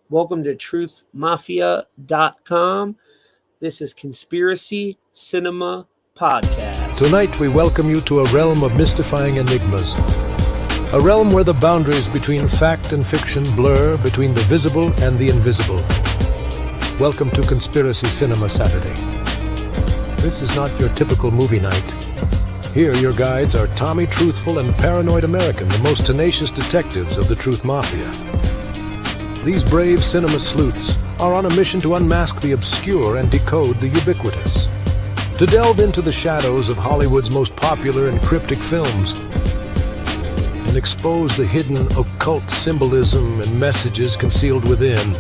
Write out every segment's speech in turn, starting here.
Welcome to truthmafia.com. This is Conspiracy Cinema Podcast. Tonight we welcome you to a realm of mystifying enigmas. A realm where the boundaries between fact and fiction blur, between the visible and the invisible. Welcome to Conspiracy Cinema Saturday. This is not your typical movie night. Here your guides are Tommy Truthful and Paranoid American, the most tenacious detectives of the Truth Mafia. These brave cinema sleuths are on a mission to unmask the obscure and decode the ubiquitous. To delve into the shadows of Hollywood's most popular and cryptic films and expose the hidden occult symbolism and messages concealed within.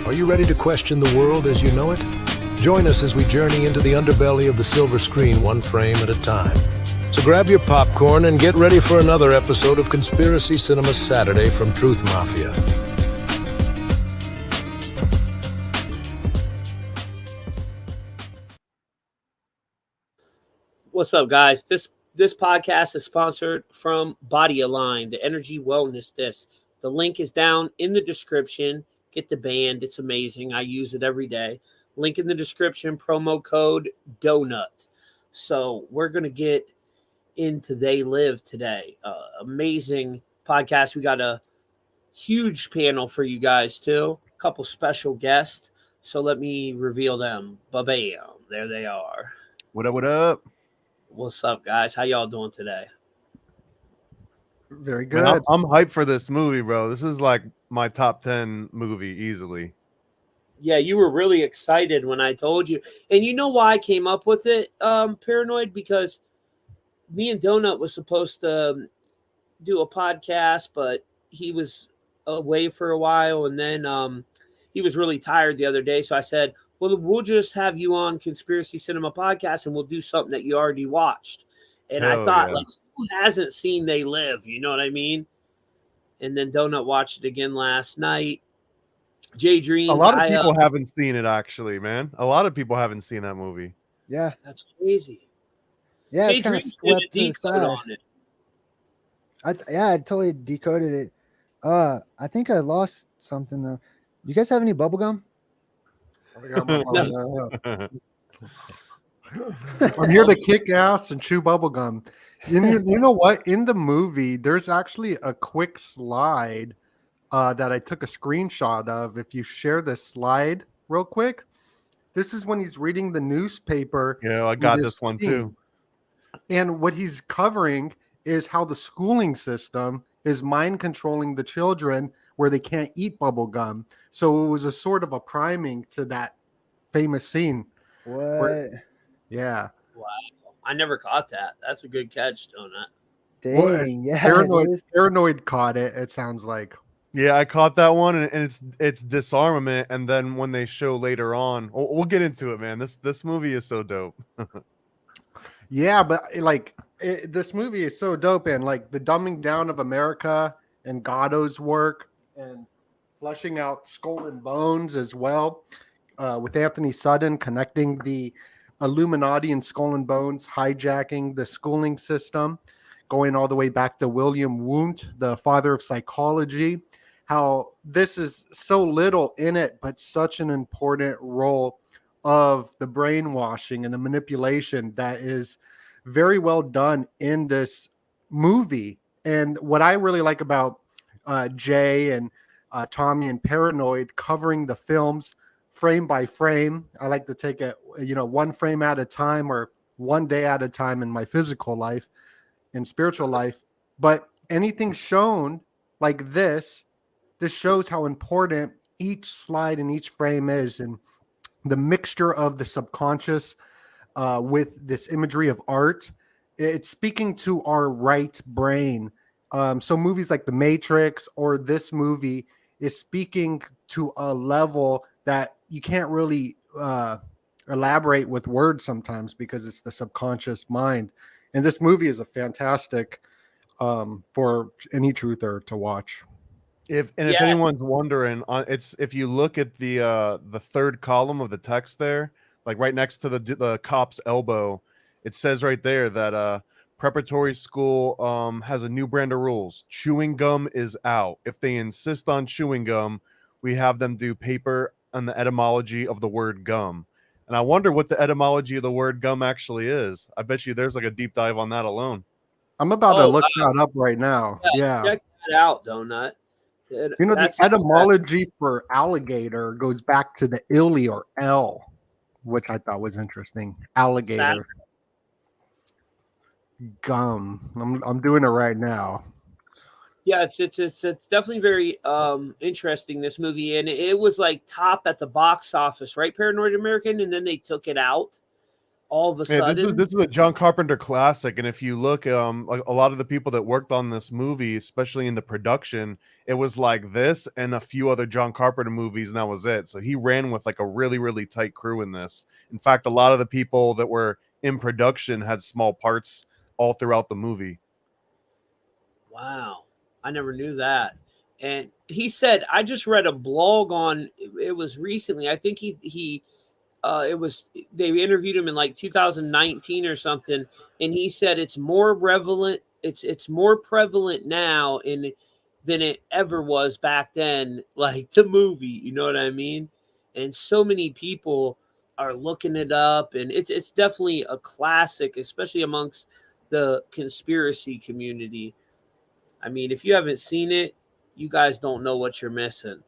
Are you ready to question the world as you know it? Join us as we journey into the underbelly of the silver screen, one frame at a time. So grab your popcorn and get ready for another episode of Conspiracy Cinema Saturday from Truth Mafia. What's up, guys? This podcast is sponsored from Body Align, the energy wellness disc. The link is down in the description. Get the band. It's amazing. I use it every day. Link in the description, promo code DoeNut. So we're going to get into They Live today. Amazing podcast. We got a huge panel for you guys, too. A couple special guests. So let me reveal them. Ba-bam. There they are. What up, what up? What's up, guys? How y'all doing today? Very good. Man, I'm hyped for this movie, bro. This is like my top 10 movie easily. Yeah, you were really excited when I told you. And you know why I came up with it, Paranoid? Because me and DoeNut was supposed to do a podcast, but he was away for a while. And then he was really tired the other day. So I said, well, we'll just have you on Conspiracy Cinema Podcast and we'll do something that you already watched. And I thought, like, who hasn't seen They Live? You know what I mean? And then DoeNut watched it again last night. JayDreamerZ. A lot of people haven't seen it, actually, man. A lot of people haven't seen that movie. Yeah. That's crazy. Yeah, it's kind of swept to the side. On it. I totally decoded it. I think I lost something, though. You guys have any bubble gum? I'm here to kick ass and chew bubble gum. You know what? In the movie, there's actually a quick slide that I took a screenshot of. If you share this slide real quick, this is when he's reading the newspaper. Yeah, I got this one too. And what he's covering is how the schooling system is mind controlling the children where they can't eat bubble gum. So it was a sort of a priming to that famous scene. What? Yeah. Wow. I never caught that. That's a good catch, DoeNut. Dang, Well, yeah. Paranoid caught it, it sounds like. Yeah, I caught that one, and it's disarmament. And then when they show later on, we'll get into it, man. This movie is so dope. Yeah, but this movie is so dope, and like the dumbing down of America and Gatto's work and fleshing out Skull and Bones as well, with Anthony Sutton connecting the Illuminati and Skull and Bones, hijacking the schooling system, going all the way back to William Wundt, the father of psychology, how this is so little in it, but such an important role of the brainwashing and the manipulation that is very well done in this movie. And what I really like about Jay and Tommy and Paranoid covering the films frame by frame, I like to take it, one frame at a time or one day at a time in my physical life and spiritual life. But anything shown like this shows how important each slide and each frame is, and the mixture of the subconscious with this imagery of art. It's speaking to our right brain. So movies like The Matrix or this movie is speaking to a level that you can't really elaborate with words sometimes because it's the subconscious mind. And this movie is a fantastic for any truther to watch. If anyone's wondering, it's if you look at the third column of the text there, like right next to the cop's elbow, it says right there that preparatory school has a new brand of rules. Chewing gum is out. If they insist on chewing gum, we have them do paper on the etymology of the word gum. And I wonder what the etymology of the word gum actually is. I bet you there's like a deep dive on that alone. I'm about to Oh, look that up right now. Yeah. check that out, DoeNut. You know, the That's etymology for alligator goes back to the illy or L, which I thought was interesting. Alligator. Gum. I'm doing it right now. Yeah, it's definitely very interesting, this movie, and it was like top at the box office, right? Paranoid American, and then they took it out all of a Yeah, sudden. this is a John Carpenter classic, and if you look, like a lot of the people that worked on this movie, especially in the production, it was like this and a few other John Carpenter movies, and that was it. So he ran with like a really, really tight crew in this. In fact, a lot of the people that were in production had small parts all throughout the movie. Wow, I never knew that. And he said, I just read a blog on it was recently. I think he it was they interviewed him in like 2019 or something, and he said it's more prevalent. It's more prevalent now than it ever was back then. Like the movie, you know what I mean? And so many people are looking it up, and it's definitely a classic, especially amongst the conspiracy community. I mean, if you haven't seen it, you guys don't know what you're missing.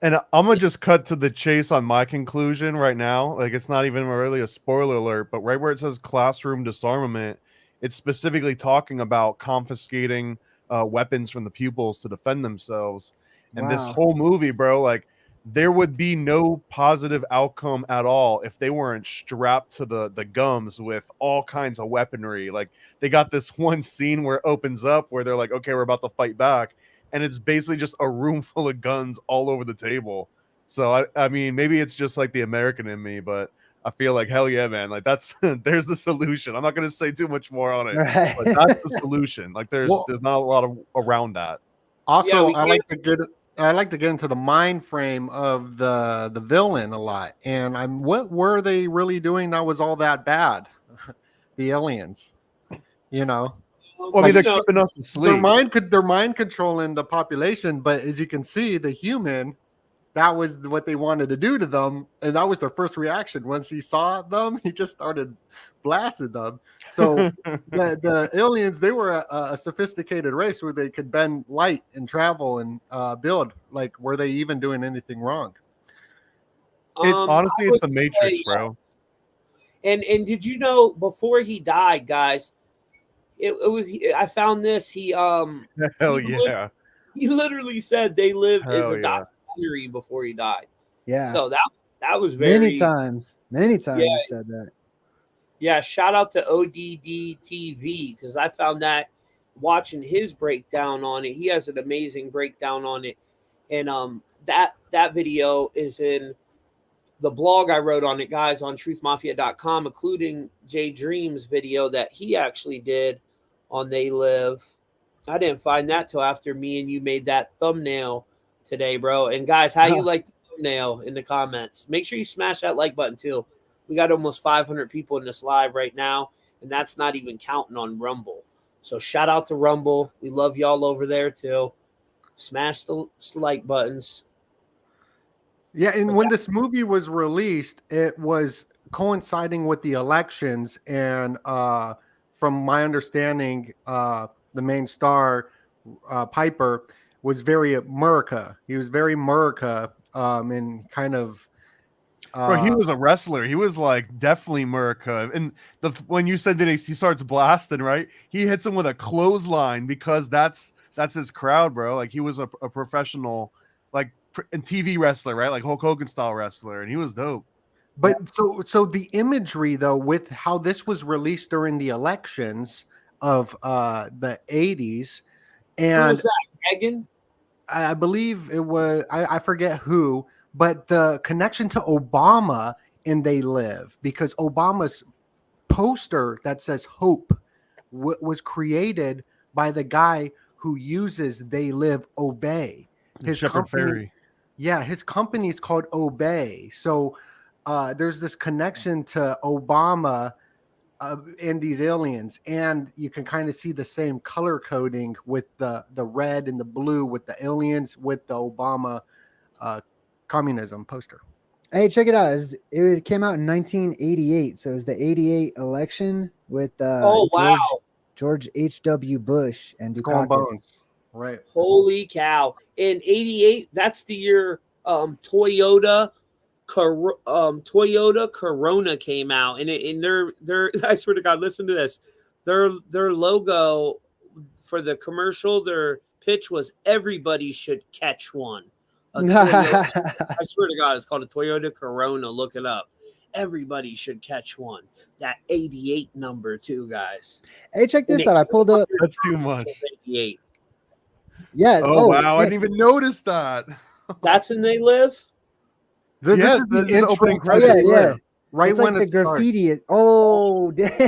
And I'm gonna just cut to the chase on my conclusion right now. Like, it's not even really a spoiler alert, but right where it says classroom disarmament, it's specifically talking about confiscating weapons from the pupils to defend themselves. And this Wow. whole movie, bro, like there would be no positive outcome at all if they weren't strapped to the gums with all kinds of weaponry. Like, they got this one scene where it opens up where they're like, okay, we're about to fight back, and it's basically just a room full of guns all over the table. So I mean, maybe it's just like the American in me, but I feel like, hell yeah, man, like that's there's the solution. I'm not going to say too much more on it, Right. but that's the solution. Like there's not a lot of around that. Also, Yeah, I like to get into the mind frame of the villain a lot. And what were they really doing that was all that bad? The aliens, you know. Well, I mean, they're keeping us asleep. They're mind controlling the population, but as you can see, the human, that was what they wanted to do to them, and that was their first reaction. Once he saw them, he just started blasting them. So the aliens, they were a sophisticated race where they could bend light and travel and build. Like, were they even doing anything wrong? Honestly, it's the Matrix, bro. And did you know before he died, guys? It was I found this. Hell yeah. He literally said they lived as a yeah. documentary before he died. Yeah. So that was very many times he said that. Yeah, shout out to ODD TV because I found that watching his breakdown on it. He has an amazing breakdown on it, and that video is in the blog I wrote on it, guys, on truthmafia.com, including JayDreamerZ video that he actually did on They Live. I didn't find that till after me and you made that thumbnail today, bro. And guys, how you like the thumbnail in the comments? Make sure you smash that like button too. We got almost 500 people in this live right now, and that's not even counting on Rumble. So shout out to Rumble. We love y'all over there too. Smash the like buttons. Yeah, and when this movie was released, it was coinciding with the elections, and from my understanding, the main star, Piper, was very America. He was very America, and kind of. Bro, he was a wrestler. He was like definitely America. And when you said that he starts blasting, right? He hits him with a clothesline because that's his crowd, bro. Like he was a professional, like and TV wrestler, right? Like Hulk Hogan style wrestler, and he was dope. But so the imagery though, with how this was released during the elections of the 80s, and who was that? Megan? I believe it was I forget who, but the connection to Obama in They Live, because Obama's poster that says hope was created by the guy who uses They Live Obey. His Shepard Fairey. Yeah, his company is called Obey. So there's this connection to Obama and these aliens, and you can kind of see the same color coding with the red and the blue with the aliens with the Obama communism poster. Hey, check it out. It came out in 1988, so it was the '88 election with Oh wow! George H.W. Bush and Skull and Dukakis. Bones. Right. Holy cow! In '88, that's the year Toyota Corona came out, and their I swear to God, listen to this. Their logo for the commercial, their pitch was everybody should catch one. A Toyota, I swear to God, it's called a Toyota Corona. Look it up. Everybody should catch one. That 88 number too, guys. Hey, check this out. I pulled up. That's too much. 88. Yeah. Oh, wow. I didn't even notice that. That's when they live? Yes, this is the opening intro. credits. Yeah. Right it's when like the graffiti.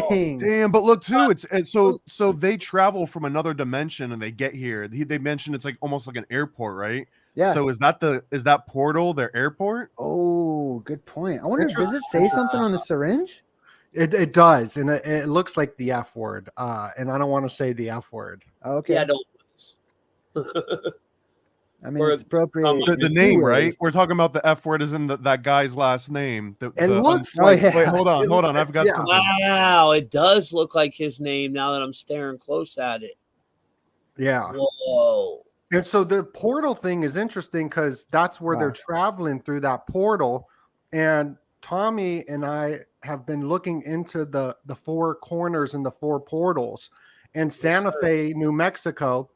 Dang. Damn, but look too. It's so they travel from another dimension and they get here. They mentioned it's like almost like an airport, right? Yeah. So is that portal their airport? Oh, good point. I wonder, does it say something on the syringe? It does, and it looks like the F word. And I don't want to say the F word. Okay. Yeah, don't. I mean, it's appropriate. The name, right? We're talking about the F word is in that guy's last name. It looks like. yeah. Wait, hold on. I've got something. Wow, it does look like his name now that I'm staring close at it. Yeah. Whoa. And so the portal thing is interesting because that's where they're traveling through that portal. And Tommy and I have been looking into the four corners and the four portals. And Santa Fe, New Mexico,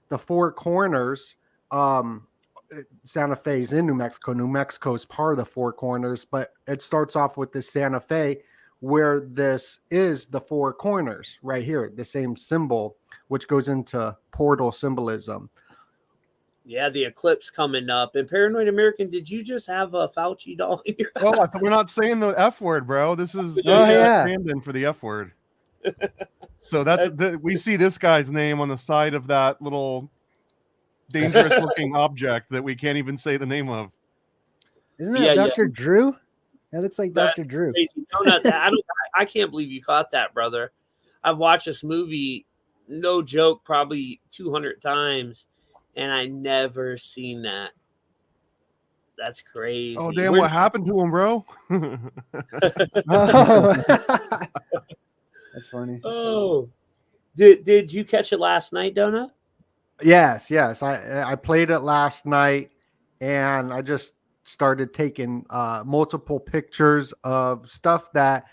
the four corners. Santa Fe is in New Mexico. New Mexico is part of the four corners, but it starts off with the Santa Fe, where this is the four corners right here, the same symbol, which goes into portal symbolism. Yeah, the eclipse coming up. And Paranoid American, did you just have a Fauci doll in your Oh, I thought we're not saying the F word, bro. This is stand-in for the F word. So we see this guy's name on the side of that little dangerous looking object that we can't even say the name of. Isn't that Dr. Drew? That looks like That's Dr. Drew. Crazy. I can't believe you caught that, brother. I've watched this movie, no joke, probably 200 times, and I never seen that. That's crazy. Oh, damn, what happened to him, bro? That's funny. Oh, did you catch it last night, Doe-Nut? Yes. I played it last night, and I just started taking multiple pictures of stuff that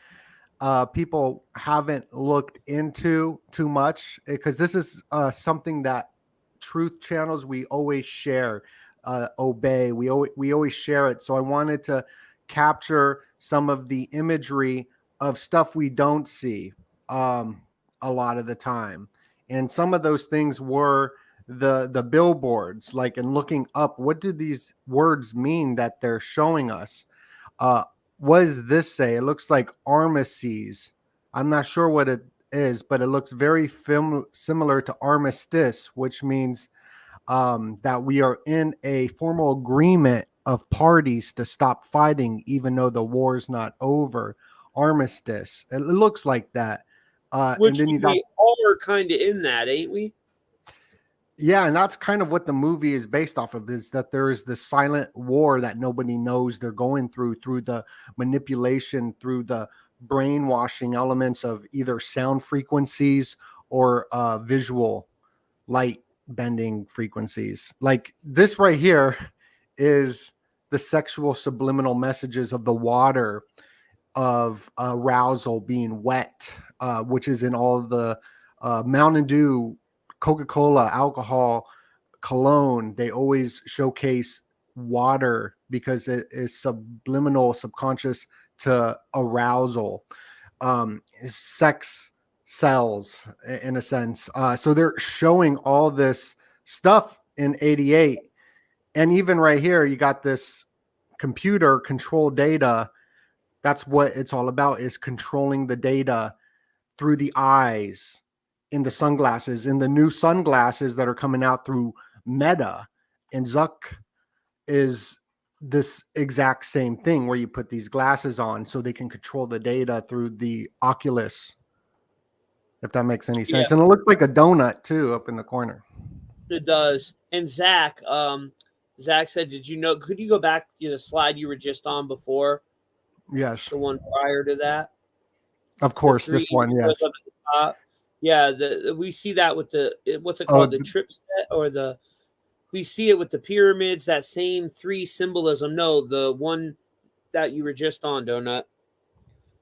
people haven't looked into too much, because this is something that truth channels we always share, obey. We always share it. So I wanted to capture some of the imagery of stuff we don't see a lot of the time, and some of those things were the billboards, like, and looking up, what do these words mean that they're showing us? What does this say? It looks like armistice. I'm not sure what it is, but it looks very similar to armistice, which means that we are in a formal agreement of parties to stop fighting, even though the war's not over. Armistice. It looks like that. Which and then we all are kind of in that, ain't we? Yeah, and that's kind of what the movie is based off of, is that there is this silent war that nobody knows they're going through the manipulation, through the brainwashing elements of either sound frequencies or visual light bending frequencies. Like this right here is the sexual subliminal messages of the water, of arousal being wet, which is in all the Mountain Dew, Coca-Cola, alcohol, cologne. They always showcase water because it is subliminal, subconscious to arousal, sex sells in a sense. So they're showing all this stuff in 88. And even right here, you got this computer control data. That's what it's all about, is controlling the data through the eyes, in the sunglasses, in the new sunglasses that are coming out through Meta. And Zuck is this exact same thing, where you put these glasses on so they can control the data through the Oculus, if that makes any sense. And it looks like a donut too up in the corner. It does. And Zach, Zach said, did you know, could you go back to the slide you were just on before? Yes, The one prior to that? of course. This one, yes. Up at the top. Yeah, we see that with the, what's it Oh, called? The trip set, or we see it with the pyramids, that same 3 symbolism. No, the one that you were just on, Donut.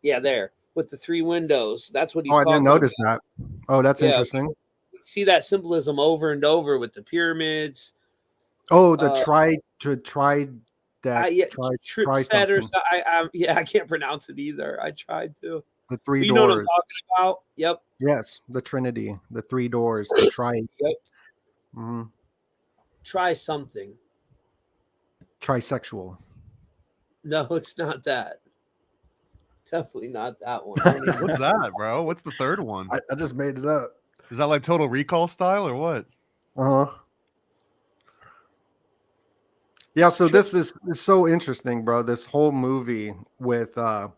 Yeah, there. With the 3 windows. That's what he's I talking didn't notice about. that. Oh, that's Yeah, interesting. we see that symbolism over and over with the pyramids. Oh, the try set or something. I can't pronounce it either. I tried to. The 3 But you doors. know what I'm talking about? Yep. Yes, the Trinity, the 3 doors, the try. Yep. Mm-hmm. Try something. Trisexual. No, it's not that. Definitely not that one. What's that, bro? What's the third one? I just made it up. Is that like Total Recall style or what? Uh-huh. Yeah, so this is so interesting, bro. This whole movie with the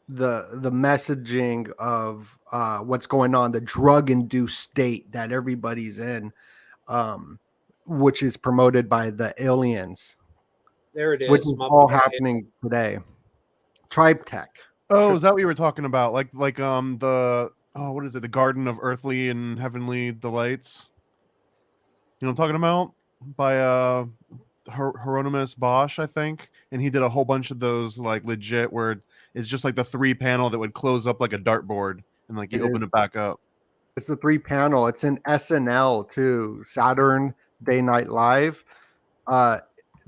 messaging of what's going on, the drug-induced state that everybody's in, which is promoted by the aliens. There it is. Which is all happening today. Tribe tech. Oh, is that what you were talking about? Like the what is it? The Garden of Earthly and Heavenly Delights. You know what I'm talking about? By Hieronymus Bosch, I think, and he did a whole bunch of those, like, legit, where it's just like the 3 panel that would close up like a dartboard, and like you open it back up. It's the 3 panel. It's in SNL too. Saturn, Day Night Live.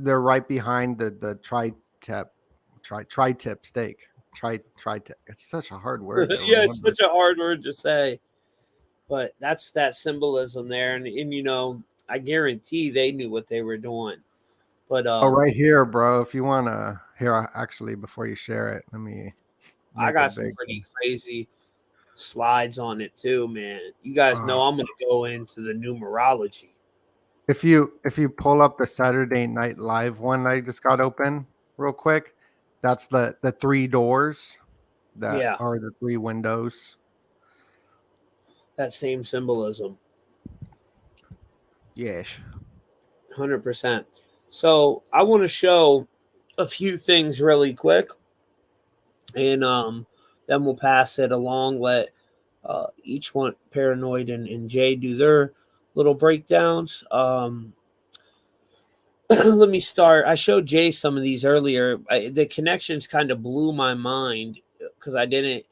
They're right behind the tri-tip steak. Tri-tip. It's such a hard word. Yeah, it's such a hard word to say, but that's that symbolism there, and you know, I guarantee they knew what they were doing. But right here, bro. If you wanna actually, before you share it, let me. I got some pretty crazy slides on it too, man. You guys know I'm gonna go into the numerology. If you pull up the Saturday Night Live one I just got open real quick, that's the 3 doors that are the 3 windows. That same symbolism. Yes. 100%. So I want to show a few things really quick, and then we'll pass it along. Let each one, Paranoid and Jay, do their little breakdowns. Let me start. I showed Jay some of these earlier. The connections kind of blew my mind because I didn't.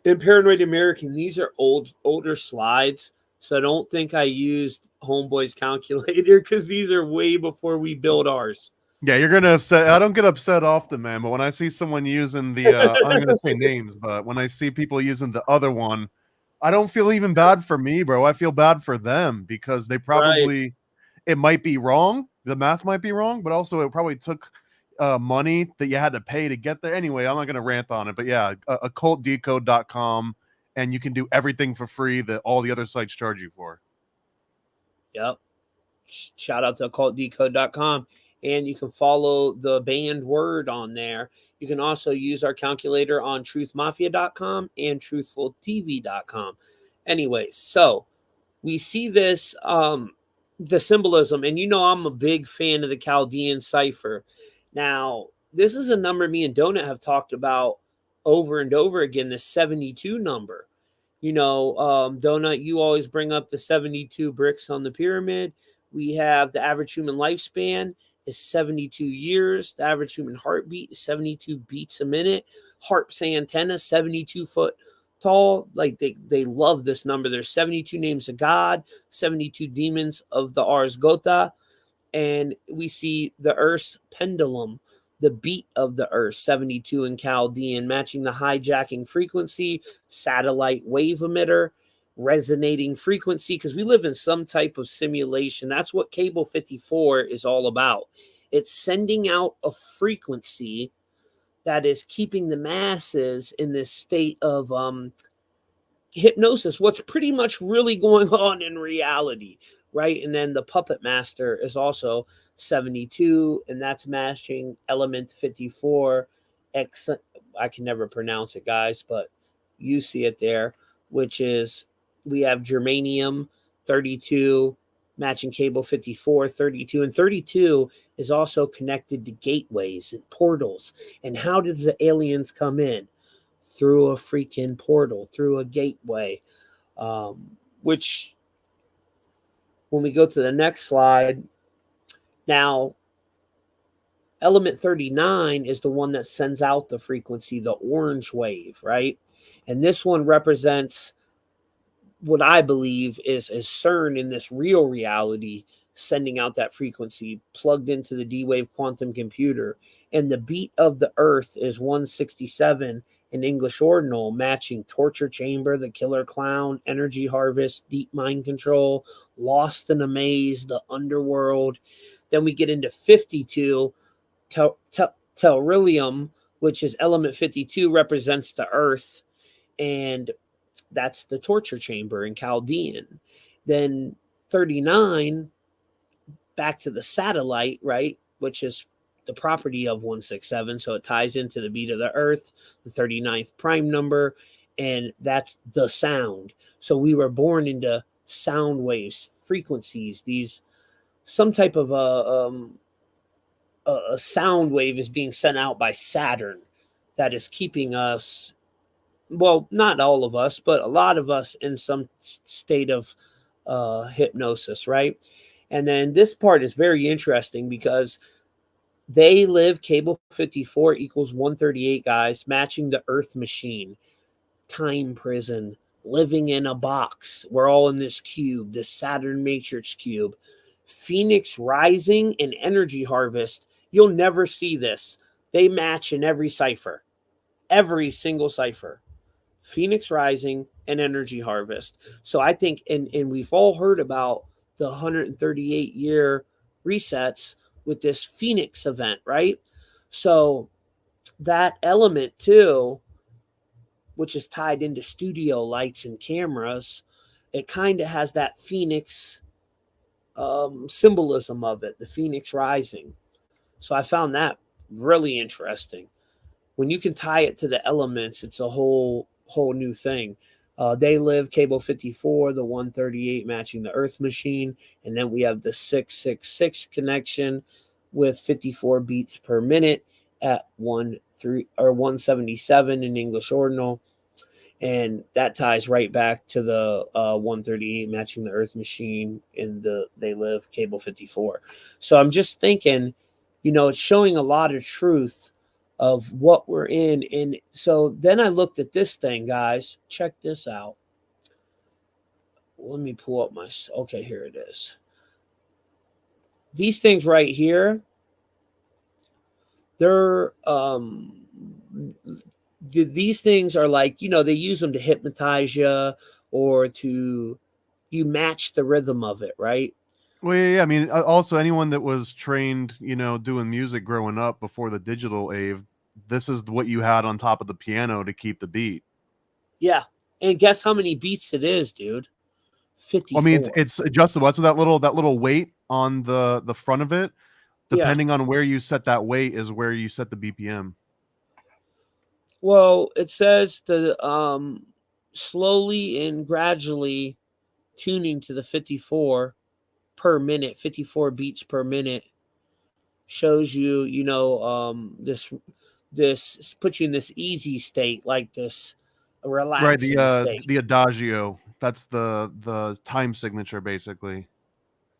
In Paranoid American, these are older slides. So I don't think I used Homeboy's calculator because these are way before we build ours. Yeah, you're gonna upset. I don't get upset often, man. But when I see someone using the, I'm gonna say names, but when I see people using the other one, I don't feel even bad for me, bro. I feel bad for them because they probably, it might be wrong. The math might be wrong, but also it probably took money that you had to pay to get there. Anyway, I'm not gonna rant on it, but yeah, occultdecode.com. And you can do everything for free that all the other sites charge you for. Yep. Shout out to occultdecode.com. And you can follow the banned word on there. You can also use our calculator on truthmafia.com and truthfultv.com. Anyway, so we see this, the symbolism. And you know I'm a big fan of the Chaldean cipher. Now, this is a number me and DoeNut have talked about over and over again, the 72 number. You know, DoeNut, you always bring up the 72 bricks on the pyramid. We have the average human lifespan is 72 years. The average human heartbeat is 72 beats a minute. Harp's antenna, 72 foot tall. Like they love this number. There's 72 names of God, 72 demons of the Ars Gotha. And we see the Earth's pendulum, the beat of the Earth, 72 in Chaldean, matching the hijacking frequency, satellite wave emitter, resonating frequency, because we live in some type of simulation. That's what Cable 54 is all about. It's sending out a frequency that is keeping the masses in this state of hypnosis, what's pretty much really going on in reality, right? And then the puppet master is also 72, and that's matching element 54 X. I can never pronounce it, guys, but you see it there, which is we have germanium 32, matching cable 54, 32. And 32 is also connected to gateways and portals. And how did the aliens come in? Through a freaking portal, through a gateway. Which, when we go to the next slide, now, element 39 is the one that sends out the frequency, the orange wave, right? And this one represents what I believe is CERN in this real reality, sending out that frequency plugged into the D-Wave quantum computer. And the beat of the earth is 167 in English ordinal, matching torture chamber, the killer clown, energy harvest, deep mind control, lost in a maze, the underworld. Then we get into 52, Tellurium, which is element 52, represents the earth. And that's the torture chamber in Chaldean. Then 39, back to the satellite, right, which is the property of 167. So it ties into the beat of the earth, the 39th prime number, and that's the sound. So we were born into sound waves, frequencies, these, some type of a sound wave is being sent out by Saturn that is keeping us, well, not all of us, but a lot of us in some state of hypnosis, right? And then this part is very interesting because they live cable 54 equals 138, guys, matching the Earth machine, time prison, living in a box. We're all in this cube, this Saturn matrix cube. Phoenix rising and energy harvest. You'll never see this. They match in every cipher, every single cipher. Phoenix rising and energy harvest. So I think, and we've all heard about the 138-year resets with this Phoenix event, right? So that element too, which is tied into studio lights and cameras, it kind of has that Phoenix symbolism of it, the Phoenix rising. So I found that really interesting. When you can tie it to the elements, it's a whole new thing. They live cable 54, the 138 matching the Earth machine, and then we have the 666 connection with 54 beats per minute at 177 in English ordinal, and that ties right back to the 138 matching the Earth machine in the they live cable 54. So I'm just thinking, it's showing a lot of truth of what we're in. And so then I looked at this thing, guys. Check this out. Let me pull up okay, here it is. These things right here, they're these things are like, they use them to hypnotize you or you match the rhythm of it, right? Well, yeah, I mean, also anyone that was trained, doing music growing up before the digital age, this is what you had on top of the piano to keep the beat. Yeah. And guess how many beats it is, dude? 54. I mean, it's adjustable. That's what that little weight on the front of it, depending on where you set that weight is where you set the BPM. Well, it says the slowly and gradually tuning to the 54 per minute, 54 beats per minute, shows you, this puts you in this easy state, like this relaxing state. The adagio. That's the time signature, basically.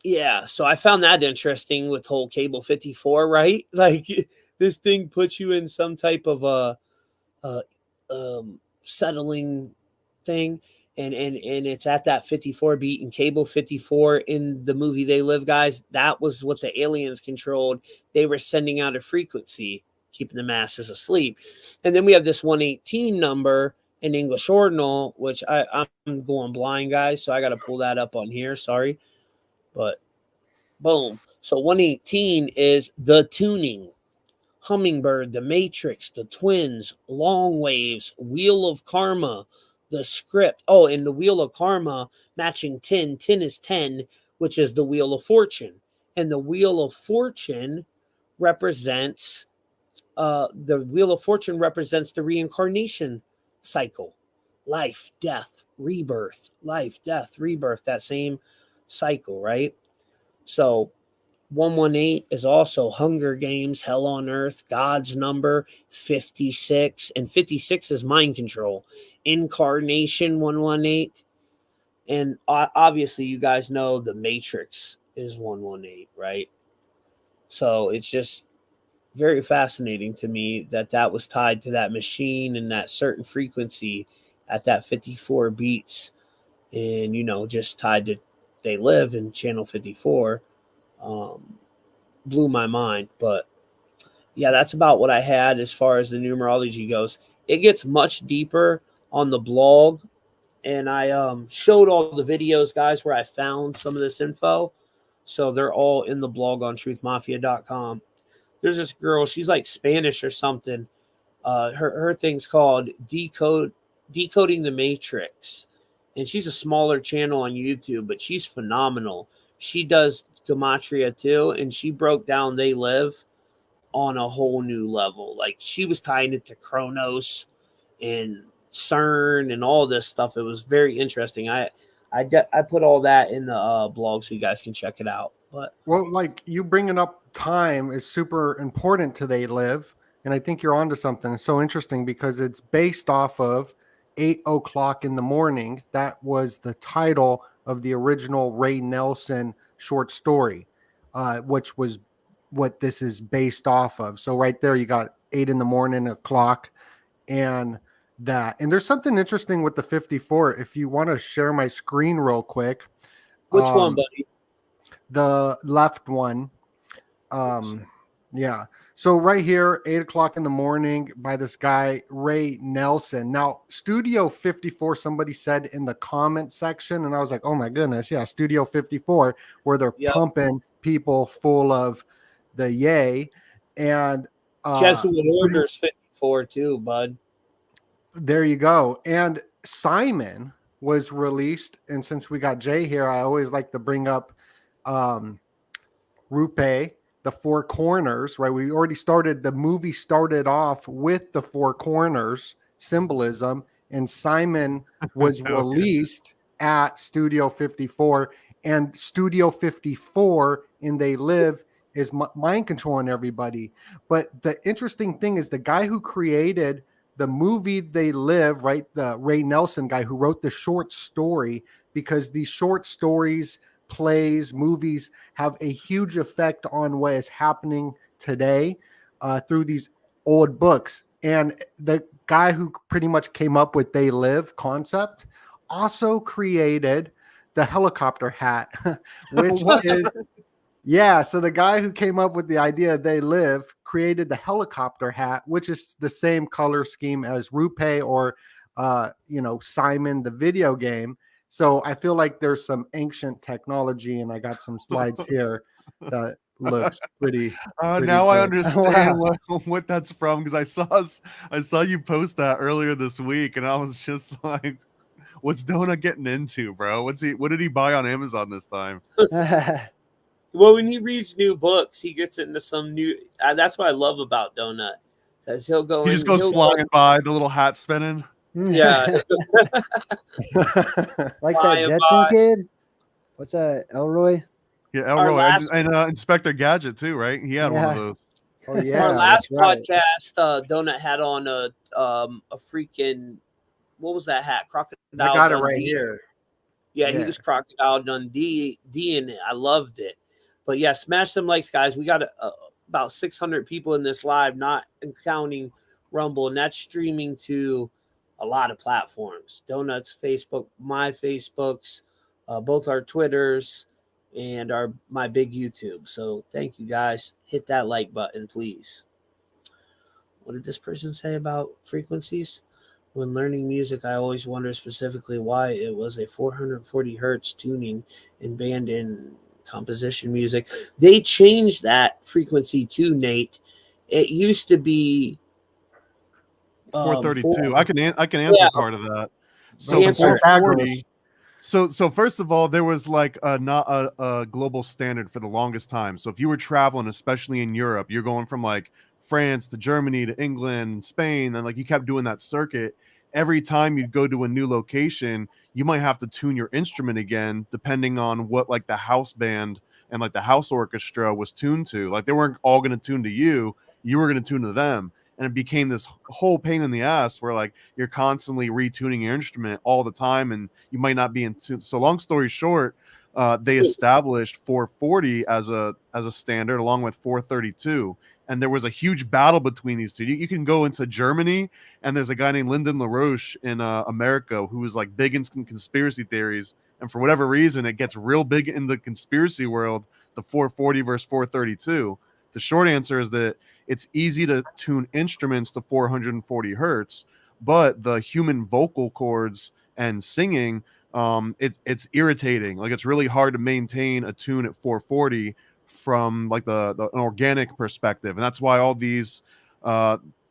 Yeah, so I found that interesting with whole cable 54, right? Like this thing puts you in some type of a settling thing, and it's at that 54 beat. And cable 54 in the movie They Live, guys, that was what the aliens controlled. They were sending out a frequency, keeping the masses asleep. And then we have this 118 number in English ordinal, which I'm going blind, guys, so I got to pull that up on here. Sorry, but boom. So 118 is the tuning. Hummingbird, the Matrix, the Twins, Long Waves, Wheel of Karma, the Script. Oh, and the Wheel of Karma matching 10. 10 is 10, which is the Wheel of Fortune. And the Wheel of Fortune represents the reincarnation cycle. Life, death, rebirth, life, death, rebirth, that same cycle, right? So 118 is also Hunger Games, Hell on Earth, God's Number, 56, and 56 is mind control. Incarnation 118, and obviously you guys know the Matrix is 118, right? So it's just very fascinating to me that that was tied to that machine and that certain frequency at that 54 beats, and just tied to They Live in channel 54. Blew my mind. But yeah, that's about what I had as far as the numerology goes. It gets much deeper on the blog, and I showed all the videos, guys, where I found some of this info. So they're all in the blog on truthmafia.com. There's this girl, she's like Spanish or something. Her thing's called Decoding the Matrix. And she's a smaller channel on YouTube, but she's phenomenal. She does gematria too, and she broke down They Live on a whole new level. Like, she was tying it to Chronos and CERN and all this stuff. It was very interesting. I put all that in the blog so you guys can check it out. But well, like, you bringing up time is super important to They Live, and I think you're onto something. It's so interesting because it's based off of 8:00 in the morning. That was the title of the original Ray Nelson short story, which was what this is based off of. So right there, you got 8 in the morning, o'clock, and that. And there's something interesting with the 54. If you want to share my screen real quick. which one, buddy? The left one. Yeah. So right here, 8:00 in the morning by this guy, Ray Nelson. Now, Studio 54, somebody said in the comment section, and I was like, oh my goodness, yeah, Studio 54, where they're pumping people full of the yay. And Jesuit Orders 54 too, bud. There you go. And Simon was released, and since we got Jay here, I always like to bring up Rupe, the Four Corners, right? We already started, the movie started off with the Four Corners symbolism, and Simon was released at Studio 54, and Studio 54 in They Live is mind controlling everybody. But the interesting thing is the guy who created the movie They Live, right? The Ray Nelson guy who wrote the short story, because these short stories, plays, movies have a huge effect on what is happening today through these old books. And the guy who pretty much came up with They Live concept also created the helicopter hat, which is, yeah. So the guy who came up with the idea They Live created the helicopter hat, which is the same color scheme as Rupe or, Simon, the video game. So I feel like there's some ancient technology, and I got some slides here that looks pretty. Now I understand what that's from, because I saw you post that earlier this week, and I was just like, "What's DoeNut getting into, bro? What did he buy on Amazon this time?" Well, when he reads new books, he gets into some new. That's what I love about DoeNut, because he'll go. He just goes flying by, the little hat spinning. Yeah. Like that Jetson kid. What's that, Elroy? Yeah, Elroy, and Inspector Gadget too, right? He had one of those. Oh yeah. Our last podcast, DoeNut had on a freaking, what was that hat? Crocodile. I got it Dundee. right here. Yeah, he was Crocodile Dundee in it. I loved it. But yeah, smash them likes, guys. We got about 600 people in this live, not counting Rumble, and that's streaming to a lot of platforms. DoeNut's Facebook, my Facebooks, both our Twitters, and my big YouTube. So thank you, guys. Hit that like button, please. What did this person say about frequencies? When learning music, I always wonder specifically why it was a 440 hertz tuning in band and composition music. They changed that frequency too, Nate. It used to be 432. I can answer part of that. So 440. So first of all, there was like not a global standard for the longest time. So if you were traveling, especially in Europe, you're going from like France to Germany to England, Spain, and like you kept doing that circuit. Every time you'd go to a new location, you might have to tune your instrument again, depending on what like the house band and like the house orchestra was tuned to. Like they weren't all going to tune to you, you were going to tune to them. And it became this whole pain in the ass where like you're constantly retuning your instrument all the time, and you might not be in tune. So long story short, they established 440 as a standard along with 432, and there was a huge battle between these two. You can go into Germany, and there's a guy named Lyndon LaRoche in America who was like big in conspiracy theories, and for whatever reason it gets real big in the conspiracy world, the 440 versus 432. The short answer is that it's easy to tune instruments to 440 hertz, but the human vocal cords and singing, it's irritating. Like it's really hard to maintain a tune at 440 from like an organic perspective, and that's why all these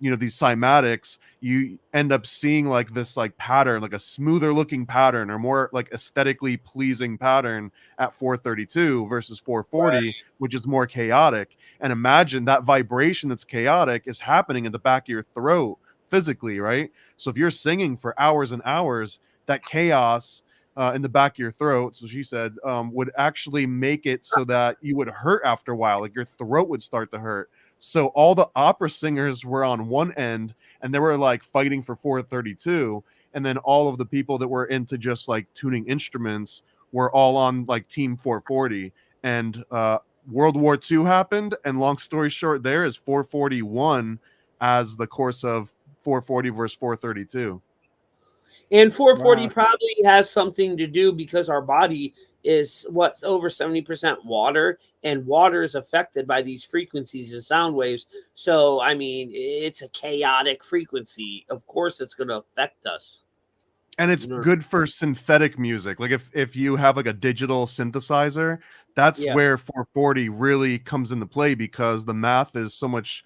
these cymatics, you end up seeing like this like pattern, like a smoother looking pattern or more like aesthetically pleasing pattern at 432 versus 440, right, which is more chaotic. And imagine that vibration that's chaotic is happening in the back of your throat physically, right? So if you're singing for hours and hours, that chaos in the back of your throat, so she said, would actually make it so that you would hurt after a while, like your throat would start to hurt. So all the opera singers were on one end and they were like fighting for 432. And then all of the people that were into just like tuning instruments were all on like team 440. And World War II happened. And long story short, there is 441 as the course of 440 versus 432. And 440 probably has something to do because our body is over 70% water, and water is affected by these frequencies and sound waves. So, I mean, it's a chaotic frequency. Of course, it's going to affect us. And it's good for synthetic music. Like if you have like a digital synthesizer, that's where 440 really comes into play, because the math is so much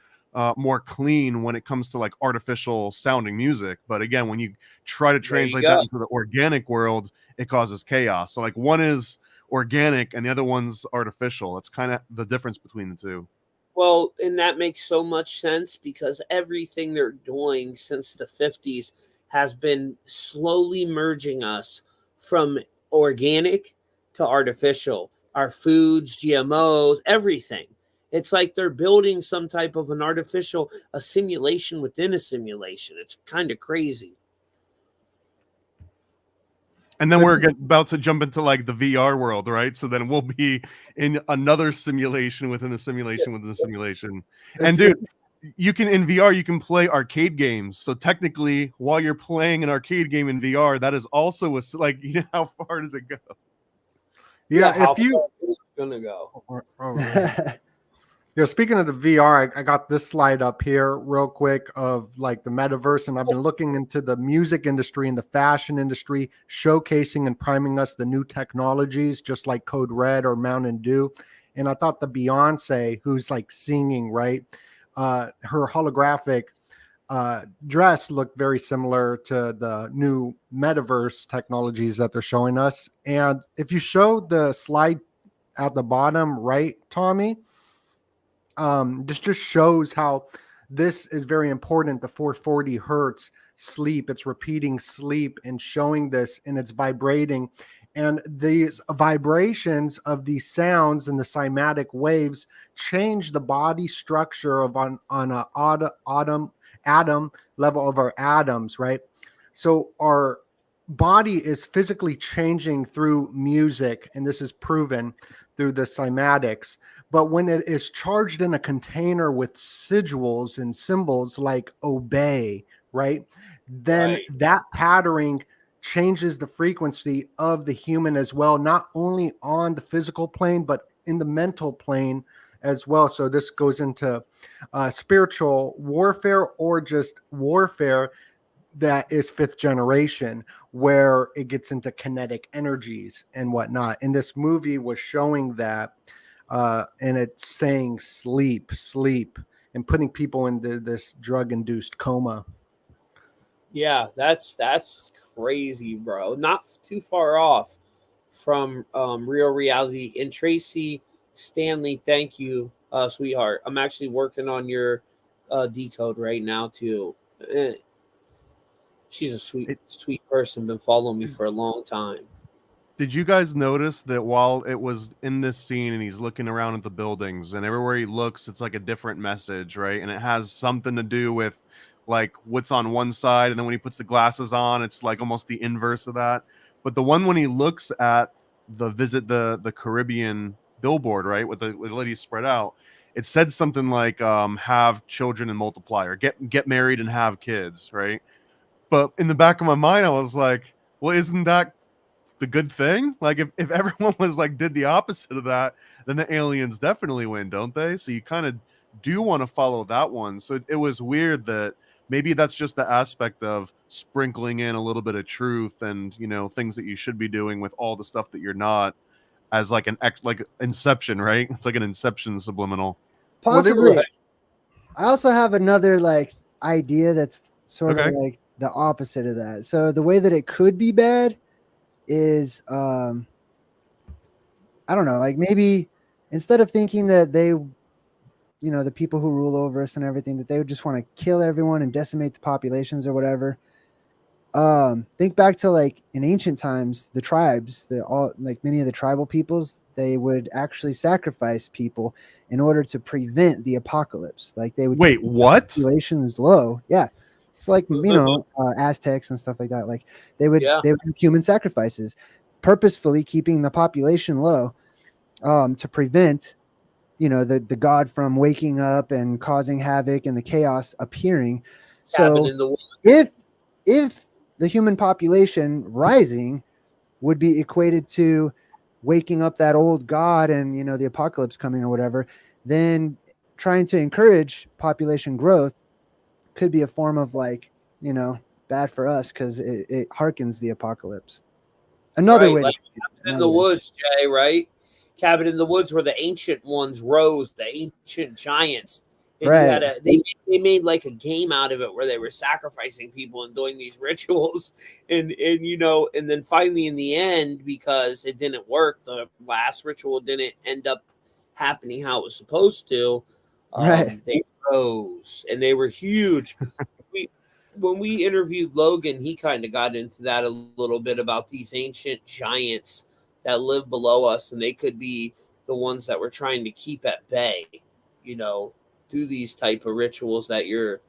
more clean when it comes to like artificial sounding music. But again, when you try to translate that into the organic world, it causes chaos. So like one is organic and the other one's artificial. It's kind of the difference between the two. Well, and that makes so much sense because everything they're doing since the 50s has been slowly merging us from organic to artificial. Our foods, GMOs, everything. It's like they're building some type of an artificial, a simulation within a simulation. It's kind of crazy. And then we're about to jump into like the VR world, right? So then we'll be in another simulation within a simulation within a simulation. And dude, you can, in VR, you can play arcade games. So technically, while you're playing an arcade game in VR, that is also like, you know, how far does it go? Yeah, if you gonna go. Yeah, speaking of the VR, I got this slide up here real quick of like the metaverse, and I've been looking into the music industry and the fashion industry, showcasing and priming us the new technologies, just like Code Red or Mountain Dew. And I thought the Beyonce, who's like singing, right? Her holographic dress looked very similar to the new metaverse technologies that they're showing us. And if you show the slide at the bottom right, Tommy, this just shows how this is very important. The 440 hertz sleep, it's repeating sleep and showing this, and it's vibrating. And these vibrations of these sounds and the cymatic waves change the body structure of on a atom level of our atoms, right? So our body is physically changing through music, and this is proven through the cymatics. But when it is charged in a container with sigils and symbols like obey, right, then that patterning changes the frequency of the human as well, not only on the physical plane, but in the mental plane as well. So this goes into spiritual warfare or just warfare that is fifth generation, where it gets into kinetic energies and whatnot. And this movie was showing that, and it's saying sleep, and putting people into this drug-induced coma. Yeah, that's crazy, bro. Not too far off from real reality. And Tracy Stanley, thank you, sweetheart. I'm actually working on your Decode right now too. She's a sweet person. Been following me for a long time. Did you guys notice that while it was in this scene and he's looking around at the buildings and everywhere he looks, it's like a different message, right? And it has something to do with like what's on one side, and then when he puts the glasses on, it's like almost the inverse of that. But the one when he looks at the Caribbean billboard, right, with the ladies spread out, it said something like have children and multiply, or get married and have kids, right? But in the back of my mind, I was like, well, isn't that the good thing? Like if everyone was like did the opposite of that, then the aliens definitely win, don't they? So you kind of do want to follow that one. So it was weird that maybe that's just the aspect of sprinkling in a little bit of truth and, you know, things that you should be doing with all the stuff that you're not, as like like Inception, right? It's like an Inception subliminal. Possibly. Well, I also have another like idea that's sort okay. of like the opposite of that. So the way that it could be bad is I don't know, like maybe instead of thinking that they, you know, the people who rule over us and everything, that they would just want to kill everyone and decimate the populations or whatever. Think back to like in ancient times, the tribes, like many of the tribal peoples, they would actually sacrifice people in order to prevent the apocalypse. Like they would wait, what? Populations low, yeah. So like you know, Aztecs and stuff like that. Like they would do human sacrifices, purposefully keeping the population low, to prevent, you know, the god from waking up and causing havoc and the chaos appearing. So if the human population rising would be equated to waking up that old god and, you know, the apocalypse coming or whatever, then trying to encourage population growth could be a form of like, you know, bad for us because it harkens the apocalypse. Another way, like Cabin in the Woods, Jay, right? Cabin in the Woods, where the ancient ones rose, the ancient giants. And right. They made like a game out of it where they were sacrificing people and doing these rituals, and you know, and then finally in the end, because it didn't work, the last ritual didn't end up happening how it was supposed to. Right. They rose and they were huge. When we interviewed Logan, he kind of got into that a little bit about these ancient giants that live below us, and they could be the ones that we're trying to keep at bay, you know, through these type of rituals that you're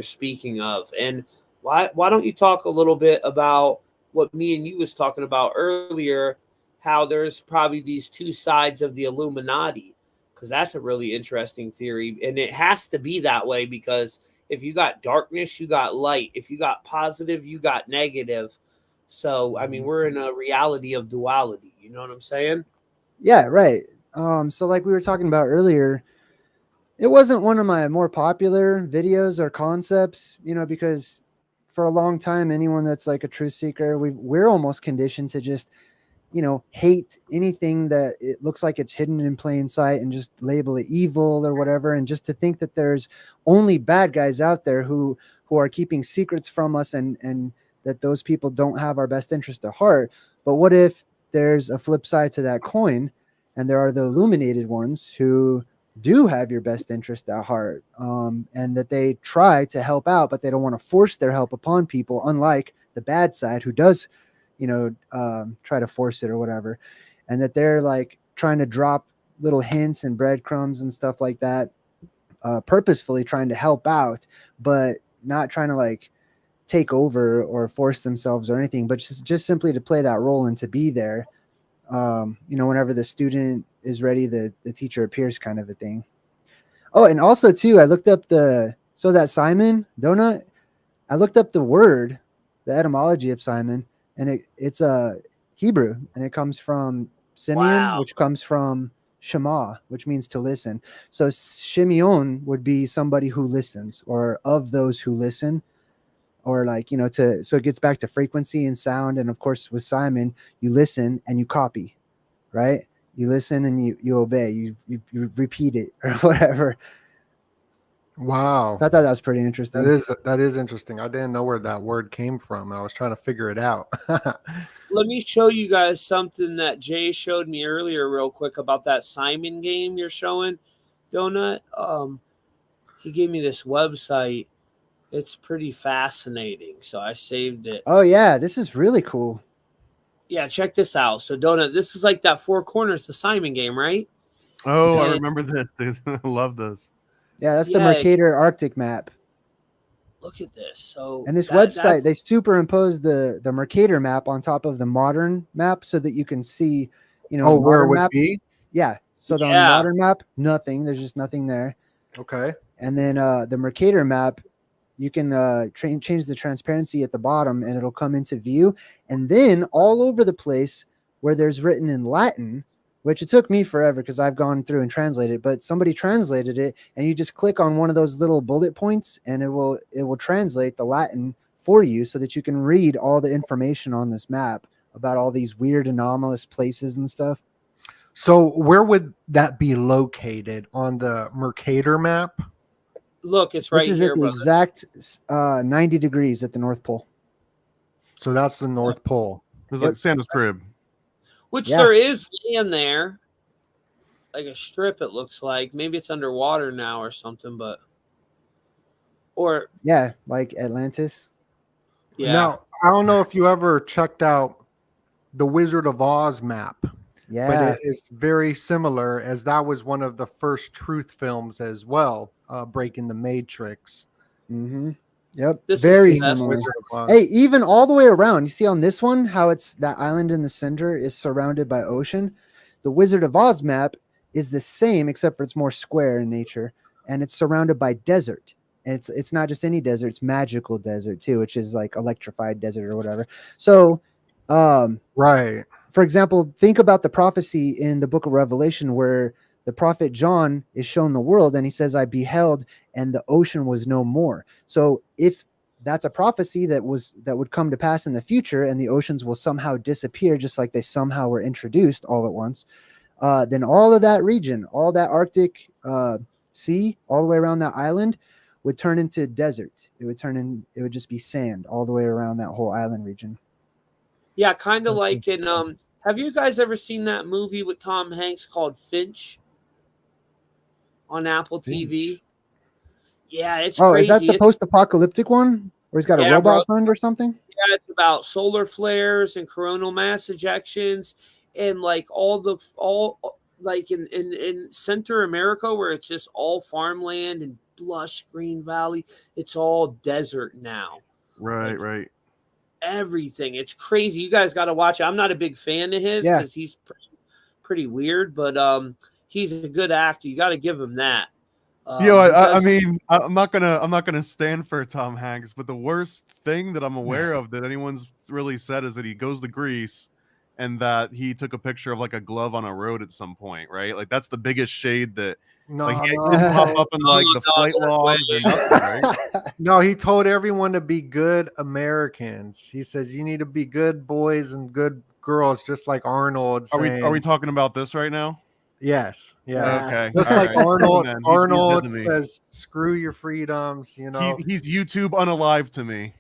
speaking of. And why don't you talk a little bit about what me and you was talking about earlier, how there's probably these two sides of the Illuminati, because that's a really interesting theory, and it has to be that way because if you got darkness, you got light. If you got positive, you got negative. So, I mean, we're in a reality of duality. You know what I'm saying? Yeah, right. So like we were talking about earlier, it wasn't one of my more popular videos or concepts, you know, because for a long time, anyone that's like a truth seeker, we're almost conditioned to just, you know, hate anything that it looks like it's hidden in plain sight and just label it evil or whatever. And just to think that there's only bad guys out there who are keeping secrets from us and that those people don't have our best interest at heart. But what if there's a flip side to that coin, and there are the illuminated ones who do have your best interest at heart, and that they try to help out, but they don't want to force their help upon people, unlike the bad side who does, you know, try to force it or whatever, and that they're like trying to drop little hints and breadcrumbs and stuff like that, purposefully trying to help out, but not trying to like take over or force themselves or anything, but just simply to play that role and to be there. You know, whenever the student is ready, the teacher appears, kind of a thing. Oh, and also too, I looked up so that Simon, Doe-Nut, I looked up the word, the etymology of Simon, and it's a Hebrew, and it comes from Simeon, which comes from Shema, which means to listen. So Shimeon would be somebody who listens, or of those who listen, or like, you know, so it gets back to frequency and sound. And of course with Simon, you listen and you copy, right? You listen and you obey, you repeat it or whatever. Wow. So I thought that was pretty interesting. That is interesting. I didn't know where that word came from, and I was trying to figure it out. Let me show you guys something that Jay showed me earlier real quick about that Simon game you're showing, Doe-Nut. He gave me this website. It's pretty fascinating, so I saved it. Oh yeah, this is really cool. Yeah, check this out. So DoeNut, this is like that Four Corners, the Simon game, right? Oh, I And- remember this, dude. I love this. Yeah, that's the Yeah. Mercator Arctic map. Look at this. So And this that's website, they superimpose the Mercator map on top of the modern map so that you can see, you know, Oh, the where it modern would map. be? Yeah. So on the Yeah. modern map, nothing. There's just nothing there. Okay. And then the Mercator map, you can change the transparency at the bottom and it'll come into view. And then all over the place where there's written in Latin, which it took me forever because I've gone through and translated, but somebody translated it, and you just click on one of those little bullet points and it will translate the Latin for you so that you can read all the information on this map about all these weird anomalous places and stuff. So where would that be located on the Mercator map? Look, it's right This is here, at the brother. exact 90 degrees at the North Pole. So that's the North Pole. It was like Santa's crib. Which Yeah. there is land there, like a strip. It looks like maybe it's underwater now or something, but Yeah, like Atlantis. yeah. Now, I don't know if you ever checked out the Wizard of Oz map, Yeah. but it is very similar, as that was one of the first truth films as well, breaking the Matrix. Mm-hmm. Yep. This is Very the best similar. Wizard of Oz. Hey, even all the way around, you see on this one how it's that island in the center is surrounded by ocean. The Wizard of Oz map is the same, except for it's more square in nature, and it's surrounded by desert. And it's not just any desert; it's magical desert too, which is like electrified desert or whatever. So, Right. for example, think about the prophecy in the Book of Revelation where the prophet John is shown the world, and he says, "I beheld, and the ocean was no more." So if that's a prophecy that would come to pass in the future, and the oceans will somehow disappear, just like they somehow were introduced all at once, then all of that region, all that Arctic sea, all the way around that island, would turn into desert. It would just be sand all the way around that whole island region. Yeah, kind of That's like in interesting. have you guys ever seen that movie with Tom Hanks called Finch on Apple TV? Yeah, it's Oh, crazy. is that the post-apocalyptic one where he's got a Yeah, robot bro. friend or something? Yeah, it's about solar flares and coronal mass ejections and like all like in Center America where it's just all farmland and lush green valley. It's all desert now. Right, Like, right. everything. It's crazy. You guys got to watch it. I'm not a big fan of his Yeah. because he's pretty weird, but he's a good actor. You got to give him that. Yo, he I does- mean, I'm not gonna stand for Tom Hanks, but the worst thing that I'm aware of that anyone's really said is that he goes to Greece, and that he took a picture of like a glove on a road at some point, right? Like that's the biggest shade that No, like he no, didn't pop up in like the no, flight no logs or way. nothing, right? no, he told everyone to be good Americans. He says you need to be good boys and good girls, just like Arnold. Are Saying, we talking about this right now? Yes, yes. Okay, Just all like right. Arnold. Then he's Arnold good to me. says, "Screw your freedoms," you know. He's YouTube unalive to me.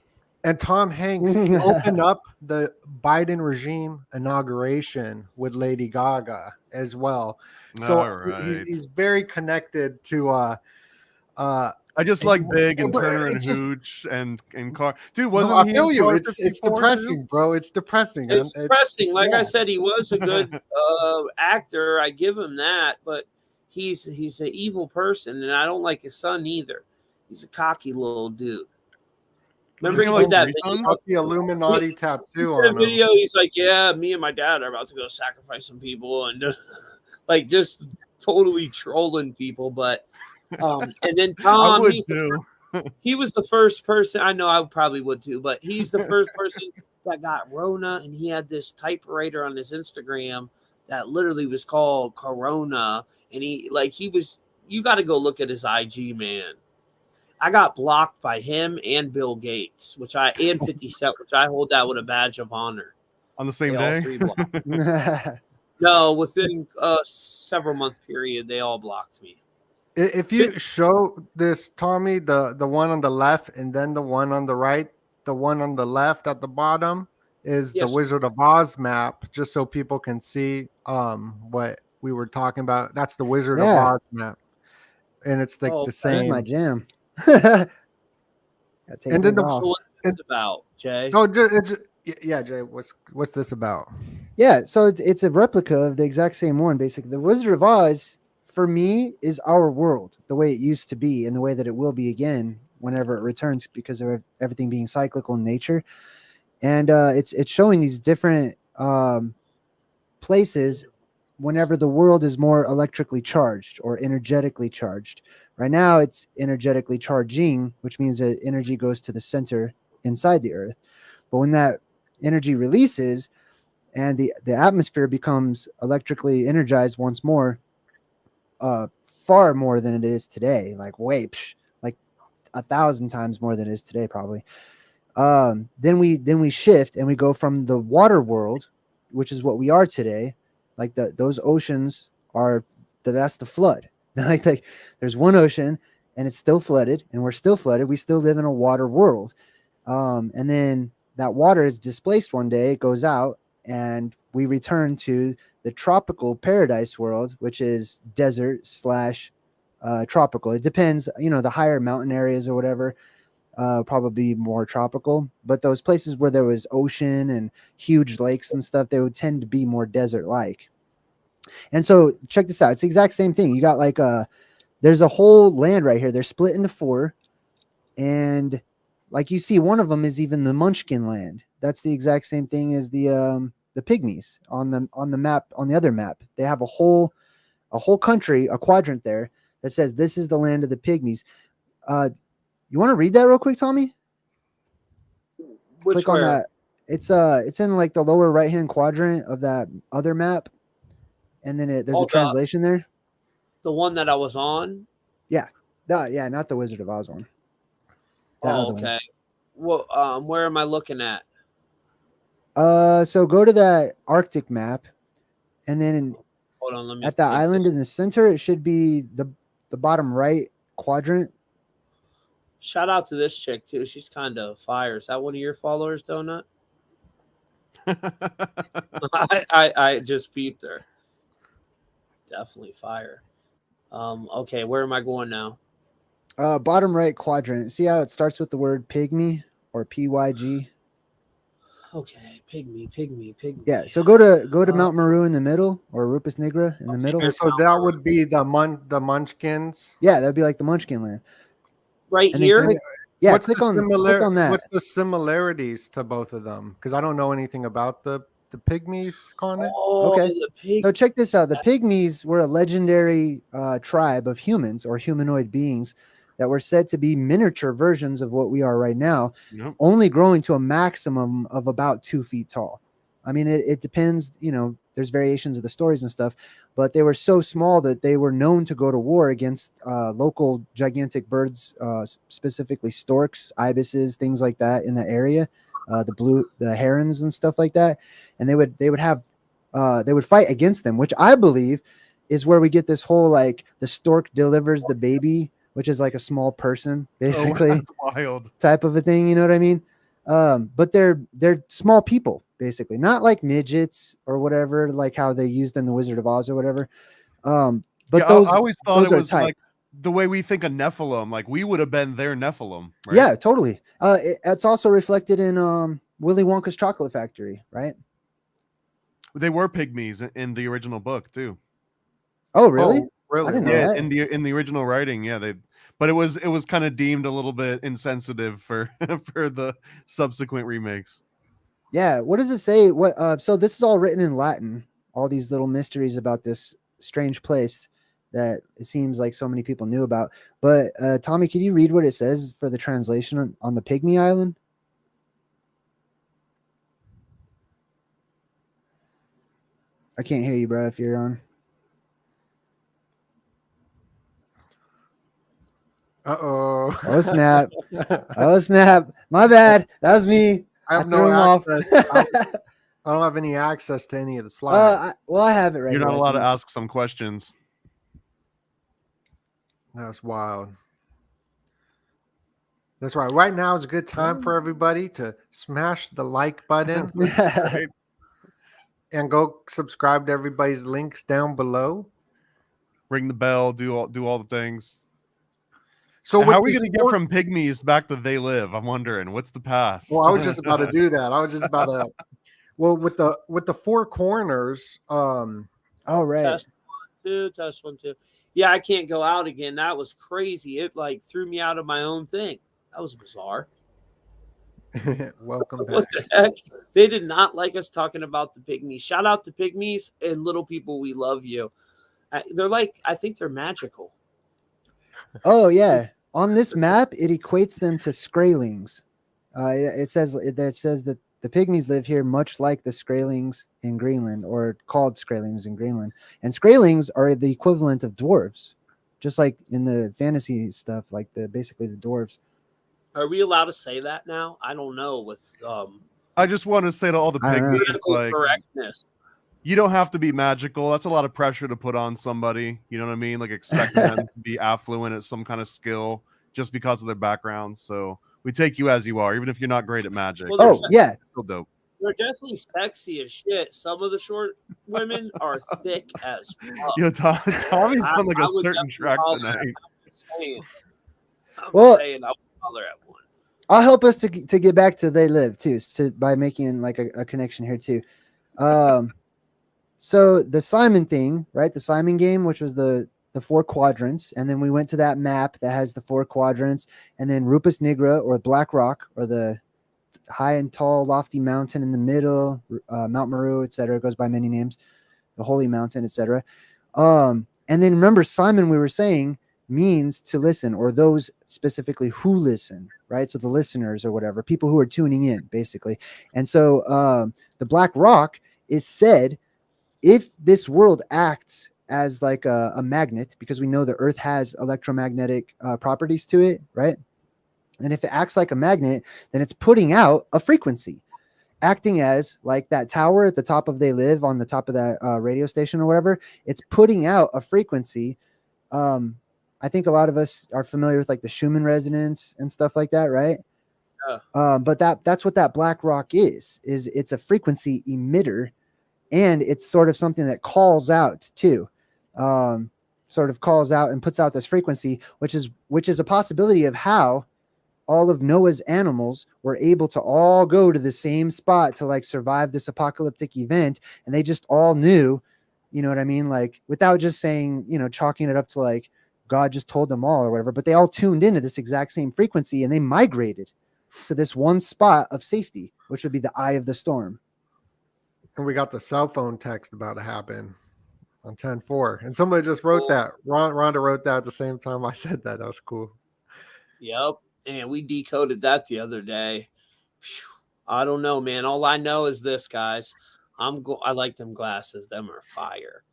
And Tom Hanks he opened up the Biden regime inauguration with Lady Gaga as well. So All right. he's very connected to I just like Big and but Turner and it's just- Hooch and Car. Dude, no, wasn't I he? feel in you. Car It's 54 too? depressing, bro. It's depressing. It's depressing. Like I yeah. said, he was a good actor. I give him that, but he's an evil person, and I don't like his son either. He's a cocky little dude. Remember he Isn't did he that like video? Got the Illuminati tattoo That on him. video, he's like, "Yeah, me and my dad are about to go sacrifice some people," and like just totally trolling people. But and then I Tom, would he's too. he was the first person. I know I probably would too, but he's the first person that got Rona, and he had this typewriter on his Instagram that literally was called Corona, and he was. You got to go look at his IG, man. I got blocked by him and Bill Gates, and 50 Cent, which I hold that with a badge of honor. On the same They all day. three blocked. No, within a several month period, they all blocked me. If you show this, Tommy, the one on the left and then the one on the right, the one on the left at the bottom is Yes. the Wizard of Oz map, just so people can see what we were talking about. That's the Wizard Yeah. of Oz map, and it's like Oh, the okay. This is same. my jam. Gotta take And then these the- off. So what's this about, Jay? No, Yeah, Jay, what's this about? Yeah, so it's a replica of the exact same one, basically. The Wizard of Oz, for me, is our world, the way it used to be, and the way that it will be again whenever it returns, because of everything being cyclical in nature. And it's showing these different places whenever the world is more electrically charged or energetically charged. Right now, it's energetically charging, which means that energy goes to the center inside the Earth. But when that energy releases, and the atmosphere becomes electrically energized once more, far more than it is today, like like 1,000 times more than it is today, probably. Then we shift and we go from the water world, which is what we are today, like those oceans are that's the flood. like there's one ocean and it's still flooded, and we're still flooded. We still live in a water world, and then that water is displaced one day. It goes out, and we return to the tropical paradise world, which is desert / tropical. It depends, the higher mountain areas or whatever, probably more tropical. But those places where there was ocean and huge lakes and stuff, they would tend to be more desert-like. And so check this out. It's the exact same thing. You got like there's a whole land right here. They're split into 4, and like you see, one of them is even the Munchkin land. That's the exact same thing as the Pygmies on the map. On the other map, they have a whole country, a quadrant there that says this is the land of the Pygmies. You want to read that real quick, Tommy? Click on that. It's in like the lower right hand quadrant of that other map, and then there's a translation there. The one that I was on. Yeah, yeah, not the Wizard of Oz one. Okay. Well, where am I looking at? So go to that Arctic map, and then hold on, let me at the island in the center, it should be the bottom right quadrant. Shout out to this chick too. She's kind of fire. Is that one of your followers, DoeNut? I just peeped her. Definitely fire. Okay, where am I going now? Bottom right quadrant. See how it starts with the word pygmy or PYG? Okay, pygmy. Yeah, so go to Mount Meru in the middle, or Rupus Nigra in the middle. And so that would be the Munchkins. Yeah, that'd be like the Munchkin land. Right and here. Click on that. What's the similarities to both of them? Because I don't know anything about the Pygmies, Connor. Okay. So check this out. The Pygmies were a legendary tribe of humans or humanoid beings that were said to be miniature versions of what we are right now, only growing to a maximum of about 2 feet tall. I mean, it depends, there's variations of the stories and stuff, but they were so small that they were known to go to war against local gigantic birds, specifically storks, ibises, things like that in the area, the herons and stuff like that. And they would fight against them, which I believe is where we get this whole, like, the stork delivers the baby, which is like a small person, basically. That's wild. Type of a thing, you know what I mean? But they're small people, basically, not like midgets or whatever, like how they used in the Wizard of Oz or whatever. But yeah, those, I always thought it was type. like the way we think of Nephilim, like we would have been their Nephilim. Right? Yeah, totally. It's also reflected in Willy Wonka's Chocolate Factory, right? They were pygmies in the original book too. Oh, really? Oh, really? I didn't know Yeah, that. in the original writing, yeah, but it was kind of deemed a little bit insensitive for for the subsequent remakes. Yeah, what does it say? What? So this is all written in Latin. All these little mysteries about this strange place that it seems like so many people knew about. But Tommy, could you read what it says for the translation on the Pygmy Island? I can't hear you, bro, if you're on. Uh-oh. Oh, snap. Oh, snap. My bad. That was me. I have no access. I don't have any access to any of the slides. I have it right You're not here. allowed to ask some questions. That's wild. That's right. Right now is a good time for everybody to smash the like button and go subscribe to everybody's links down below. Ring the bell. Do all the things. So how are with we this going to get from Pygmies back to They Live? I'm wondering what's the path. Well, I was just about to do that. I was just about to. Well, with the four corners. Oh, right. Test 1, 2, test 1, 2. Yeah, I can't go out again. That was crazy. It like threw me out of my own thing. That was bizarre. Welcome back. What the heck? They did not like us talking about the Pygmies. Shout out to Pygmies and little people. We love you. They're like, I think they're magical. Oh yeah. On this map, it equates them to Skraelings. It says that the Pygmies live here, much like the Skraelings in Greenland, or called Skraelings in Greenland. And Skraelings are the equivalent of dwarves, just like in the fantasy stuff, like basically the dwarves. Are we allowed to say that now? I don't know. With I just want to say to all the Pygmies, like, correctness. you don't have to be magical. That's a lot of pressure to put on somebody. You know what I mean? Like expecting them to be affluent at some kind of skill just because of their background. So we take you as you are, even if you're not great at magic. Well, yeah. Still dope. They're definitely sexy as shit. Some of the short women are thick as fuck. Yo, Tommy's on like a certain track tonight. I'm saying. I'll holler at one. I'll help us to get back to They Live too, by making like a connection here too. So the Simon thing, right? The Simon game, which was the 4 quadrants, and then we went to that map that has the 4 quadrants, and then Rupus Nigra, or Black Rock, or the high and tall lofty mountain in the middle, Mount Meru, etc. It goes by many names, the Holy Mountain, etc. And then remember, Simon, we were saying, means to listen, or those specifically who listen, right? So the listeners or whatever, people who are tuning in, basically. And so the Black Rock is said, if this world acts as like a magnet, because we know the Earth has electromagnetic properties to it, right? And if it acts like a magnet, then it's putting out a frequency, acting as like that tower at the top of They Live, on the top of that radio station or whatever. It's putting out a frequency. I think a lot of us are familiar with like the Schumann resonance and stuff like that, right? But that's what that Black Rock is it's a frequency emitter, and it's sort of something that calls out too. Sort of calls out and puts out this frequency, which is a possibility of how all of Noah's animals were able to all go to the same spot to like survive this apocalyptic event. And they just all knew, you know what I mean? Like without just saying, chalking it up to like God just told them all or whatever, but they all tuned into this exact same frequency, and they migrated to this one spot of safety, which would be the eye of the storm. And we got the cell phone text about to happen on 10-4. And somebody just wrote that. Rhonda wrote that at the same time I said that. That was cool. Yep. And we decoded that the other day. Whew. I don't know, man. All I know is this, guys. I like them glasses. Them are fire.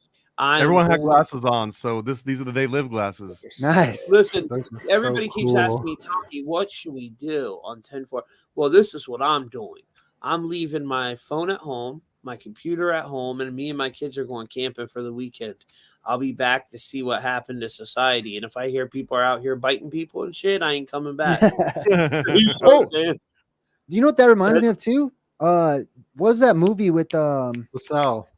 Everyone had glasses on, so these are the They Live glasses. Nice. Listen, everybody keeps asking me, Tommy, what should we do on 10-4? Well, this is what I'm doing. I'm leaving my phone at home, my computer at home, and me and my kids are going camping for the weekend. I'll be back to see what happened to society. And if I hear people are out here biting people and shit, I ain't coming back. You know do you know what that reminds me of too? What was that movie with The Cell?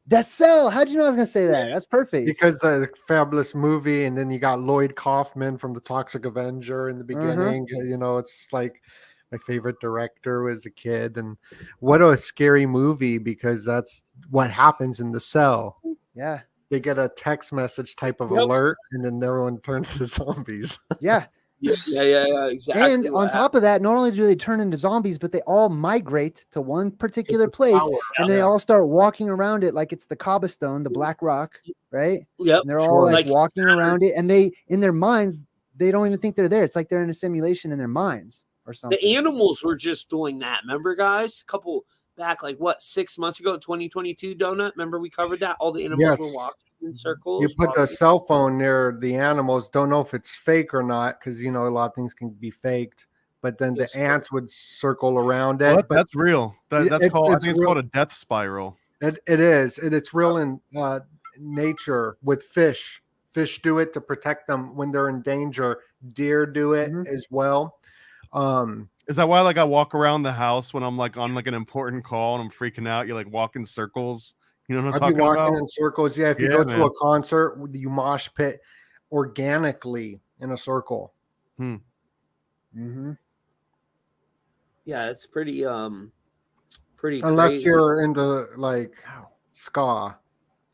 The Cell. How'd you know I was gonna say that? That's perfect. Because the fabulous movie, and then you got Lloyd Kaufman from the Toxic Avenger in the beginning. It's like my favorite director as a kid, and what a scary movie, because that's what happens in The Cell. Yeah. They get a text message type of alert, and then everyone turns to zombies. Yeah. Yeah, exactly. And on top of that, not only do they turn into zombies, but they all migrate to one particular place, and they all start walking around it like it's the cobblestone, the Black Rock, right? Yep. And they're all like walking around it, and they, in their minds, they don't even think they're there. It's like they're in a simulation in their minds or something. The animals were just doing that. Remember, guys? A couple back, like 6 months ago, 2022, DoeNut. Remember we covered that? All the animals were walking in circles. You put the cell phone near the animals. Don't know if it's fake or not, because a lot of things can be faked. But then the ants would circle around it. But that's real. That's called. I think it's called a death spiral. It is, and it's real in nature with fish. Fish do it to protect them when they're in danger. Deer do it as well. Is that why I walk around the house when I'm on an important call and I'm freaking out? You walk in circles. You know what I'm talking about? I'd be walking in circles. Yeah, if you go to a concert, you mosh pit organically in a circle. Mm-hmm. Yeah, it's pretty Unless crazy. you're into like ska,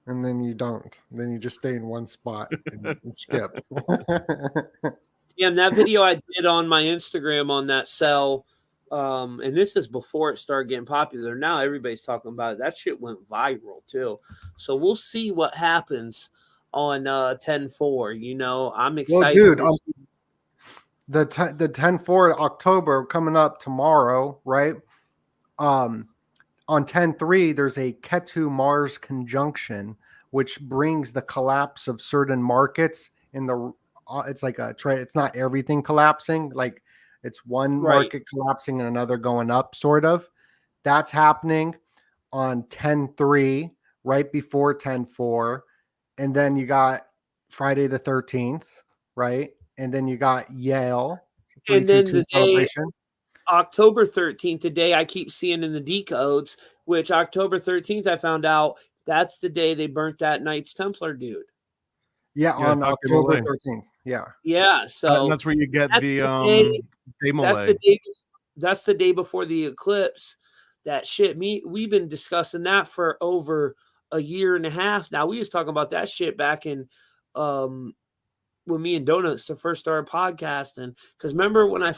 and then you don't. Then you just stay in one spot and skip. Yeah, and that video I did on my Instagram on that cell, and this is before it started getting popular. Now everybody's talking about it. That shit went viral too. So we'll see what happens on 10/4. You know, I'm Well, excited. dude, the 10/4 October coming up tomorrow, right? On 10/3, there's a Ketu Mars conjunction, which brings the collapse of certain markets in the. It's like a trade. It's not everything collapsing. Like it's one Right. market collapsing and another going up, sort of. That's happening on 10/3, right before 10/4, and then you got Friday the 13th, right? And then you got Yale And then 322 the day celebration. October 13th, today I keep seeing in the decodes, which October 13th I found out that's the day they burnt that Knights Templar dude. Yeah, Yeah, on Dr. October Malay. 13th. Yeah. Yeah, And so that's where you get that's the day, that's Malay. that's the day before the eclipse. That shit, we've been discussing that for over a year and a half now. We was talking about that shit back in when me and DoeNut first started podcasting. Because remember when I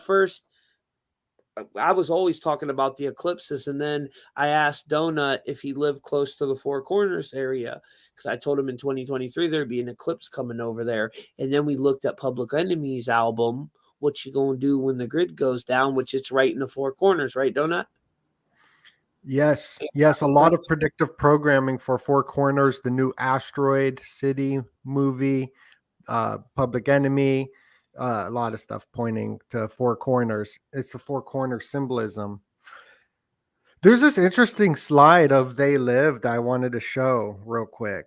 was always talking about the eclipses, and then I asked DoeNut if he lived close to the Four Corners area, because I told him in 2023 there'd be an eclipse coming over there. And then we looked at Public Enemy's album, What You Gonna Do When the Grid Goes Down, which it's right in the Four Corners, right, DoeNut? Yes, a lot of predictive programming for Four Corners, the new Asteroid City movie, Public Enemy, a lot of stuff pointing to Four Corners. It's the Four Corner symbolism. There's this interesting slide of They Lived I wanted to show real quick.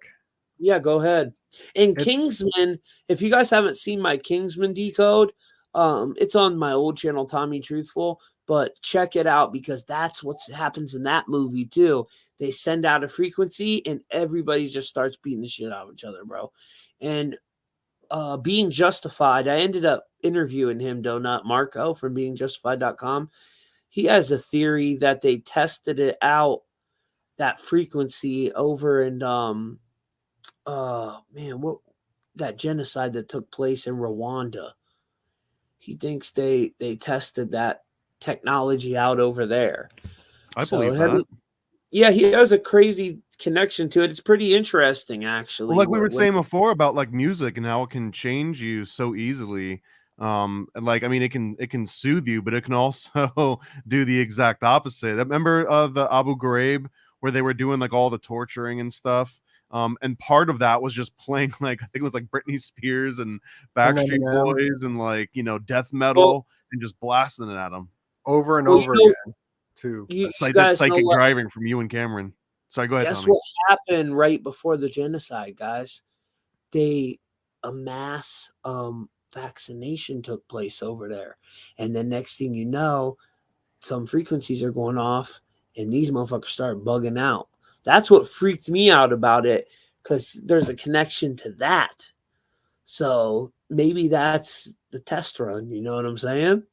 Yeah, go ahead. And Kingsman, if you guys haven't seen my Kingsman decode, it's on my old channel, Tommy Truthful, but check it out because that's what happens in that movie too. They send out a frequency and everybody just starts beating the shit out of each other, bro. And Being Justified, I ended up interviewing him, DoeNut Marco from beingjustified.com. He has a theory that they tested it out, that frequency over in what that genocide that took place in Rwanda. He thinks they tested that technology out over there. I believe that. Yeah, he has a crazy connection to it. It's pretty interesting, actually. Well, like we were saying before about like music and how it can change you so easily. Like I mean, it can soothe you, but it can also do the exact opposite. Remember the Abu Ghraib where they were doing like all the torturing and stuff. And part of that was just playing like I think it was like Britney Spears and Backstreet Boys and like death metal and just blasting it at them over and over again. Too. It's like that psychic driving from you and Cameron. Sorry, go ahead. Guess Tommy. what happened right before the genocide, guys? A mass vaccination took place over there, and the next thing you know, some frequencies are going off, and these motherfuckers start bugging out. That's what freaked me out about it, because there's a connection to that. So maybe that's the test run. You know what I'm saying?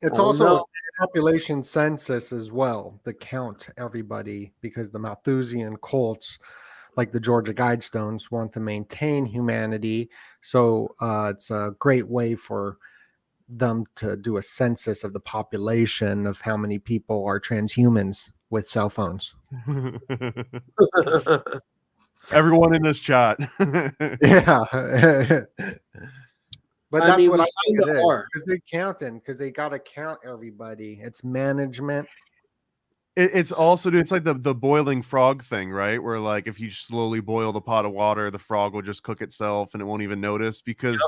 It's also a population census as well to count everybody, because the Malthusian cults, like the Georgia Guidestones, want to maintain humanity. So it's a great way for them to do a census of the population of how many people are transhumans with cell phones. Everyone in this chat. Yeah. But that's what I think it is, because they're counting, because they got to count everybody. It's management. It's also, it's like the boiling frog thing, right? Where like if you slowly boil the pot of water, the frog will just cook itself and it won't even notice. Because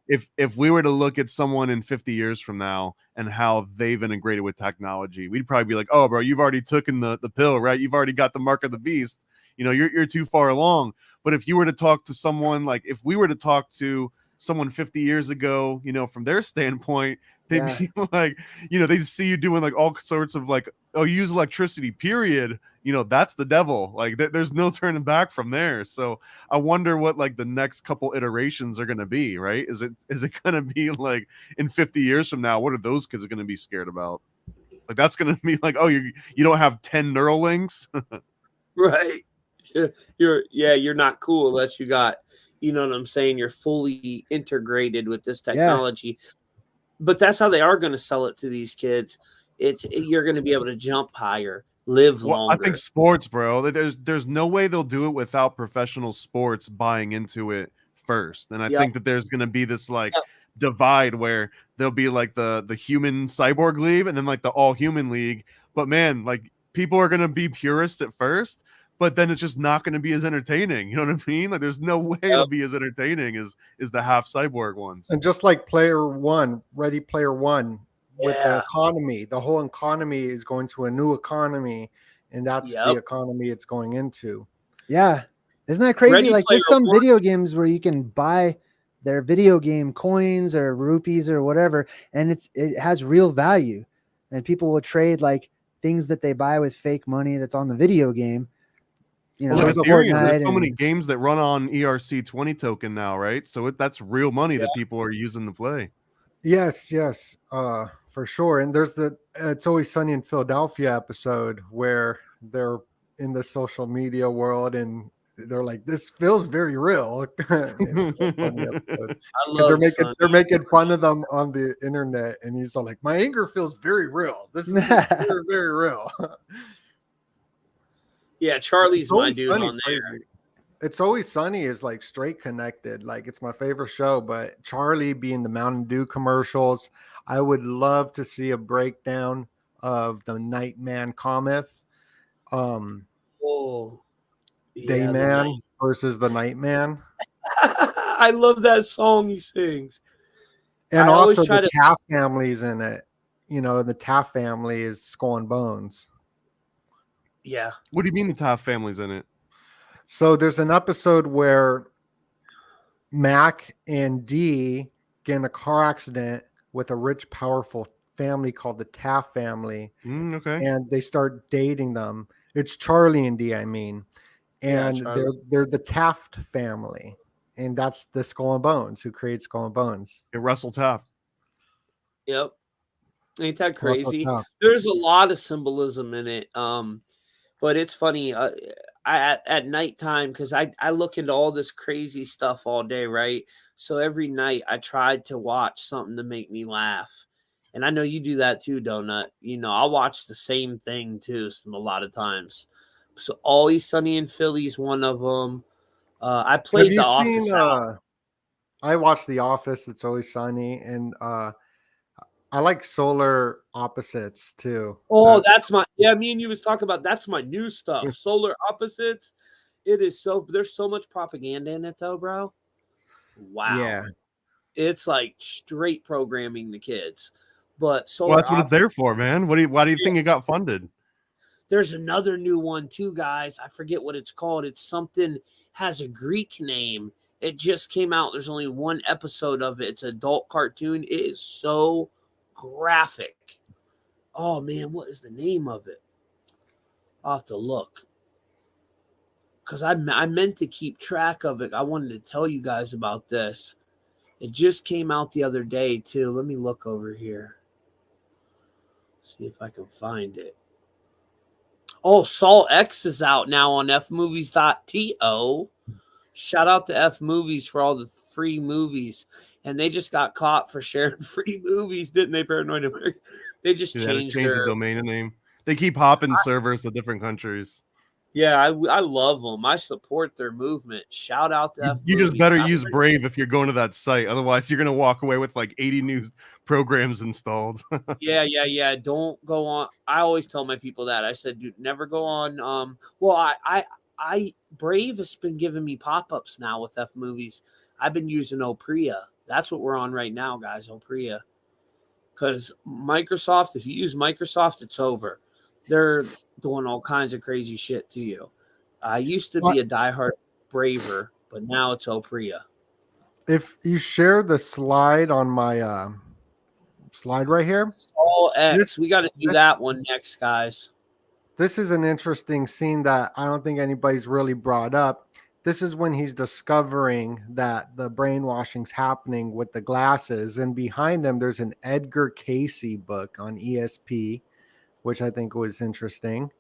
if we were to look at someone in 50 years from now and how they've integrated with technology, we'd probably be like, oh, bro, you've already taken the pill, right? You've already got the mark of the beast. You're too far along. But if you were to talk to someone, like if we were to talk to someone 50 years ago, from their standpoint, they'd be like, they see you doing like all sorts of like, oh, you use electricity, period. That's the devil. Like there's no turning back from there. So I wonder what like the next couple iterations are going to be, right? Is it going to be like in 50 years from now, what are those kids going to be scared about? Like that's going to be like, oh, you don't have 10 neural links. Right. You're not cool unless you got, you know what I'm saying? You're fully integrated with this technology. Yeah. But that's how they are going to sell it to these kids. You're going to be able to jump higher, live longer. I think sports, bro. There's no way they'll do it without professional sports buying into it first. And I think that there's going to be this like divide where there'll be like the human cyborg league and then like the all human league. But man, like people are going to be purist at first, but then it's just not going to be as entertaining. You know what I mean? Like there's no way it'll be as entertaining as the half cyborg ones. And just like Ready Player One, with the economy, the whole economy is going to a new economy, and that's the economy it's going into. Yeah. Isn't that crazy? Like there's some video games where you can buy their video game coins or rupees or whatever, and it has real value, and people will trade like things that they buy with fake money that's on the video game. There's so many games that run on ERC20 token now, right? So that's real money that people are using to play. Yes, for sure. And there's the It's Always Sunny in Philadelphia episode where they're in the social media world and they're like, this feels very real. It's a funny episode. They're making fun of them on the internet, and he's all like, my anger feels very real. This is very, very real. Yeah, Charlie's my dude on there. It's Always Sunny is like straight connected. Like it's my favorite show, but Charlie being the Mountain Dew commercials, I would love to see a breakdown of the Nightman comic. Dayman versus the Nightman. I love that song he sings. And also the Taft family's in it. The Taft family is Skull and Bones. Yeah. What do you mean the Taft family's in it? So there's an episode where Mac and Dee get in a car accident with a rich, powerful family called the Taft family. Okay. And they start dating them. It's Charlie and Dee, I mean. And they're the Taft family. And that's the Skull and Bones, who created Skull and Bones. Russell Taft. Yep. Ain't that crazy? There's a lot of symbolism in it. But it's funny. At nighttime, because I look into all this crazy stuff all day, right? So every night I tried to watch something to make me laugh. And I know you do that too, DoeNut. I'll watch the same thing too a lot of times. So Always Sunny in Philly is one of them. I played The Office. I watched The Office. It's Always Sunny. And I like Solar Opposites too. Oh, me and you was talking about, that's my new stuff. Solar Opposites. There's so much propaganda in it though, bro. Wow. Yeah. It's like straight programming the kids. But that's what it's there for, man. Why do you think it got funded? There's another new one too, guys. I forget what it's called. It's something, has a Greek name. It just came out. There's only one episode of it. It's an adult cartoon. It is so graphic. Oh man, what is the name of it? I'll have to look, because I meant to keep track of it. I wanted to tell you guys about this. It just came out the other day too. Let me look over here, see if I can find it. Oh, Saul X is out now on fmovies.to. Shout out to F Movies for all the free movies. And they just got caught for sharing free movies, didn't they, Paranoid America? They just changed the domain name. They keep hopping servers to different countries. Yeah, I love them. I support their movement. Shout out to F Movies. You just better use Brave if you're going to that site. Otherwise, you're going to walk away with like 80 new programs installed. Yeah. Don't go on. I always tell my people that. I said, dude, never go on. I Brave has been giving me pop-ups now with F Movies. I've been using Opria. That's what we're on right now, guys, Opria. Because Microsoft, if you use Microsoft, it's over. They're doing all kinds of crazy shit to you. I used to be a diehard Braver, but now it's Opria. If you share the slide on my slide right here, All X. this We got to do this that one next, guys. this is an interesting scene that I don't think anybody's really brought up. This is when he's discovering that the brainwashing's happening with the glasses, and behind him there's an Edgar Casey book on ESP, which I think was interesting.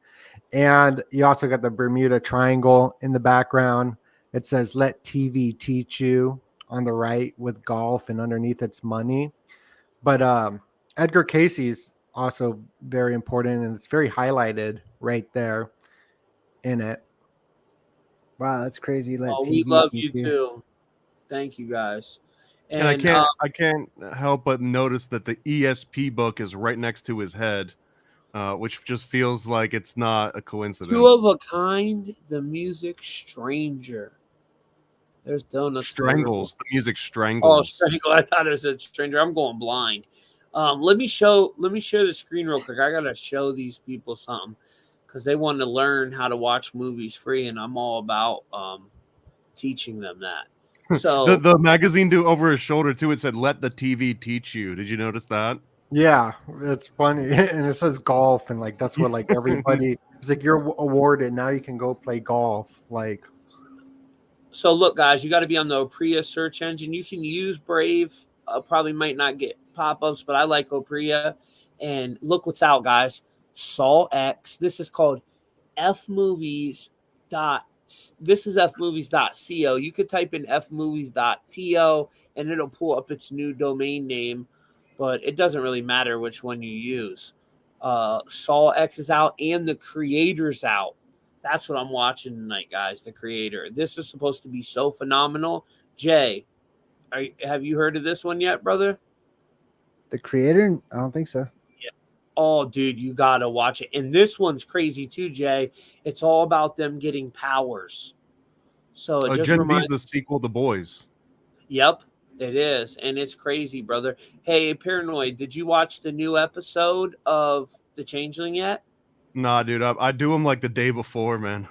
And you also got the Bermuda Triangle in the background. It says "Let TV teach you" on the right with golf, and underneath it's money. But Edgar Casey's also very important, and it's very highlighted right there in it. Wow, that's crazy. Let Oh, we TV love teach you too. Thank you, guys. And I And can't help but notice that the ESP book is right next to his head, which just feels like it's not a coincidence. two of a kind, the music stranger. There's donuts. Strangles. The music Oh, strangles. strangle. I thought it said stranger. I'm going blind. Let me share the screen real quick. I gotta show these people something because they want to learn how to watch movies free, and I'm all about teaching them that. So the magazine over his shoulder too. It said "Let the TV teach you." Did you notice that? Yeah, it's funny. And it says golf, and like that's what like everybody it's like you're awarded. Now you can go play golf. Like So look, guys, you got to be on the Opria search engine. You can use Brave. Probably might not get pop-ups, but I like Opria. And look what's out, guys. Saw X. This is called fmovies. This is fmovies.co. You could type in fmovies.to, and it'll pull up its new domain name, but it doesn't really matter which one you use. Saw X is out, and The Creator's out. That's what I'm watching tonight, guys. The Creator. This is supposed to be so phenomenal. Jay, have you heard of this one yet, brother? The Creator? I don't think so. Yeah. Oh, dude, you gotta watch it. And this one's crazy too, Jay. It's all about them getting powers. So it just Gen reminds. V's the sequel to Boys. Yep, it is, and it's crazy, brother. Hey, Paranoid, did you watch the new episode of The Changeling yet? Nah, dude, I do them like the day before, man.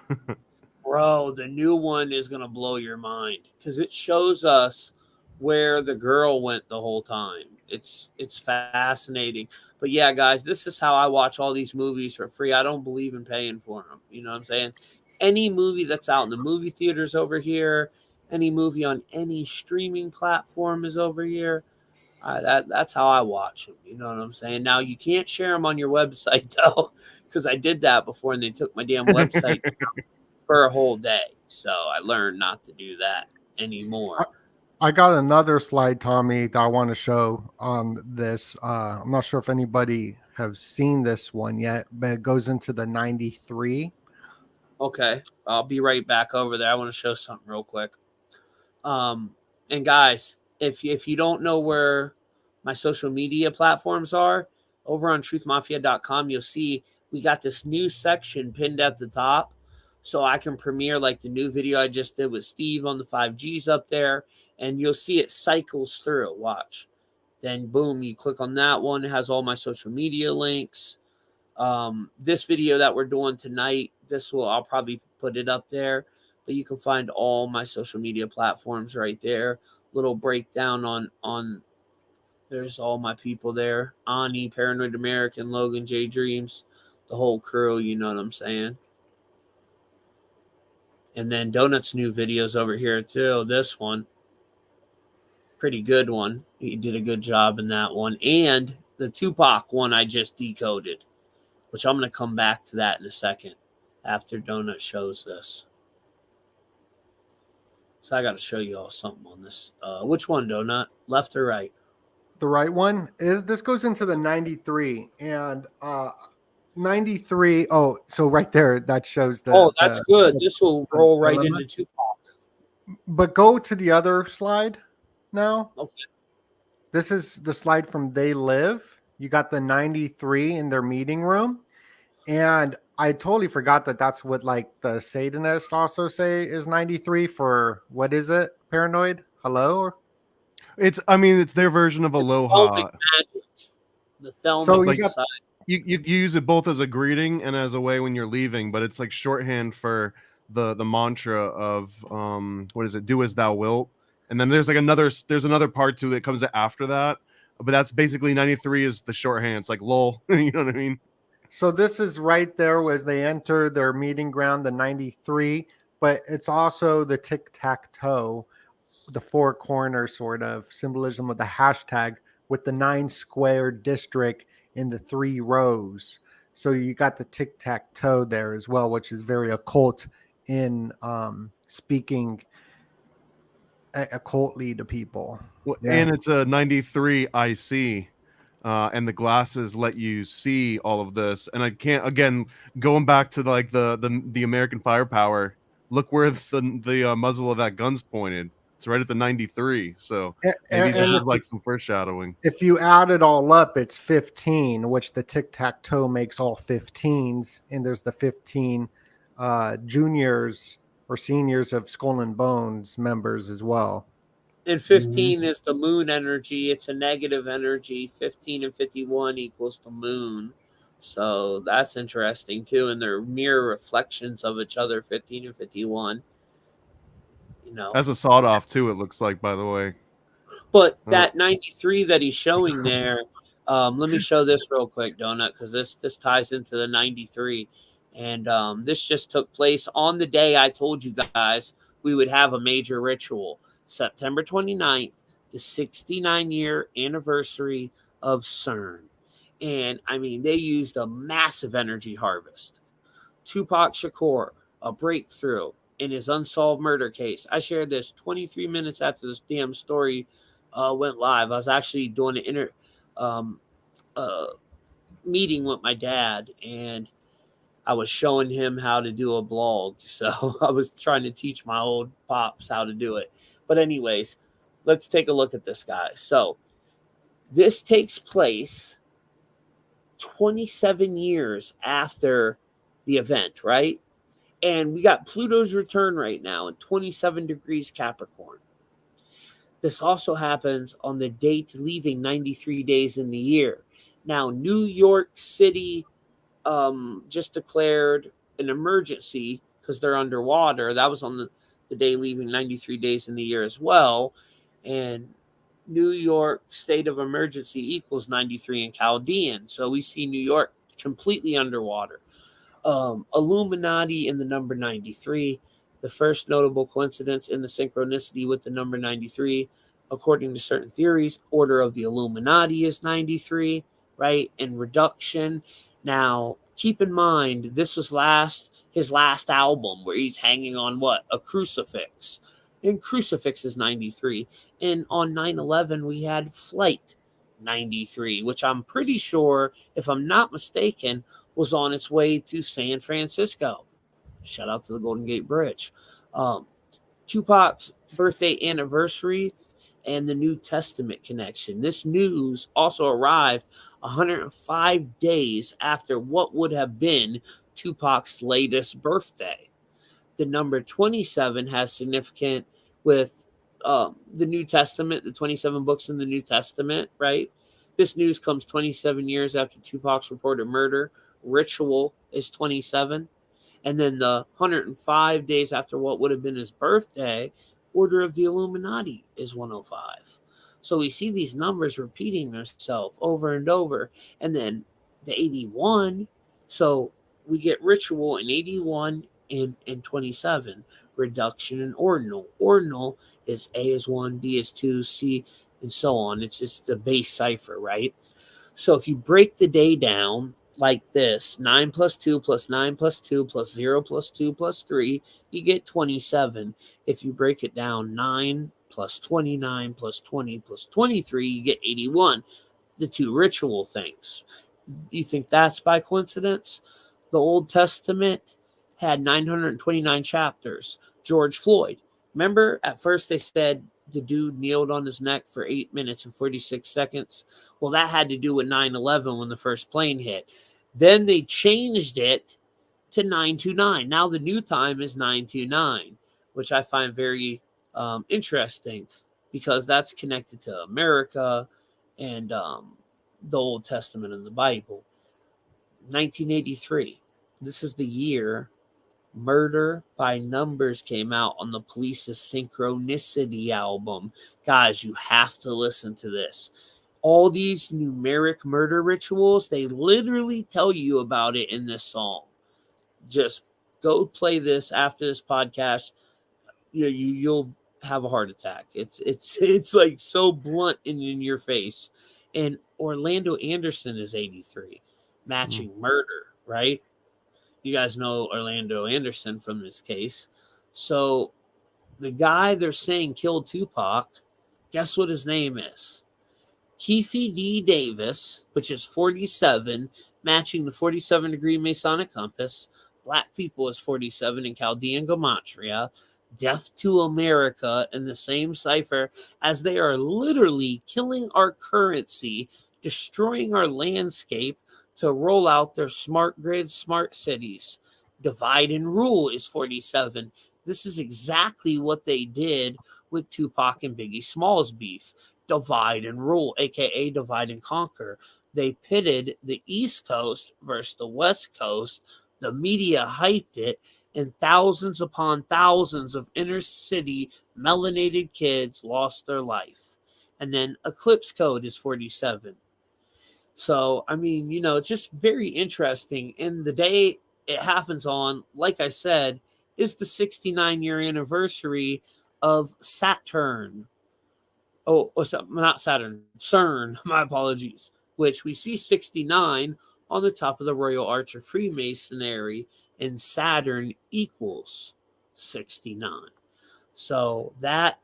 Bro, the new one is going to blow your mind because it shows us where the girl went the whole time. It's fascinating. But yeah, guys, this is how I watch all these movies for free. I don't believe in paying for them. You know what I'm saying? Any movie that's out in the movie theaters over here, any movie on any streaming platform is over here. That's how I watch them. You know what I'm saying? Now, you can't share them on your website, though, because I did that before and they took my damn website for a whole day. So I learned not to do that anymore. I got another slide, Tommy, that I want to show on this. I'm not sure if anybody has seen this one yet, but it goes into the 93. Okay, I'll be right back over there. I want to show something real quick. And guys, if you don't know where my social media platforms are, over on truthmafia.com, you'll see we got this new section pinned at the top. So I can premiere like the new video I just did with Steve on the 5Gs up there, and you'll see it cycles through. Watch. Then boom, you click on that one. It has all my social media links. This video that we're doing tonight, I'll probably put it up there, but you can find all my social media platforms right there. Little breakdown on there's all my people there. Ani, Paranoid American, Logan, JayDreamerZ, the whole crew, you know what I'm saying? And then DoeNut's new videos over here too. This one, pretty good one. He did a good job in that one. And the Tupac one I just decoded, which I'm going to come back to that in a second after DoeNut shows this. So I got to show you all something on this. Which one, DoeNut? Left or right? The right one. This goes into the 93. And 93. Oh, so right there, that shows the. Oh, that's good. This will roll right into Tupac. But go to the other slide now. Okay. This is the slide from They Live. You got the 93 in their meeting room. And I totally forgot that that's what like the Satanists also say is 93 for, what is it? Paranoid? Hello? It's their version of aloha. The Thelmic So like, side. You use it both as a greeting and as a way when you're leaving, but it's like shorthand for the mantra of what is it? Do as thou wilt. And then there's another part to it that comes after that, but that's basically 93 is the shorthand. It's like lol, you know what I mean? So this is right there as they enter their meeting ground, the 93, but it's also the tic-tac-toe, the four corner sort of symbolism of the hashtag with the 9 square district in the 3 rows. So you got the tic-tac-toe there as well, which is very occult in speaking occultly to people. Well, and it's a 93 IC. And the glasses let you see all of this. And I can't, again, going back to like the American firepower, look where the muzzle of that gun's pointed. It's right at the 93. So maybe there's like some foreshadowing. If you add it all up, it's 15, which the tic-tac-toe makes all 15s. And there's the 15 juniors or seniors of Skull and Bones members as well. And 15 is the moon energy. It's a negative energy. 15 and 51 equals the moon. So that's interesting too. And they're mirror reflections of each other, 15 and 51. You know. That's a sawed off too, it looks like, by the way. But that 93 that he's showing there, let me show this real quick, Donut, because this ties into the 93. And this just took place on the day I told you guys we would have a major ritual. September 29th, the 69-year anniversary of CERN. And, I mean, they used a massive energy harvest. Tupac Shakur, a breakthrough in his unsolved murder case. I shared this 23 minutes after this damn story went live. I was actually doing an meeting with my dad, and I was showing him how to do a blog. So I was trying to teach my old pops how to do it. But anyways, let's take a look at this, guys. So this takes place 27 years after the event, right? And we got Pluto's return right now at 27 degrees Capricorn. This also happens on the date leaving 93 days in the year. Now, New York City just declared an emergency because they're underwater. That was on the day leaving 93 days in the year as well. And New York state of emergency equals 93 in Chaldean. So we see New York completely underwater. Illuminati in the number 93. The first notable coincidence in the synchronicity with the number 93. According to certain theories, order of the Illuminati is 93, right? And reduction. Now, keep in mind, this was his last album where he's hanging on what? A crucifix. And crucifix is 93. And on 9/11, we had Flight 93, which I'm pretty sure, if I'm not mistaken, was on its way to San Francisco. Shout out to the Golden Gate Bridge. Tupac's birthday anniversary and the New Testament connection. This news also arrived 105 days after what would have been Tupac's latest birthday. The number 27 has significant with the New Testament, the 27 books in the New Testament, right? This news comes 27 years after Tupac's reported murder. Ritual is 27. And then the 105 days after what would have been his birthday, Order of the Illuminati is 105. So we see these numbers repeating themselves over and over. And then the 81. So we get ritual in 81 and 27. Reduction in ordinal. Ordinal is A is 1, B is 2, C, and so on. It's just the base cipher, right? So if you break the day down like this, 9 plus 2 plus 9 plus 2 plus 0 plus 2 plus 3, you get 27. If you break it down, 9 plus 29 plus 20 plus 23, you get 81. The two ritual things. Do you think that's by coincidence? The Old Testament had 929 chapters. George Floyd. Remember, at first they said the dude kneeled on his neck for 8 minutes and 46 seconds. Well, that had to do with 9/11 when the first plane hit. Then they changed it to 929. Now the new time is 929, which I find very interesting because that's connected to America and the Old Testament and the Bible. 1983. This is the year Murder by Numbers came out on the Police's Synchronicity album. Guys, you have to listen to this. All these numeric murder rituals, they literally tell you about it in this song. Just go play this after this podcast. You'll have a heart attack. It's like so blunt and in your face. And Orlando Anderson is 83, matching murder, right? You guys know Orlando Anderson from this case. So the guy they're saying killed Tupac, guess what his name is? Keefe D. Davis, which is 47, matching the 47-degree Masonic compass. Black people is 47 in Chaldean Gematria. Death to America in the same cipher, as they are literally killing our currency, destroying our landscape to roll out their smart grid, smart cities. Divide and rule is 47. This is exactly what they did with Tupac and Biggie Smalls beef. Divide and rule, aka divide and conquer. They pitted the East Coast versus the West Coast. The media hyped it, and thousands upon thousands of inner city melanated kids lost their life. And then Eclipse Code is 47. So, I mean, it's just very interesting. And the day it happens on, like I said, is the 69-year anniversary of Saturn. Oh, not Saturn, CERN, my apologies, which we see 69 on the top of the Royal Arch of Freemasonry, and Saturn equals 69. So that,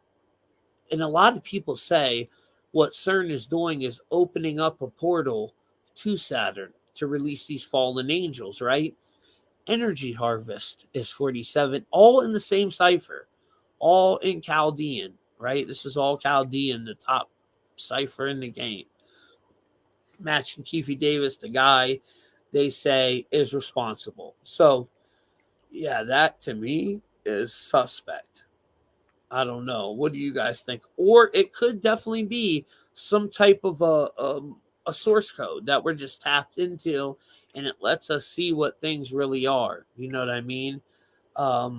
and a lot of people say what CERN is doing is opening up a portal to Saturn to release these fallen angels, right? Energy harvest is 47, all in the same cipher, all in Chaldean, right? This is all Chaldean, the top cipher in the game. Matching Keefe Davis, the guy they say is responsible. So, yeah, that to me is suspect. I don't know. What do you guys think? Or it could definitely be some type of a source code that we're just tapped into, and it lets us see what things really are. You know what I mean? Yeah,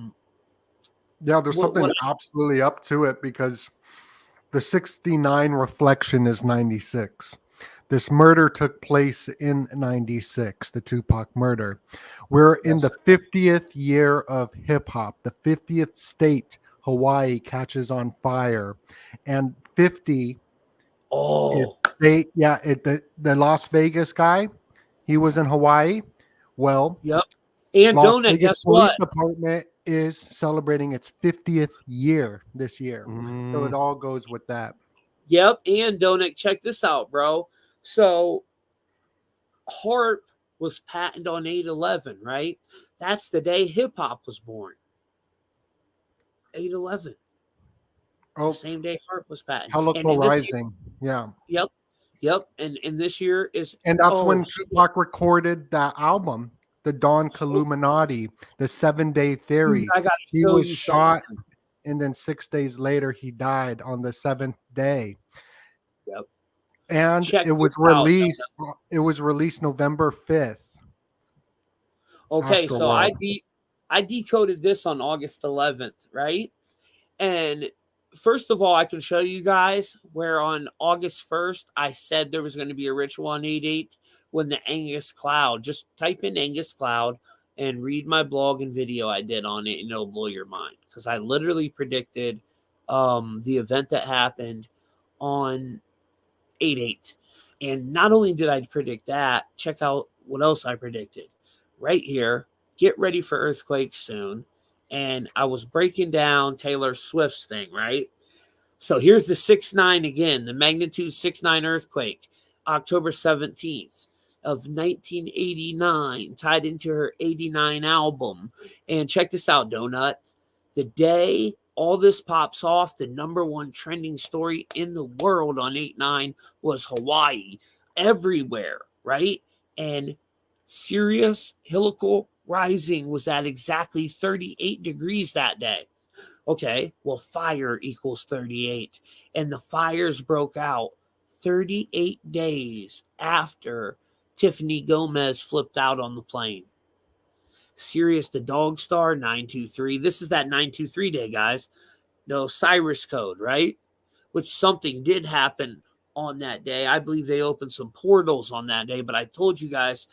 there's something absolutely up to it, because the 69 reflection is 96. This murder took place in 96, the Tupac murder. We're in the 50th year of hip hop. The 50th state, Hawaii, catches on fire. And 50 the Las Vegas guy, he was in Hawaii. Well, yep. And Las DoeNut, Vegas guess Police what? Department is celebrating its 50th year this year. So it all goes with that. Yep. And DoeNut, check this out, bro. So harp was patented on 8/11, right? That's the day hip hop was born. 8/11. Oh, the same day harp was patented. Helical Rising. Yeah. Yep. And this year is, and that's when Tupac recorded that album, the Dawn Illuminati, the 7-day theory. He was shot, and then 6 days later he died on the 7th day. Yep. And it was released. It was released November 5th. Okay, so I decoded this on August 11th, right? And first of all, I can show you guys where on August 1st I said there was going to be a ritual on 8/8 when the Angus Cloud. Just type in Angus Cloud and read my blog and video I did on it, and it'll blow your mind, because I literally predicted the event that happened on 8/8. And not only did I predict that, check out what else I predicted. Right here, get ready for earthquakes soon. And I was breaking down Taylor Swift's thing, right? So here's the 6.9 again, the magnitude 6.9 earthquake, October 17th of 1989, tied into her 89 album. And check this out, DoeNut. The day all this pops off, the number one trending story in the world on 8/9 was Hawaii, everywhere, right? And SIRIUS helical rising was at exactly 38 degrees that day. Okay, well, fire equals 38. And the fires broke out 38 days after Tiffany Gomez flipped out on the plane. Sirius the dog star 923. This is that 923 day, guys. No Cyrus code, right? Which something did happen on that day. I believe they opened some portals on that day, but I told you guys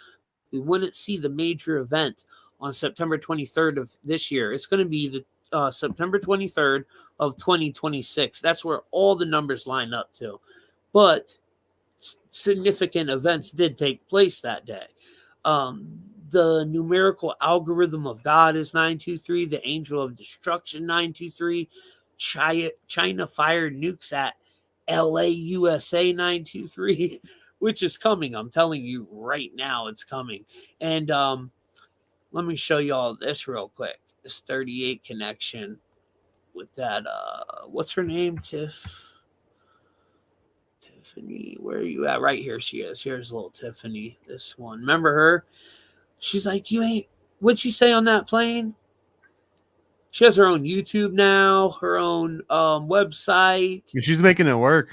we wouldn't see the major event on September 23rd of this year. It's going to be the September 23rd of 2026. That's where all the numbers line up to. But significant events did take place that day. The numerical algorithm of God is 923. The angel of destruction 923. China fired nukes at LA, USA 923, which is coming. I'm telling you right now, it's coming. And let me show you all this real quick. This 38 connection with that. What's her name? Tiffany. Where are you at? Right here she is. Here's little Tiffany. This one. Remember her? She's like, you ain't. What'd she say on that plane? She has her own YouTube now, her own website. She's making it work.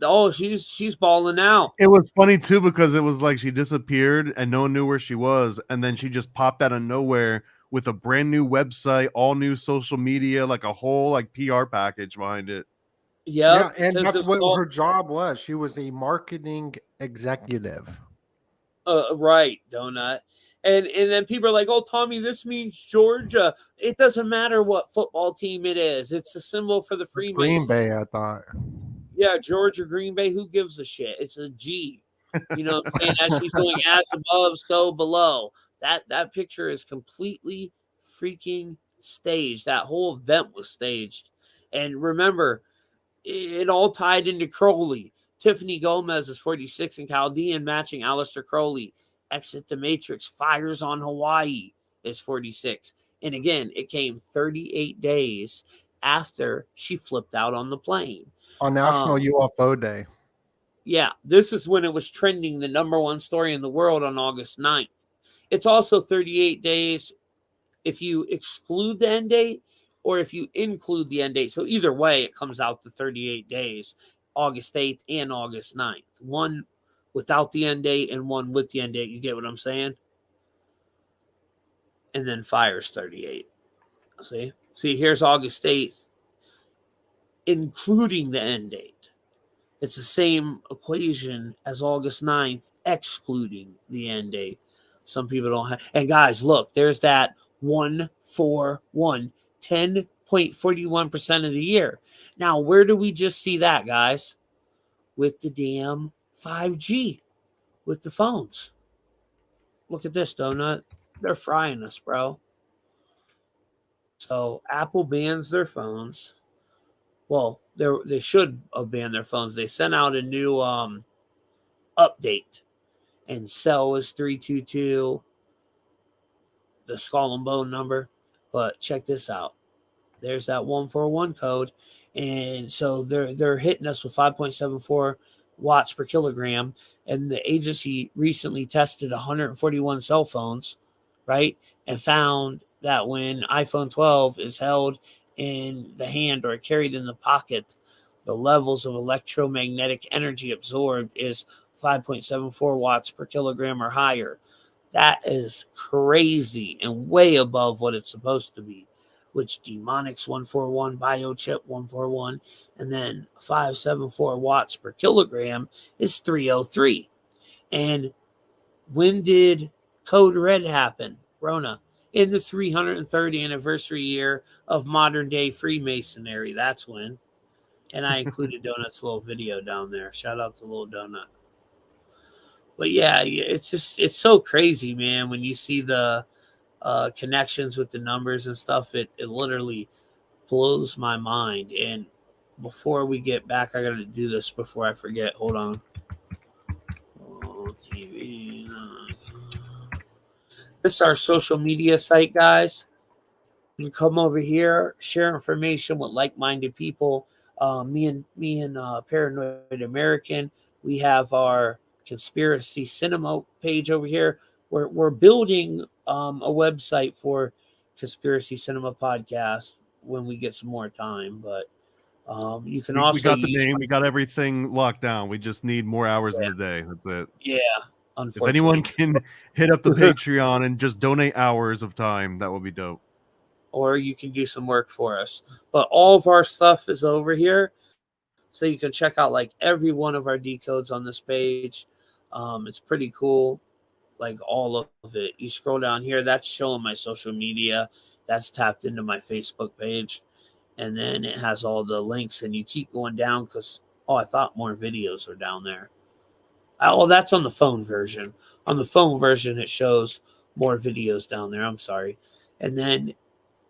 Oh, she's balling out. It was funny too because it was like she disappeared and no one knew where she was, and then she just popped out of nowhere with a brand new website, all new social media, like a whole like PR package behind it. Yep, yeah, and that's what her job was. She was a marketing executive. Right, DoeNut. And then people are like, oh, Tommy, this means Georgia. It doesn't matter what football team it is. It's a symbol for the Freemasons. Green Bay, I thought. Yeah, Georgia, Green Bay. Who gives a shit? It's a G. You know what I'm saying? As she's going as above, so below. That picture is completely freaking staged. That whole event was staged. And remember, it all tied into Crowley. Tiffany Gomez is 46 and Chaldean, matching Aleister Crowley. Exit the Matrix, Fires on Hawaii is 46. And again, it came 38 days after she flipped out on the plane. On National UFO Day. Yeah, this is when it was trending, the number one story in the world on August 9th. It's also 38 days if you exclude the end date or if you include the end date. So either way, it comes out to 38 days, August 8th and August 9th. One without the end date and one with the end date. You get what I'm saying? And then Fire's 38. See, here's August 8th, including the end date. It's the same equation as August 9th, excluding the end date. Some people don't have. And guys, look, there's that 141, 10.41% of the year. Now, where do we just see that, guys? With the damn 5G, with the phones. Look at this, DoeNut. They're frying us, bro. So Apple bans their phones. Well, they should have banned their phones. They sent out a new update. And cell is 322, the skull and bone number. But check this out. There's that 141 code. And so they're hitting us with 5.74 watts per kilogram. And the agency recently tested 141 cell phones, right? And found that when iPhone 12 is held in the hand or carried in the pocket, the levels of electromagnetic energy absorbed is 5.74 watts per kilogram or higher. That is crazy and way above what it's supposed to be. Which Demonics 141, Biochip 141, and then 574 watts per kilogram is 303. And when did Code Red happen, Rona? In the 330 anniversary year of modern day Freemasonry. That's when. And I included DoeNut's little video down there. Shout out to little DoeNut. But yeah, it's so crazy, man, when you see the connections with the numbers and stuff. It literally blows my mind. And before we get back, I gotta do this before I forget. Hold on. TV. This is our social media site, guys. You can come over here, share information with like-minded people. Me and Paranoid American, we have our Conspiracy Cinema page over here. We're building a website for Conspiracy Cinema Podcast when we get some more time. But you can also we got the name, we got everything locked down. We just need more hours in the day. That's it. Yeah. If anyone unfortunately. can hit up the Patreon and just donate hours of time, that would be dope. Or you can do some work for us. But all of our stuff is over here. So you can check out like every one of our decodes on this page. It's pretty cool. Like all of it. You scroll down here, that's showing my social media. That's tapped into my Facebook page. And then it has all the links, and you keep going down because, I thought more videos are down there. Oh, that's on the phone version. On the phone version, it shows more videos down there. I'm sorry. And then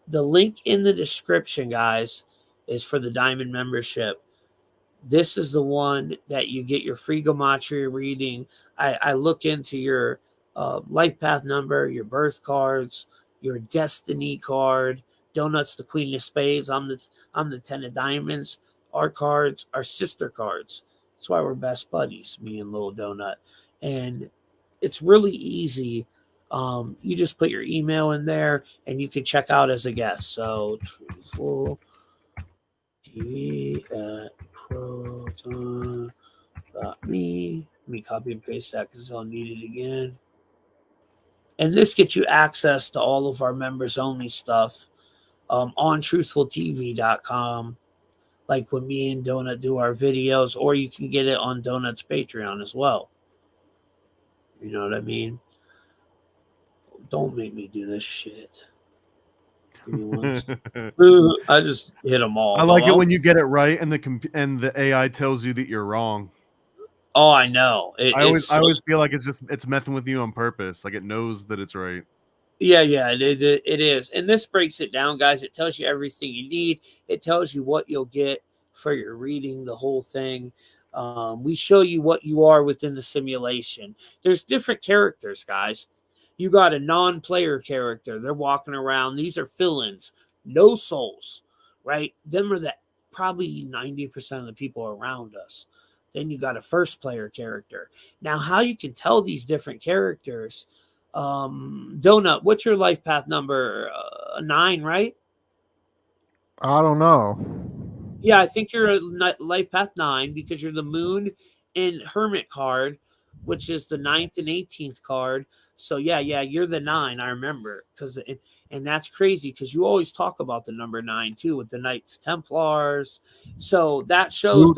the link in the description, guys, is for the Diamond membership. This is the one that you get your free gematria reading. I look into your life path number, your birth cards, your destiny card. Doenut's the Queen of Spades. I'm the Ten of Diamonds. Our cards are sister cards. That's why we're best buddies, me and little Doe-Nut. And it's really easy. You just put your email in there, and you can check out as a guest. So Truthful TV at proton.me. Let me copy and paste that because I'll need it again. And this gets you access to all of our members only stuff on truthfultv.com, like when me and Doe-Nut do our videos, or you can get it on Doe-Nut's Patreon as well. You know what I mean? Don't make me do this shit. I just hit them all. I like it when you get it right and the AI tells you that you're wrong. Oh, I know. I always feel like it's messing with you on purpose. Like it knows that it's right. Yeah, it is. And this breaks it down, guys. It tells you everything you need. It tells you what you'll get for your reading, the whole thing. We show you what you are within the simulation. There's different characters, guys. You got a non-player character. They're walking around. These are fill-ins. No souls, right? Them are probably 90% of the people around us. Then you got a first-player character. Now, how you can tell these different characters... Doe-Nut, what's your life path number? 9, right? I don't know. Yeah, I think you're a life path 9 because you're the Moon and Hermit card, which is the 9th and 18th card. So yeah, you're the 9. I remember and that's crazy because you always talk about the number 9 too with the Knights Templars. So that shows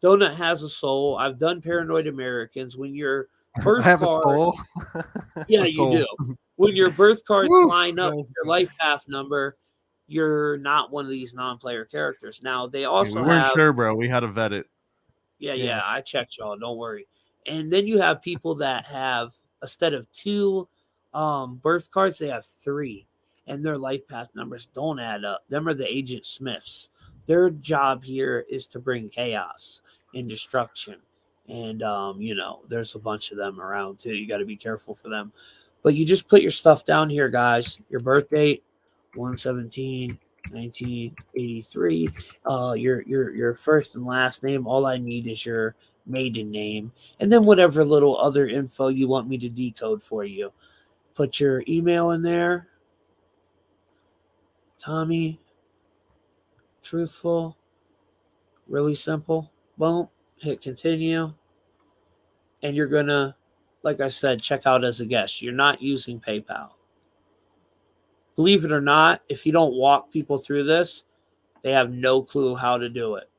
Doe-Nut has a soul. I've done Paranoid Americans. When your birth I have card, a soul. Yeah, you do. When your birth cards line up with your life path number, you're not one of these non-player characters. Now they also we weren't sure, bro. We had to vet it. Yeah, I checked y'all. Don't worry. And then you have people that have, instead of 2 birth cards, they have 3, and their life path numbers don't add up. Them are the Agent Smiths. Their job here is to bring chaos and destruction. And there's a bunch of them around too. You got to be careful for them. But you just put your stuff down here, guys. Your birth date, 1/17/1983. Your first and last name. All I need is your maiden name, and then whatever little other info you want me to decode for you. Put your email in there. Tommy. Truthful. Really simple. Boom. Hit continue. And you're going to, like I said, check out as a guest. You're not using PayPal. Believe it or not, if you don't walk people through this, they have no clue how to do it.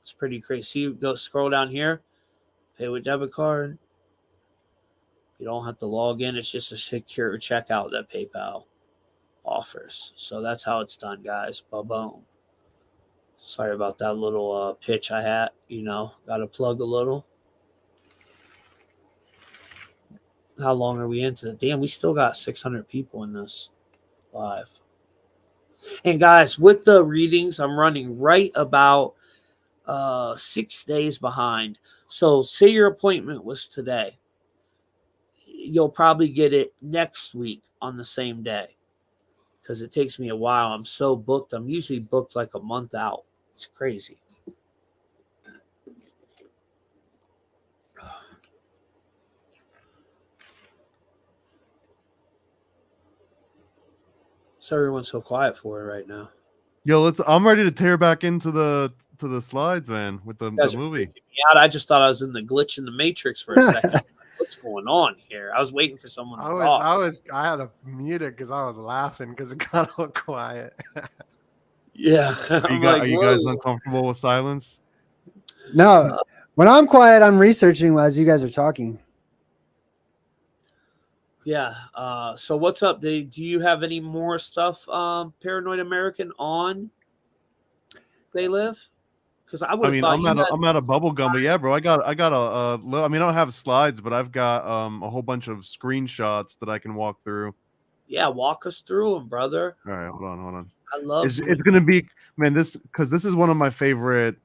It's pretty crazy. So you go scroll down here, pay with debit card. You don't have to log in. It's just a secure checkout that PayPal offers. So that's how it's done, guys. Ba-boom. Sorry about that little pitch I had. Got to plug a little. How long are we into it? Damn, we still got 600 people in this live. And guys, with the readings, I'm running right about 6 days behind. So say your appointment was today. You'll probably get it next week on the same day because it takes me a while. I'm so booked. I'm usually booked like a month out. It's crazy. So everyone's so quiet for it right now. Yo, I'm ready to tear back into the to the slides, man, with the You guys are movie. freaking me out. I just thought I was in the glitch in the matrix for a second. What's going on here? I was waiting for someone to talk. I had to mute it because I was laughing because it got all quiet. Yeah. Are you guys uncomfortable with silence? No, when I'm quiet, I'm researching as you guys are talking. Yeah. So what's up? Do you have any more stuff, Paranoid American, on They Live? Because I would have thought I'm out of bubble gum, but yeah, bro, I got I don't have slides, but I've got a whole bunch of screenshots that I can walk through. Yeah, walk us through them, brother. All right, hold on. I love it's gonna be, man, this is one of my favorite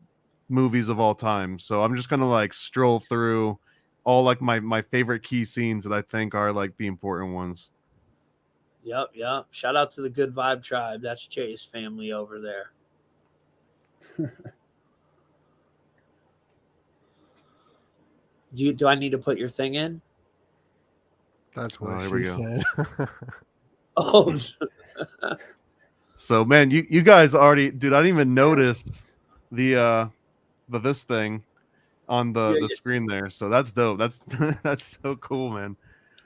movies of all time. So I'm just gonna like stroll through all like my favorite key scenes that I think are like the important ones. Yep. Shout out to the Good Vibe Tribe. That's Jay's family over there. Do I need to put your thing in? That's what here we she go. said. Oh. So man, you guys already, dude, I didn't even notice the this thing on the screen there. So that's dope. That's so cool, man.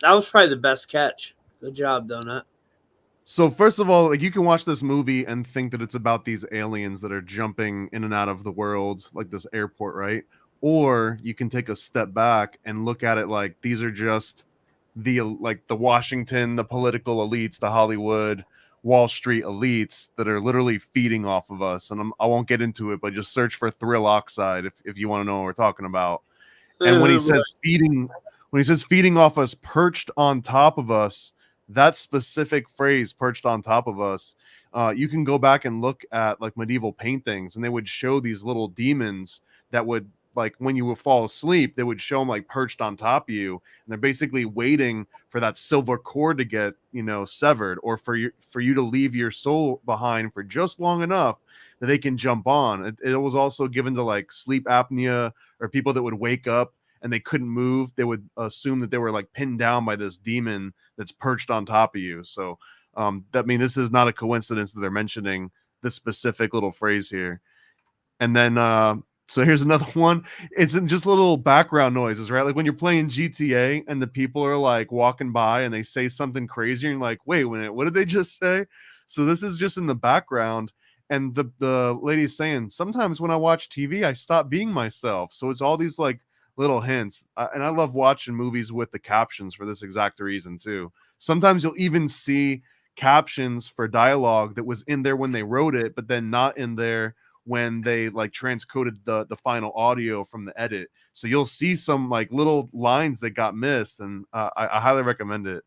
That was probably the best catch. Good job, Doe-Nut. So first of all, like, you can watch this movie and think that it's about these aliens that are jumping in and out of the world, like this airport, right? Or you can take a step back and look at it like these are just the Washington, the political elites, the Hollywood, Wall Street elites that are literally feeding off of us. And I won't get into it, but just search for Thrill Oxide if you want to know what we're talking about. And when he says feeding off us, perched on top of us, that specific phrase, perched on top of us, you can go back and look at like medieval paintings, and they would show these little demons that would, like, when you would fall asleep, they would show them like perched on top of you, and they're basically waiting for that silver cord to get, severed, or for you to leave your soul behind for just long enough that they can jump on. It was also given to like sleep apnea, or people that would wake up and they couldn't move. They would assume that they were like pinned down by this demon that's perched on top of you. So this is not a coincidence that they're mentioning this specific little phrase here. And then so here's another one. It's just little background noises, right? Like when you're playing GTA and the people are like walking by and they say something crazy, and you're like, wait a minute, what did they just say? So this is just in the background. And the lady's saying, sometimes when I watch TV, I stop being myself. So it's all these like little hints. And I love watching movies with the captions for this exact reason too. Sometimes you'll even see captions for dialogue that was in there when they wrote it, but then not in there when they like transcoded the final audio from the edit. So you'll see some like little lines that got missed, and I highly recommend it.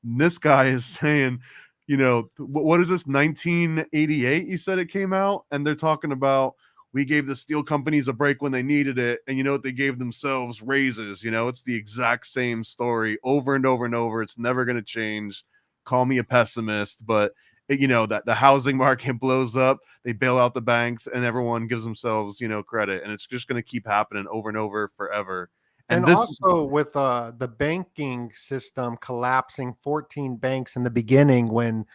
This guy is saying, what is this, 1988 you said it came out, and they're talking about, we gave the steel companies a break when they needed it, and you know what they gave themselves? Raises. It's the exact same story over and over and over. It's never going to change. Call me a pessimist, but that the housing market blows up, they bail out the banks, and everyone gives themselves, credit, and it's just going to keep happening over and over forever. And also with the banking system collapsing, 14 banks in the beginning when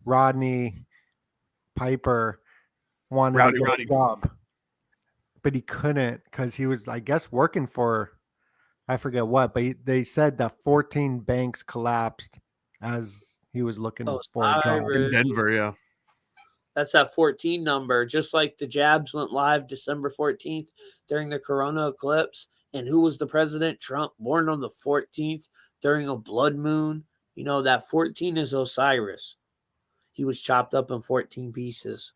Rodney Piper wanted to get a job, but he couldn't because he was, I guess, working for, I forget what, but they said that 14 banks collapsed as he was looking for a job in Denver. Yeah, that's that 14 number. Just like the jabs went live December 14th during the Corona eclipse, and who was the president? Trump, born on the 14th during a blood moon. That 14 is Osiris. He was chopped up in 14 pieces.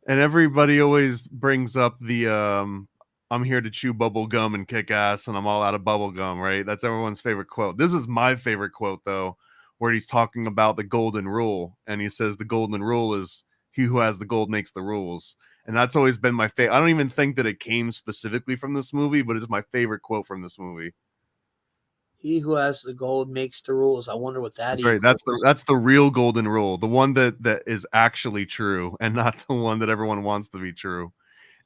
And everybody always brings up the I'm here to chew bubble gum and kick ass, and I'm all out of bubble gum, right? That's everyone's favorite quote. This is my favorite quote, though, where he's talking about the golden rule, and he says the golden rule is he who has the gold makes the rules. And that's always been my favorite. I don't even think that it came specifically from this movie, but it's my favorite quote from this movie. He who has the gold makes the rules. I wonder what that is. Right. That's the real golden rule, the one that is actually true, and not the one that everyone wants to be true.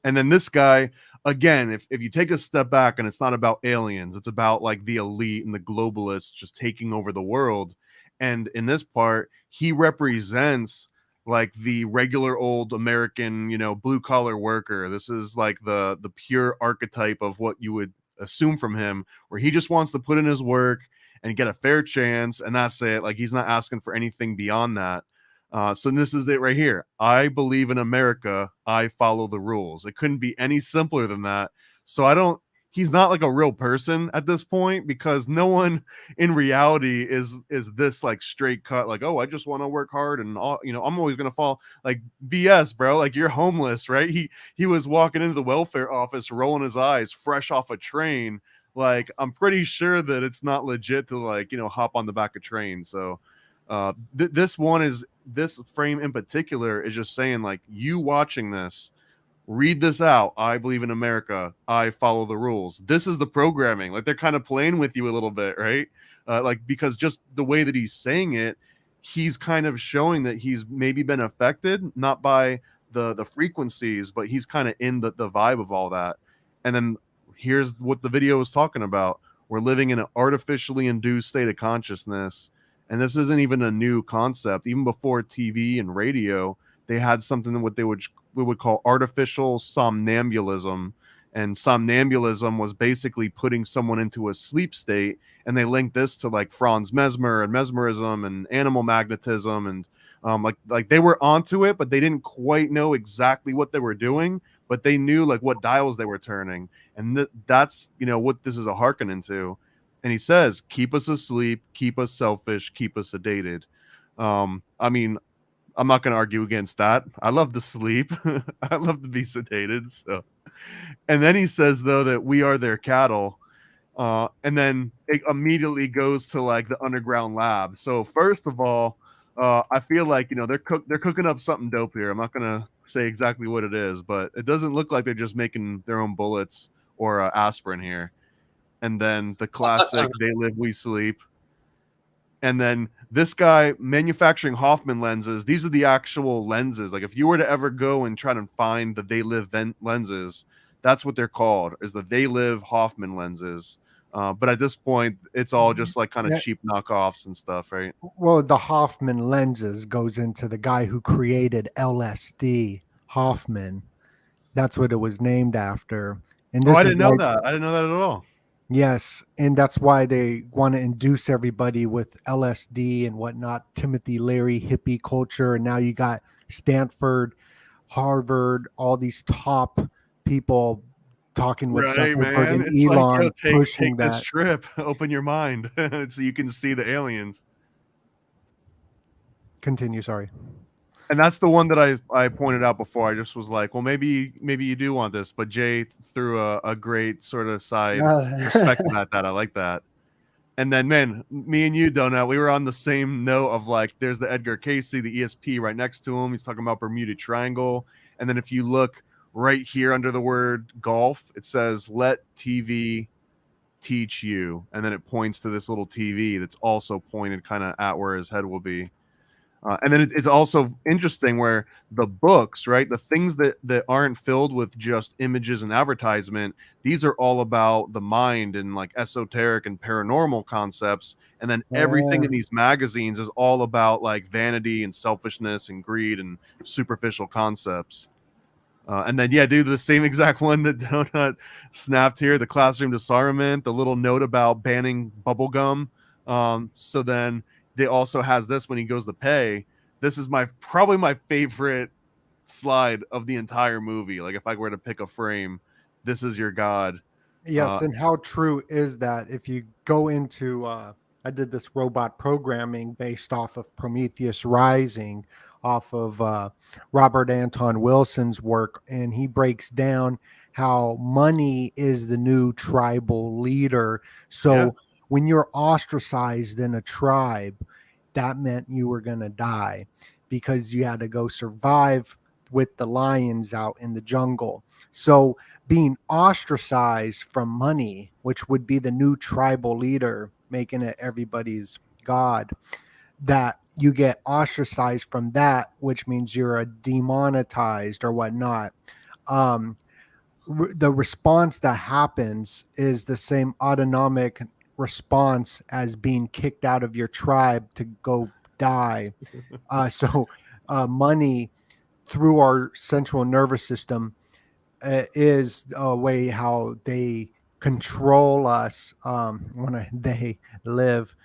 And then this guy, again, if you take a step back, and it's not about aliens, it's about like the elite and the globalists just taking over the world. And in this part, he represents like the regular old American, blue collar worker. This is like the pure archetype of what you would assume from him, where he just wants to put in his work and get a fair chance, and that's it. Like, he's not asking for anything beyond that. So this is it right here. I believe in America. I follow the rules. It couldn't be any simpler than that. So he's not like a real person at this point, because no one in reality is this like straight cut, like, oh, I just want to work hard and all, I'm always going to fall. Like, BS, bro. Like, you're homeless, right? He was walking into the welfare office, rolling his eyes, fresh off a train. Like, I'm pretty sure that it's not legit to, like, hop on the back of train. So this frame in particular is just saying, like, you watching this, read this out. I believe in America. I follow the rules. This is the programming. Like, they're kind of playing with you a little bit, right? Like, because just the way that he's saying it, he's kind of showing that he's maybe been affected, not by the frequencies, but he's kind of in the vibe of all that. And then here's what the video is talking about. We're living in an artificially induced state of consciousness. And this isn't even a new concept. Even before TV and radio, they had something what we would call artificial somnambulism. And somnambulism was basically putting someone into a sleep state, and they linked this to like Franz Mesmer and mesmerism and animal magnetism, and like they were onto it, but they didn't quite know exactly what they were doing, but they knew like what dials they were turning, and that's what this is a hearkening to. And he says, keep us asleep, keep us selfish, keep us sedated. I mean, I'm not going to argue against that. I love to sleep. I love to be sedated. So, and then he says, though, that we are their cattle. And then it immediately goes to like the underground lab. So first of all, I feel like, they're cooking up something dope here. I'm not going to say exactly what it is, but it doesn't look like they're just making their own bullets or aspirin here. And then the classic, they live, we sleep. And then this guy manufacturing Hoffman lenses. These are the actual lenses. Like, if you were to ever go and try to find the They Live lenses, that's what they're called, is the They Live Hoffman lenses. But at this point, it's all just like kind of cheap knockoffs and stuff, right? Well, the Hoffman lenses goes into the guy who created LSD, Hoffman. That's what it was named after. And this I didn't know that. I didn't know that at all. Yes, and that's why they want to induce everybody with LSD and whatnot, Timothy Leary, hippie culture, and now you got Stanford, Harvard, all these top people talking with Zuckerberg and it's Elon, like, pushing take that. this trip, open your mind, so you can see the aliens. Continue, sorry. And that's the one that I pointed out before. I just was like, well, maybe you do want this, but Jay threw a great sort of side perspective at that. I like that. And then, man, me and you, Doe-Nut, we were on the same note of like, there's the Edgar Cayce, the ESP right next to him. He's talking about Bermuda Triangle. And then if you look right here under the word golf, it says, let TV teach you. And then it points to this little TV that's also pointed kind of at where his head will be. And then it's also interesting where the books, right, the things that aren't filled with just images and advertisement, these are all about the mind and like esoteric and paranormal concepts. And then everything in these magazines is all about like vanity and selfishness and greed and superficial concepts. And then, dude, the same exact one that Doe-Nut snapped here, the classroom disarmament, the little note about banning bubblegum. So then they also has this when he goes to pay. This is probably my favorite slide of the entire movie. Like, if I were to pick a frame, this is your God. Yes, and how true is that? If you go into, I did this robot programming based off of Prometheus Rising, off of Robert Anton Wilson's work, and he breaks down how money is the new tribal leader. So when you're ostracized in a tribe, that meant you were going to die because you had to go survive with the lions out in the jungle. So being ostracized from money, which would be the new tribal leader, making it everybody's God, that you get ostracized from that, which means you're a demonetized or whatnot. The response that happens is the same autonomic response as being kicked out of your tribe to go die. So money through our central nervous system is a way how they control us. They live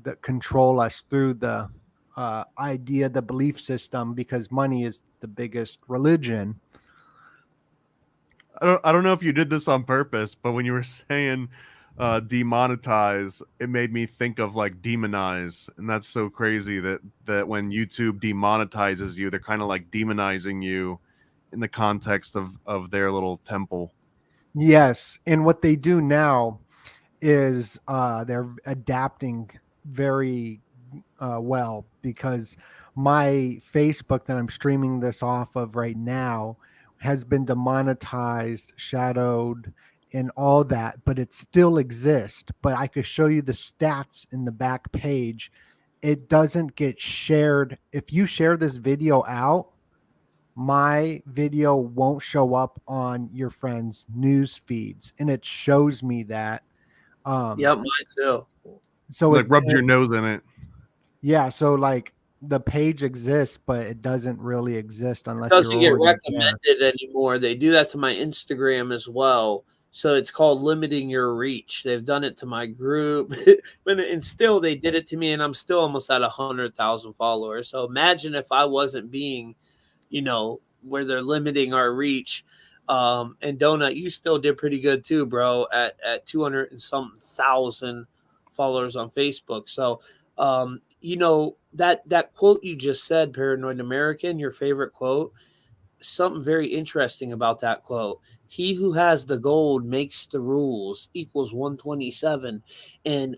that control us through the idea, the belief system, because money is the biggest religion. I don't know if you did this on purpose, but when you were saying demonetize, it made me think of like demonize, and that's so crazy that when YouTube demonetizes you, they're kind of like demonizing you in the context of their little temple. Yes, and what they do now is they're adapting very well, because my Facebook that I'm streaming this off of right now has been demonetized, shadowed, and all that, but it still exists. But I could show you the stats in the back page. It doesn't get shared. If you share this video out, my video won't show up on your friends' news feeds, and it shows me that. Yep, mine too. So like rubs your nose in it. Yeah, so like the page exists, but it doesn't really exist unless It doesn't you're get already recommended anymore. They do that to my Instagram as well. So it's called limiting your reach. They've done it to my group, and still they did it to me, and I'm still almost at 100,000 followers. So imagine if I wasn't being, where they're limiting our reach. And DoeNut, you still did pretty good too, bro, at 200 and some thousand followers on Facebook. So, that quote you just said, Paranoid American, your favorite quote, something very interesting about that quote. He who has the gold makes the rules equals 127. And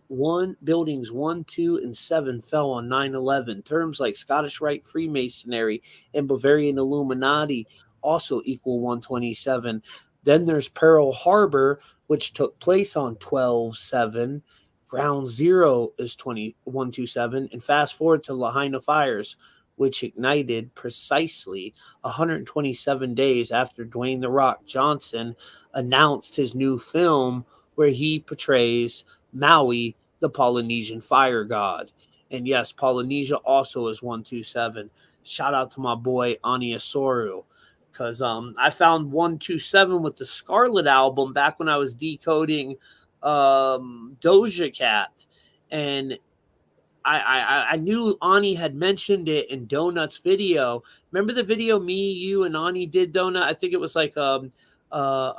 buildings 1, 2, and 7 fell on 9/11. Terms like Scottish Rite Freemasonry and Bavarian Illuminati also equal 127. Then there's Pearl Harbor, which took place on 12/7. Ground Zero is 127. And fast forward to Lahaina fires, which ignited precisely 127 days after Dwayne "The Rock" Johnson announced his new film where he portrays Maui, the Polynesian fire god. And yes, Polynesia also is 127. Shout out to my boy Ani Asoru, because I found 127 with the Scarlet album back when I was decoding Doja Cat, and I knew Ani had mentioned it in Doenut's video. Remember the video me, you, and Ani did, Doenut? I think it was like a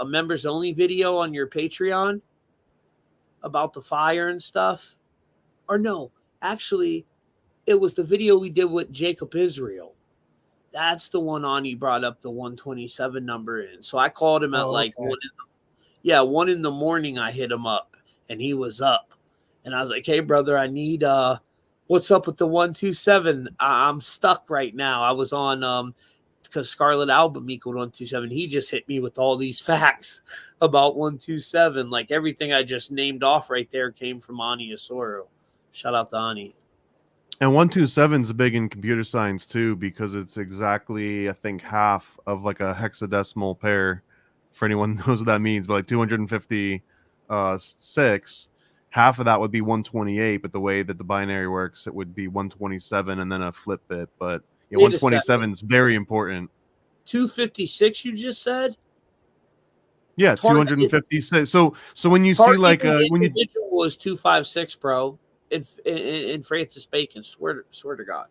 members only video on your Patreon about the fire and stuff. Or no, actually, it was the video we did with Jacob Israel. That's the one Ani brought up the 127 number in. So I called him at 1 in the morning. I hit him up, and he was up. And I was like, hey, brother, I need what's up with the 127? I'm stuck right now. I was on because Scarlet Album equaled 127. He just hit me with all these facts about 127. Like everything I just named off right there came from Ani Asoro. Shout out to Ani. And 127 is big in computer science too, because it's exactly, I think, half of like a hexadecimal pair. For anyone who knows what that means, but like 256, half of that would be 128. But the way that the binary works, it would be 127 and then a flip bit. But yeah, 127 is very important. 256, you just said? Yeah, 256. So when you see like when individual was 256, bro, in Francis Bacon. Swear to God.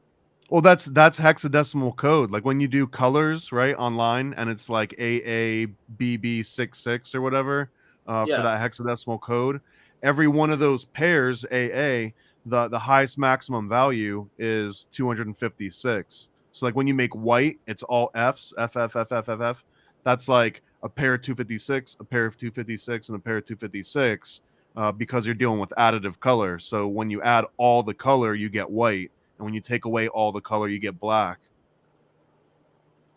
Well, that's hexadecimal code. Like when you do colors, right, online, and it's like AABB66 or whatever for that hexadecimal code. Every one of those pairs, AA, the highest maximum value is 256. So like when you make white, it's all Fs, F, F, F, F, F, F. That's like a pair of 256, a pair of 256, and a pair of 256 because you're dealing with additive color. So when you add all the color, you get white. And when you take away all the color, you get black.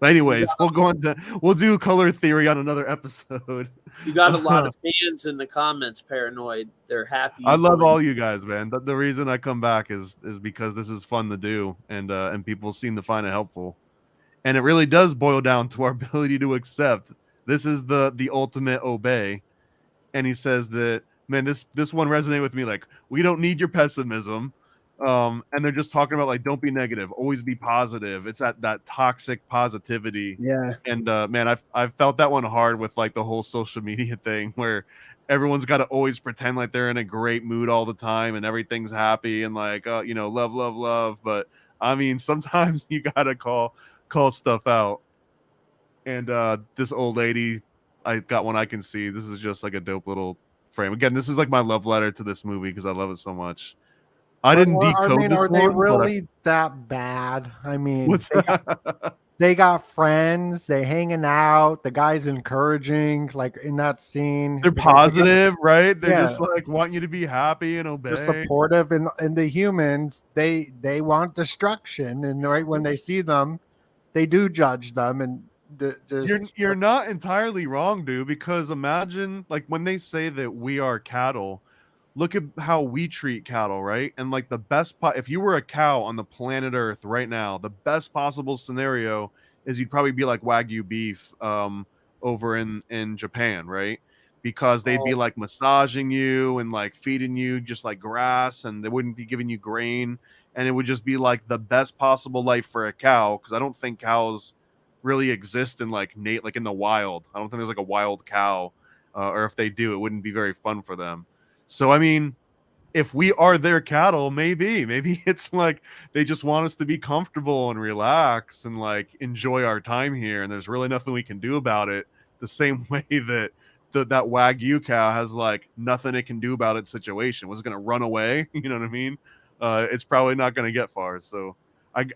But anyways, we'll do color theory on another episode. You got a lot of fans in the comments, Paranoid. They're happy. I love all you guys, man. The reason I come back is because this is fun to do, and people seem to find it helpful. And it really does boil down to our ability to accept. This is the ultimate obey. And he says that, man, this one resonated with me. Like, we don't need your pessimism. And they're just talking about like, don't be negative, always be positive. It's that toxic positivity. Yeah. And man, I've felt that one hard with like the whole social media thing where everyone's got to always pretend like they're in a great mood all the time and everything's happy and like love, love, love. But I mean, sometimes you gotta call stuff out. And this old lady, I got one I can see. This is just like a dope little frame. Again, this is like my love letter to this movie because I love it so much. I didn't decode this are they one, really that bad? I mean, what's that? they got friends, they hanging out, the guy's encouraging, like in that scene. They're positive, right? They're just Yeah. like want you to be happy and obey. They're supportive, and the humans, they want destruction, and right when they see them, they do judge them, and You're not entirely wrong, dude, because imagine like when they say that we are cattle, look at how we treat cattle, right? And like the best if you were a cow on the planet Earth right now, the best possible scenario is you'd probably be like Wagyu beef over in Japan, right? Because they'd be like massaging you and like feeding you just like grass, and they wouldn't be giving you grain, and it would just be like the best possible life for a cow, because I don't think cows really exist in like in the wild. I don't think there's like a wild cow, or if they do, it wouldn't be very fun for them. So I mean, if we are their cattle, maybe it's like they just want us to be comfortable and relax and like enjoy our time here, and there's really nothing we can do about it. The same way that that Wagyu cow has like nothing it can do about its situation. Was it going to run away? You know what I mean? It's probably not going to get far. So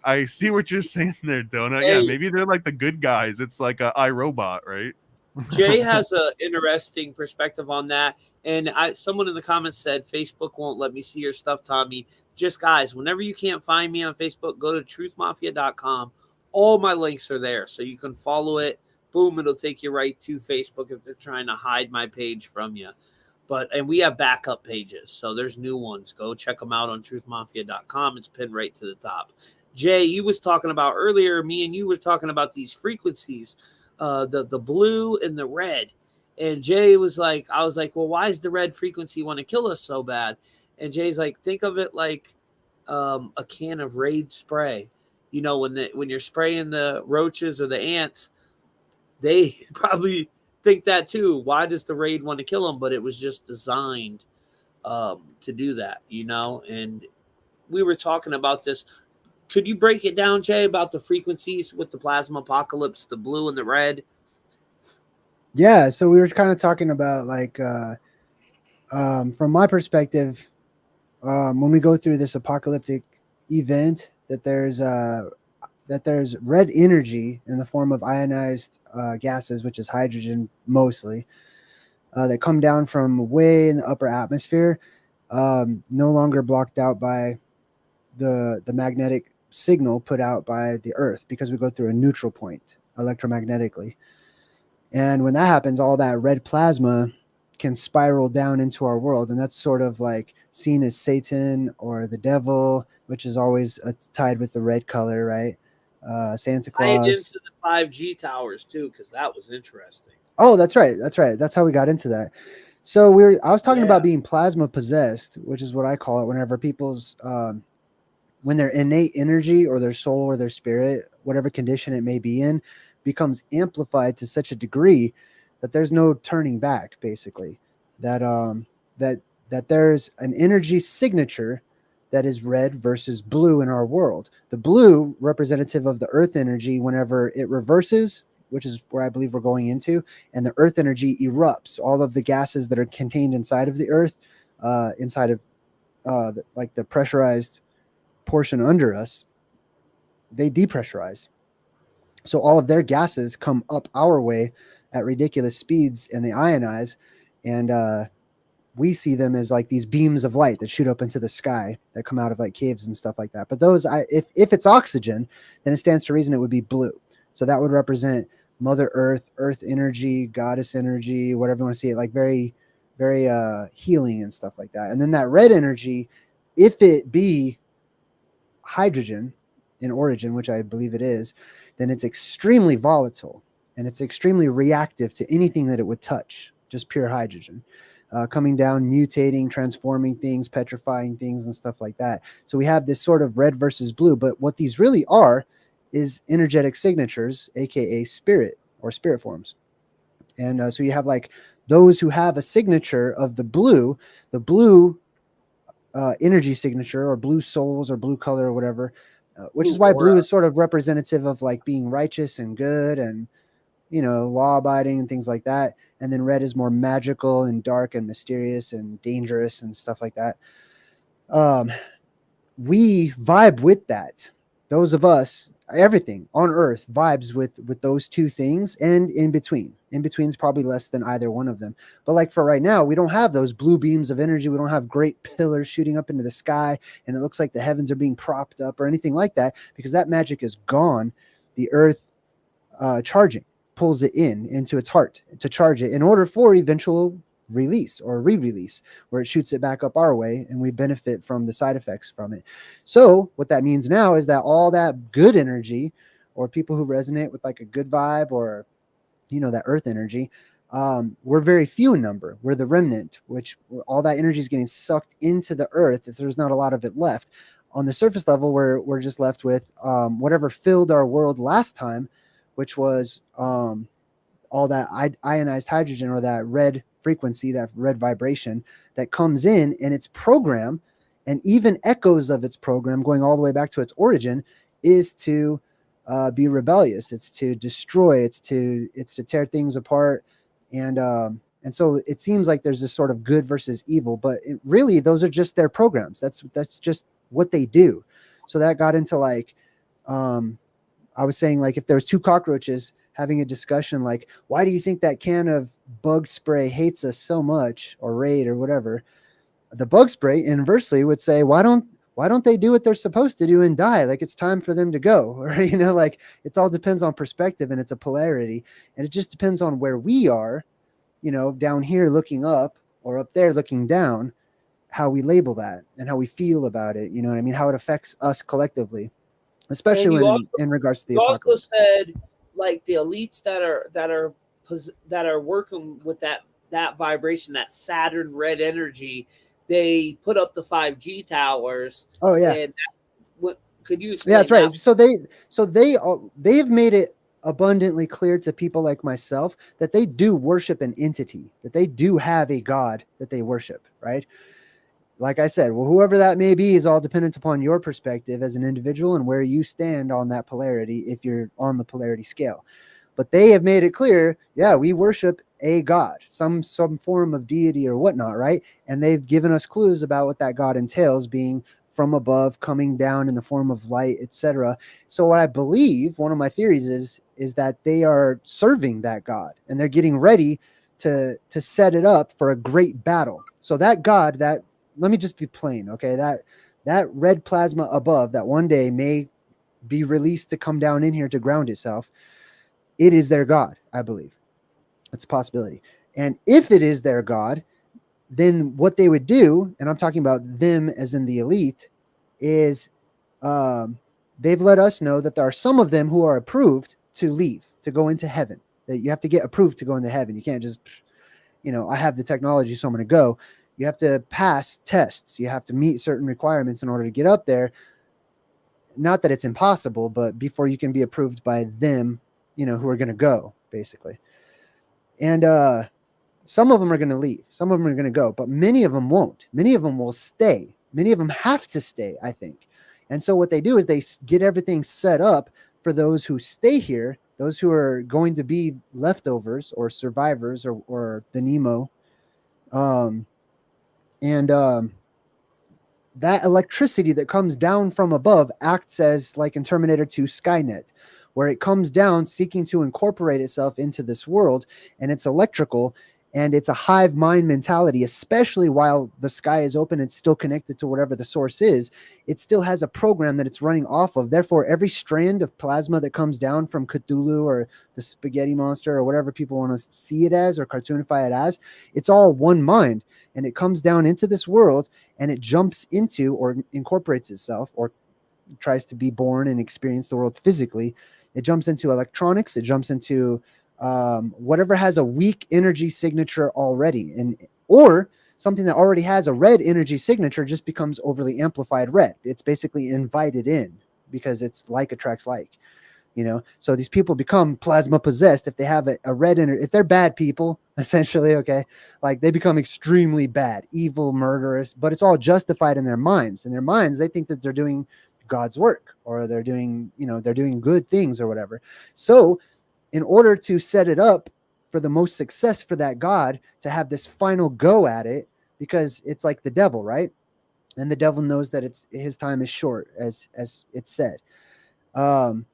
I see what you're saying there, Donut. Hey. Yeah, maybe they're like the good guys. It's like a iRobot, right? Jay has an interesting perspective on that. And someone in the comments said, Facebook won't let me see your stuff, Tommy. Just guys, whenever you can't find me on Facebook, go to truthmafia.com. All my links are there. So you can follow it. Boom, it'll take you right to Facebook if they're trying to hide my page from you. And we have backup pages. So there's new ones. Go check them out on truthmafia.com. It's pinned right to the top. Jay, you was talking about earlier, me and you were talking about these frequencies. The blue and the red. And Jay was like, I was like, well, why is the red frequency want to kill us so bad? And Jay's like, think of it like a can of Raid spray. You know, when you're spraying the roaches or the ants, they probably think that too. Why does the Raid want to kill them? But it was just designed to do that, you know? And we were talking about this. Could you break it down, Jay, about the frequencies with the plasma apocalypse, the blue and the red? Yeah, so we were kind of talking about like from my perspective, when we go through this apocalyptic event, that there's red energy in the form of ionized gases, which is hydrogen mostly, that come down from way in the upper atmosphere, no longer blocked out by the magnetic signal put out by the Earth, because we go through a neutral point electromagnetically. And when that happens, all that red plasma can spiral down into our world. And that's sort of like seen as Satan or the devil, which is always tied with the red color, right? Santa Claus. I into the 5G towers too, because that was interesting. Oh, that's right. That's right. That's how we got into that. So I was talking about being plasma possessed, which is what I call it whenever people's when their innate energy or their soul or their spirit, whatever condition it may be in, becomes amplified to such a degree that there's no turning back, basically. That there's an energy signature that is red versus blue in our world. The blue, representative of the earth energy, whenever it reverses, which is where I believe we're going into, and the earth energy erupts, all of the gases that are contained inside of the earth, inside of like the pressurized portion under us, they depressurize. So all of their gases come up our way at ridiculous speeds, and they ionize, and we see them as like these beams of light that shoot up into the sky that come out of like caves and stuff like that. But those, if it's oxygen, then it stands to reason it would be blue. So that would represent Mother Earth, earth energy, goddess energy, whatever you want to see it, like very, very healing and stuff like that. And then that red energy, if it be hydrogen in origin, which I believe it is, then it's extremely volatile and it's extremely reactive to anything that it would touch, just pure hydrogen. coming down, mutating, transforming things, petrifying things, and stuff like that. So we have this sort of red versus blue, but what these really are is energetic signatures, aka spirit or spirit forms. And so you have like those who have a signature of the blue energy signature, or blue souls, or blue color, or whatever, which Blue is why blue aura. is sort of representative of like being righteous and good and, you know, law abiding and things like that. And then red is more magical and dark and mysterious and dangerous and stuff like that. We vibe with that. Those of us, everything on earth vibes with those two things, and in between. In between is probably less than either one of them. But like for right now, we don't have those blue beams of energy. We don't have great pillars shooting up into the sky and it looks like the heavens are being propped up or anything like that, because that magic is gone. The earth charging pulls it into its heart to charge it in order for eventual release or re-release, where it shoots it back up our way and we benefit from the side effects from it. So what that means now is that all that good energy, or people who resonate with like a good vibe, or, you know, that earth energy, we're very few in number. We're the remnant, which all that energy is getting sucked into the earth. There's not a lot of it left. On the surface level, we're just left with whatever filled our world last time, which was all that ionized hydrogen, or that red frequency, that red vibration that comes in, and its program, and even echoes of its program going all the way back to its origin, is to be rebellious. It's to destroy. It's to tear things apart. And so it seems like there's this sort of good versus evil, but really those are just their programs. That's just what they do. So that got into like, I was saying, like, if there's two cockroaches having a discussion, like, why do you think that can of bug spray hates us so much, or Raid or whatever? The bug spray inversely would say, why don't they do what they're supposed to do and die? Like, it's time for them to go. Or, you know, like, it all depends on perspective, and it's a polarity, and it just depends on where we are, you know, down here looking up, or up there looking down, how we label that and how we feel about it. You know what I mean? How it affects us collectively, especially when in regards to the apocalypse. You also said, like, the elites that are working with that vibration, that Saturn red energy, they put up the 5G towers. Oh yeah. And what could you explain? Yeah, that's right. That? So they've made it abundantly clear to people like myself that they do worship an entity, that they do have a god that they worship, right? Like I said, well, whoever that may be is all dependent upon your perspective as an individual and where you stand on that polarity, if you're on the polarity scale. But they have made it clear, yeah, we worship a god, some form of deity or whatnot, right? And they've given us clues about what that god entails, being from above, coming down in the form of light, etc. So what I believe, one of my theories is that they are serving that god, and they're getting ready to set it up for a great battle. So that god, that, let me just be plain, okay? That red plasma above that one day may be released to come down in here to ground itself, it is their god, I believe. It's a possibility. And if it is their god, then what they would do, and I'm talking about them as in the elite, is they've let us know that there are some of them who are approved to leave, to go into heaven. That you have to get approved to go into heaven. You can't just, you know, I have the technology, so I'm going to go. You have to pass tests. You have to meet certain requirements in order to get up there. Not that it's impossible, but before you can be approved by them, you know, who are going to go, basically. And some of them are going to leave. Some of them are going to go, but many of them won't. Many of them will stay. Many of them have to stay, I think. And so what they do is they get everything set up for those who stay here, those who are going to be leftovers or survivors or the Nemo. That electricity that comes down from above acts as, like in Terminator 2, Skynet, where it comes down seeking to incorporate itself into this world, and it's electrical, and it's a hive mind mentality, especially while the sky is open and still connected to whatever the source is. It still has a program that it's running off of. Therefore, every strand of plasma that comes down from Cthulhu or the spaghetti monster or whatever people want to see it as or cartoonify it as, it's all one mind. And it comes down into this world, and it jumps into or incorporates itself or tries to be born and experience the world physically. It jumps into electronics. It jumps into whatever has a weak energy signature already. And or something that already has a red energy signature just becomes overly amplified red. It's basically invited in because it's like attracts like, you know. So these people become plasma possessed if they have a red energy. If they're bad people, essentially, okay, like they become extremely bad, evil, murderous, but it's all justified in their minds. In their minds, they think that they're doing God's work, or they're doing, you know, they're doing good things or whatever. So in order to set it up for the most success for that God to have this final go at it, because it's like the devil, right? And the devil knows that his time is short, as it's said. And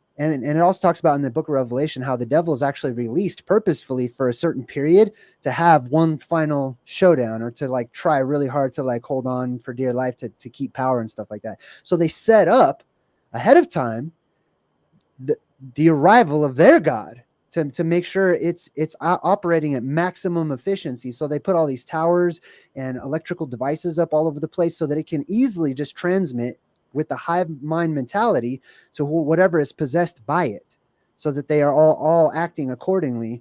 it also talks about in the book of Revelation how the devil is actually released purposefully for a certain period to have one final showdown, or to like try really hard to like hold on for dear life to keep power and stuff like that. So they set up ahead of time the arrival of their God to make sure it's operating at maximum efficiency. So they put all these towers and electrical devices up all over the place so that it can easily just transmit with the hive mind mentality to whatever is possessed by it, so that they are all acting accordingly.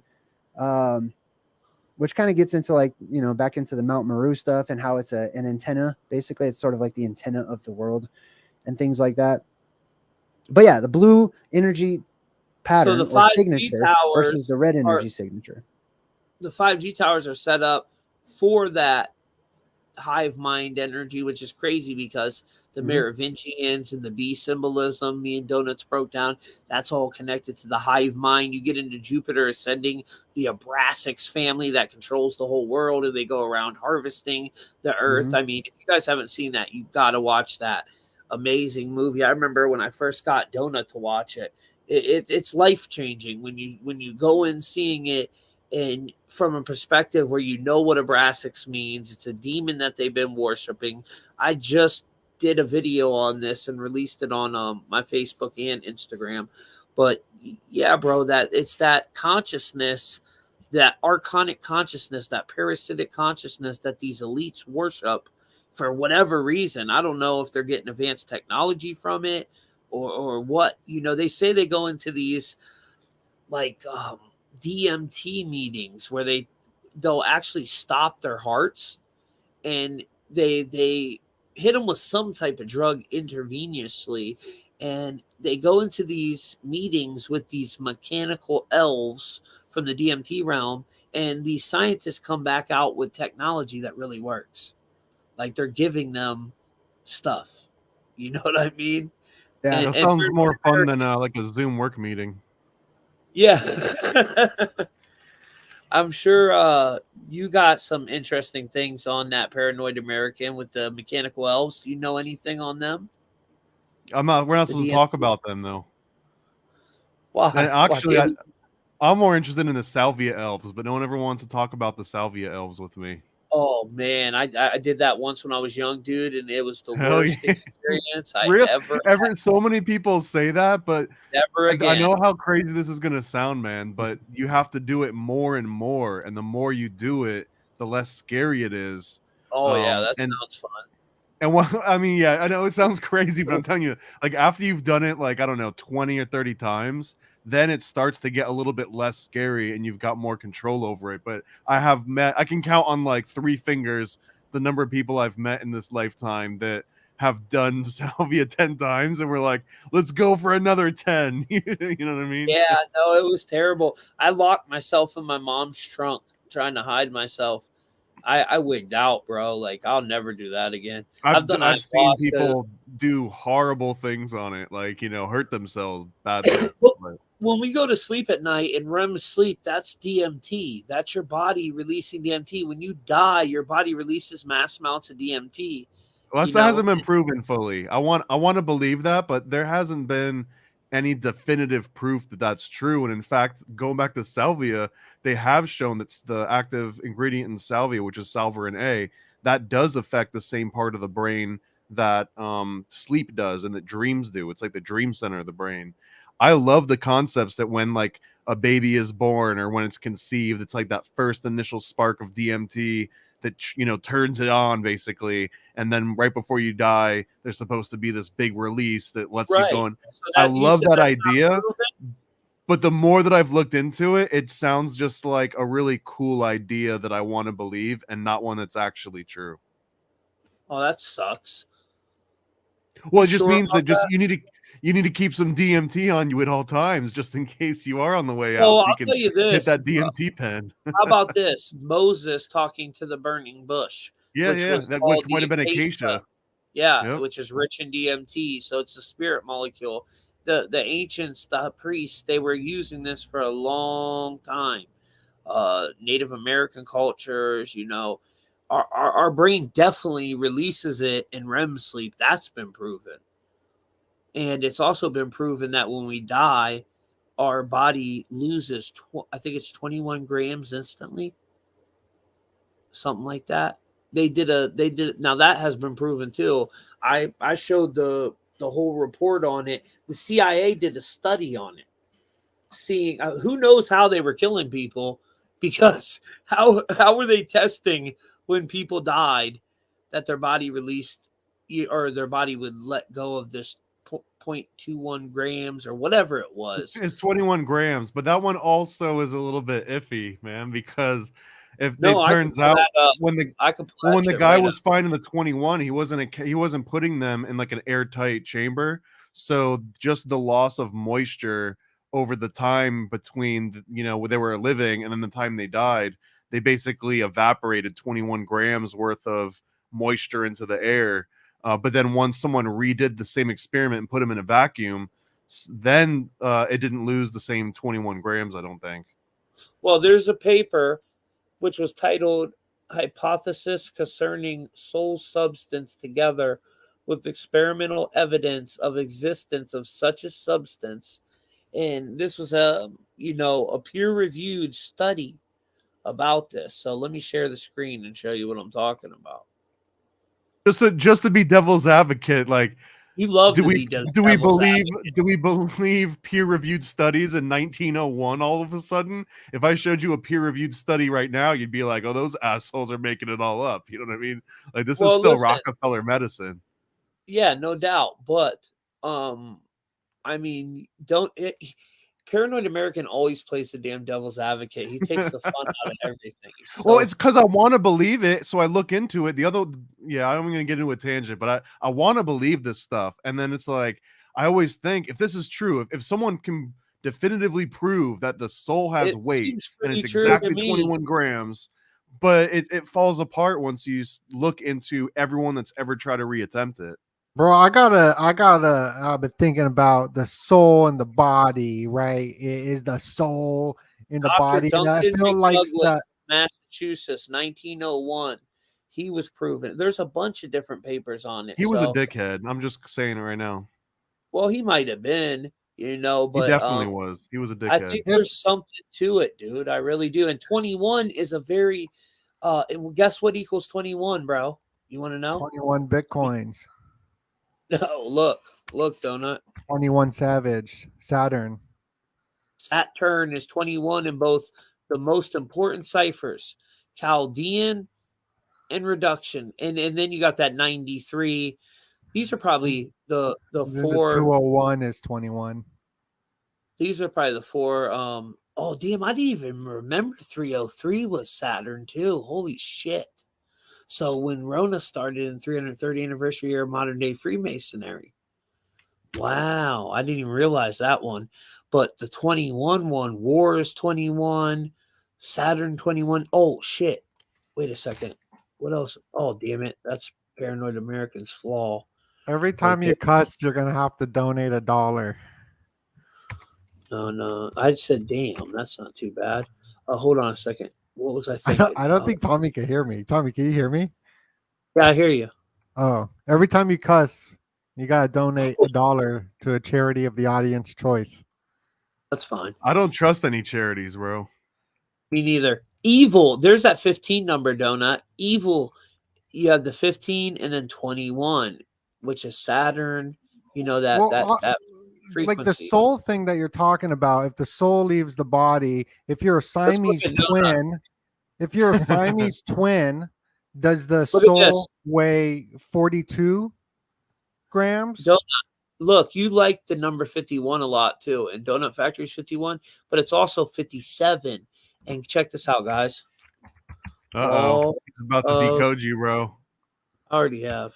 Which kind of gets into like, you know, back into the Mount Meru stuff and how it's an antenna. Basically, it's sort of like the antenna of the world and things like that. But yeah, the blue energy pattern So the or 5G signature towers versus the red energy signature. The 5G towers are set up for that hive mind energy, which is crazy because the Merovingians and the bee symbolism, me and Donuts broke down, that's all connected to the hive mind. You get into Jupiter ascending, the Abraxas family that controls the whole world, and they go around harvesting the earth. I mean, if you guys haven't seen that, you've got to watch that amazing movie. I remember when I first got Donut to watch it. It's life changing when you go in seeing it, and from a perspective where you know what Abraxas means. It's a demon that they've been worshiping. I just did a video on this and released it on my Facebook and Instagram. But yeah, bro, that it's that consciousness, that archonic consciousness, that parasitic consciousness that these elites worship for whatever reason. I don't know if they're getting advanced technology from it or what. You know, they say they go into these like DMT meetings where they'll actually stop their hearts, and they hit them with some type of drug intravenously, and they go into these meetings with these mechanical elves from the DMT realm, and these scientists come back out with technology that really works. Like they're giving them stuff. You know what I mean? Yeah. That sounds more fun than like a Zoom work meeting. Yeah. I'm sure you got some interesting things on that Paranoid American with the mechanical elves. Do you know anything on them? We're not supposed to talk about them though. Why? And actually, I'm more interested in the Salvia elves, but no one ever wants to talk about the Salvia elves with me. Oh man, I did that once when I was young, dude, and it was the worst experience I ever had. So many people say that, but never again. I know how crazy this is gonna sound, man, but you have to do it more and more, and the more you do it, the less scary it is. Oh yeah, that sounds fun. And what I mean, yeah, I know it sounds crazy, but I'm telling you, like after you've done it, like I don't know, 20 or 30 times, then it starts to get a little bit less scary and you've got more control over it. But I can count on like 3 fingers the number of people I've met in this lifetime that have done Salvia 10 times and we're like, let's go for another 10. You know what I mean? Yeah, no, it was terrible. I locked myself in my mom's trunk trying to hide myself. I wigged out, bro. Like I'll never do that again. I've seen people do horrible things on it, like, you know, hurt themselves badly. When we go to sleep at night in REM sleep, that's DMT. That's your body releasing DMT. When you die, your body releases mass amounts of DMT. Well, that hasn't been proven fully. I want to believe that, but there hasn't been any definitive proof that that's true. And in fact, going back to salvia, they have shown that the active ingredient in salvia, which is salverin A, that does affect the same part of the brain that sleep does and that dreams do. It's like the dream center of the brain. I love the concepts that when like a baby is born or when it's conceived, it's like that first initial spark of DMT that, you know, turns it on basically. And then right before you die, there's supposed to be this big release that lets you go. And I love that idea. But the more that I've looked into it, it sounds just like a really cool idea that I want to believe and not one that's actually true. Oh, that sucks. Well, it just means that you need to keep some DMT on you at all times, just in case you are on the way out. Well, So I'll tell you hit this. that DMT pen. How about this? Moses talking to the burning bush. Which might have been acacia. Yeah, Yep. which is rich in DMT. So it's a spirit molecule. The ancients, the priests, they were using this for a long time. Native American cultures, our brain definitely releases it in REM sleep. That's been proven. And it's also been proven that when we die, our body loses, I think it's 21 grams instantly. Something like that. They did now that has been proven too. I showed the whole report on it. The CIA did a study on it, seeing who knows how they were killing people, because how were they testing when people died that their body released, or their body would let go of this 0.21 grams or whatever it was. It's 21 grams, but that one also is a little bit iffy, man, because if it turns out when the guy was finding the 21, he wasn't putting them in like an airtight chamber, so just the loss of moisture over the time between when they were living and then the time they died, they basically evaporated 21 grams worth of moisture into the air. But then once someone redid the same experiment and put them in a vacuum, then it didn't lose the same 21 grams, I don't think. Well, there's a paper which was titled Hypothesis Concerning Soul Substance Together with Experimental Evidence of Existence of Such a Substance. And this was a peer-reviewed study about this. So let me share the screen and show you what I'm talking about. Just to be devil's advocate, like, you love do we believe peer-reviewed studies in 1901 all of a sudden? If I showed you a peer-reviewed study right now, you'd be like, oh, those assholes are making it all up. You know what I mean? Like, this is still Rockefeller medicine. Yeah, no doubt. But Paranoid American always plays the damn devil's advocate. He takes the fun out of everything. Well, it's because I want to believe it, so I look into it. I'm going to get into a tangent, but I want to believe this stuff. And then it's like, I always think, if this is true, if someone can definitively prove that the soul has weight and it's exactly 21 grams, but it falls apart once you look into everyone that's ever tried to reattempt it. Bro, I've been thinking about the soul and the body, right? Is the soul in the body? Duncan and I feel like Douglas, Massachusetts, 1901. He was proven. There's a bunch of different papers on it. He was a dickhead. I'm just saying it right now. Well, he might have been, but he definitely was. He was a dickhead. I think there's something to it, dude. I really do. And 21 is a very guess what equals 21, bro? You want to know? 21 Bitcoins. No, look, DoeNut. 21 Savage, Saturn. Saturn is 21 in both the most important ciphers, Chaldean and reduction. And then you got that 93. These are probably the four. The 201 is 21. These are probably the four. Oh, damn, I didn't even remember 303 was Saturn too. Holy shit. So when Rona started in 330th anniversary year of modern day Freemasonry. Wow, I didn't even realize that one. But the 21 one, War is 21, Saturn 21. Oh, shit. Wait a second. What else? Oh, damn it. That's Paranoid American's flaw. Every time you cuss, you're going to have to donate $1. No. I said, damn, that's not too bad. Hold on a second. What was I thinking? I don't think Tommy can hear me. Tommy, can you hear me? Yeah, I hear you. Oh, every time you cuss, you got to donate $1 to a charity of the audience choice. That's fine. I don't trust any charities, bro. Me neither. Evil. There's that 15 number, DoeNut. Evil. You have the 15 and then 21, which is Saturn. That frequency. Like the soul thing that you're talking about. If the soul leaves the body, if you're a Siamese twin, does the soul weigh 42 grams? Look, you like the number 51 a lot too, and Donut Factory's 51, but it's also 57. And check this out, guys. Uh-oh. He's about to of decode you, bro. I already have.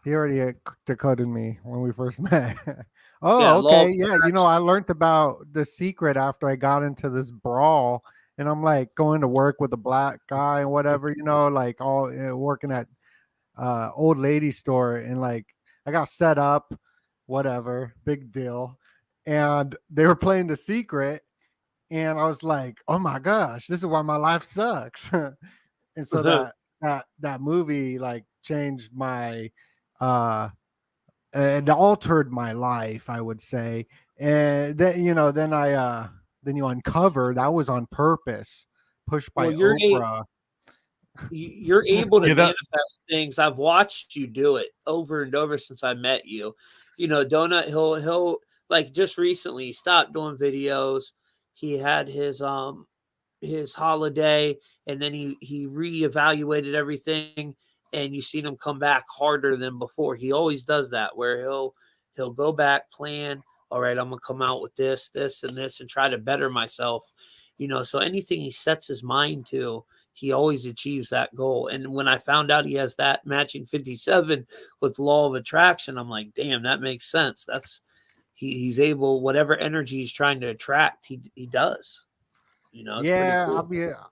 He already decoded me when we first met. Oh, Yeah, law okay. of Yeah, you know, I learned about the secret after I got into this brawl, and I'm like going to work with a black guy and whatever, you know, like all working at old lady store, and like I got set up, whatever, big deal. And they were playing the secret, and I was like, oh my gosh, this is why my life sucks. And so that movie like changed my it altered my life, I would say. And then, you know, then you uncover that was on purpose, pushed by Oprah. You're able to manifest things. I've watched you do it over and over since I met you. You know, Donut, he'll like just recently he stopped doing videos. He had his holiday, and then he reevaluated everything, and you seen him come back harder than before. He always does that, where he'll go back, plan, all right, I'm gonna come out with this, and this, and try to better myself. You know, so anything he sets his mind to, he always achieves that goal. And when I found out he has that matching 57 with law of attraction, I'm like, damn, that makes sense. That's he's able, whatever energy he's trying to attract, he does. You know, yeah, cool.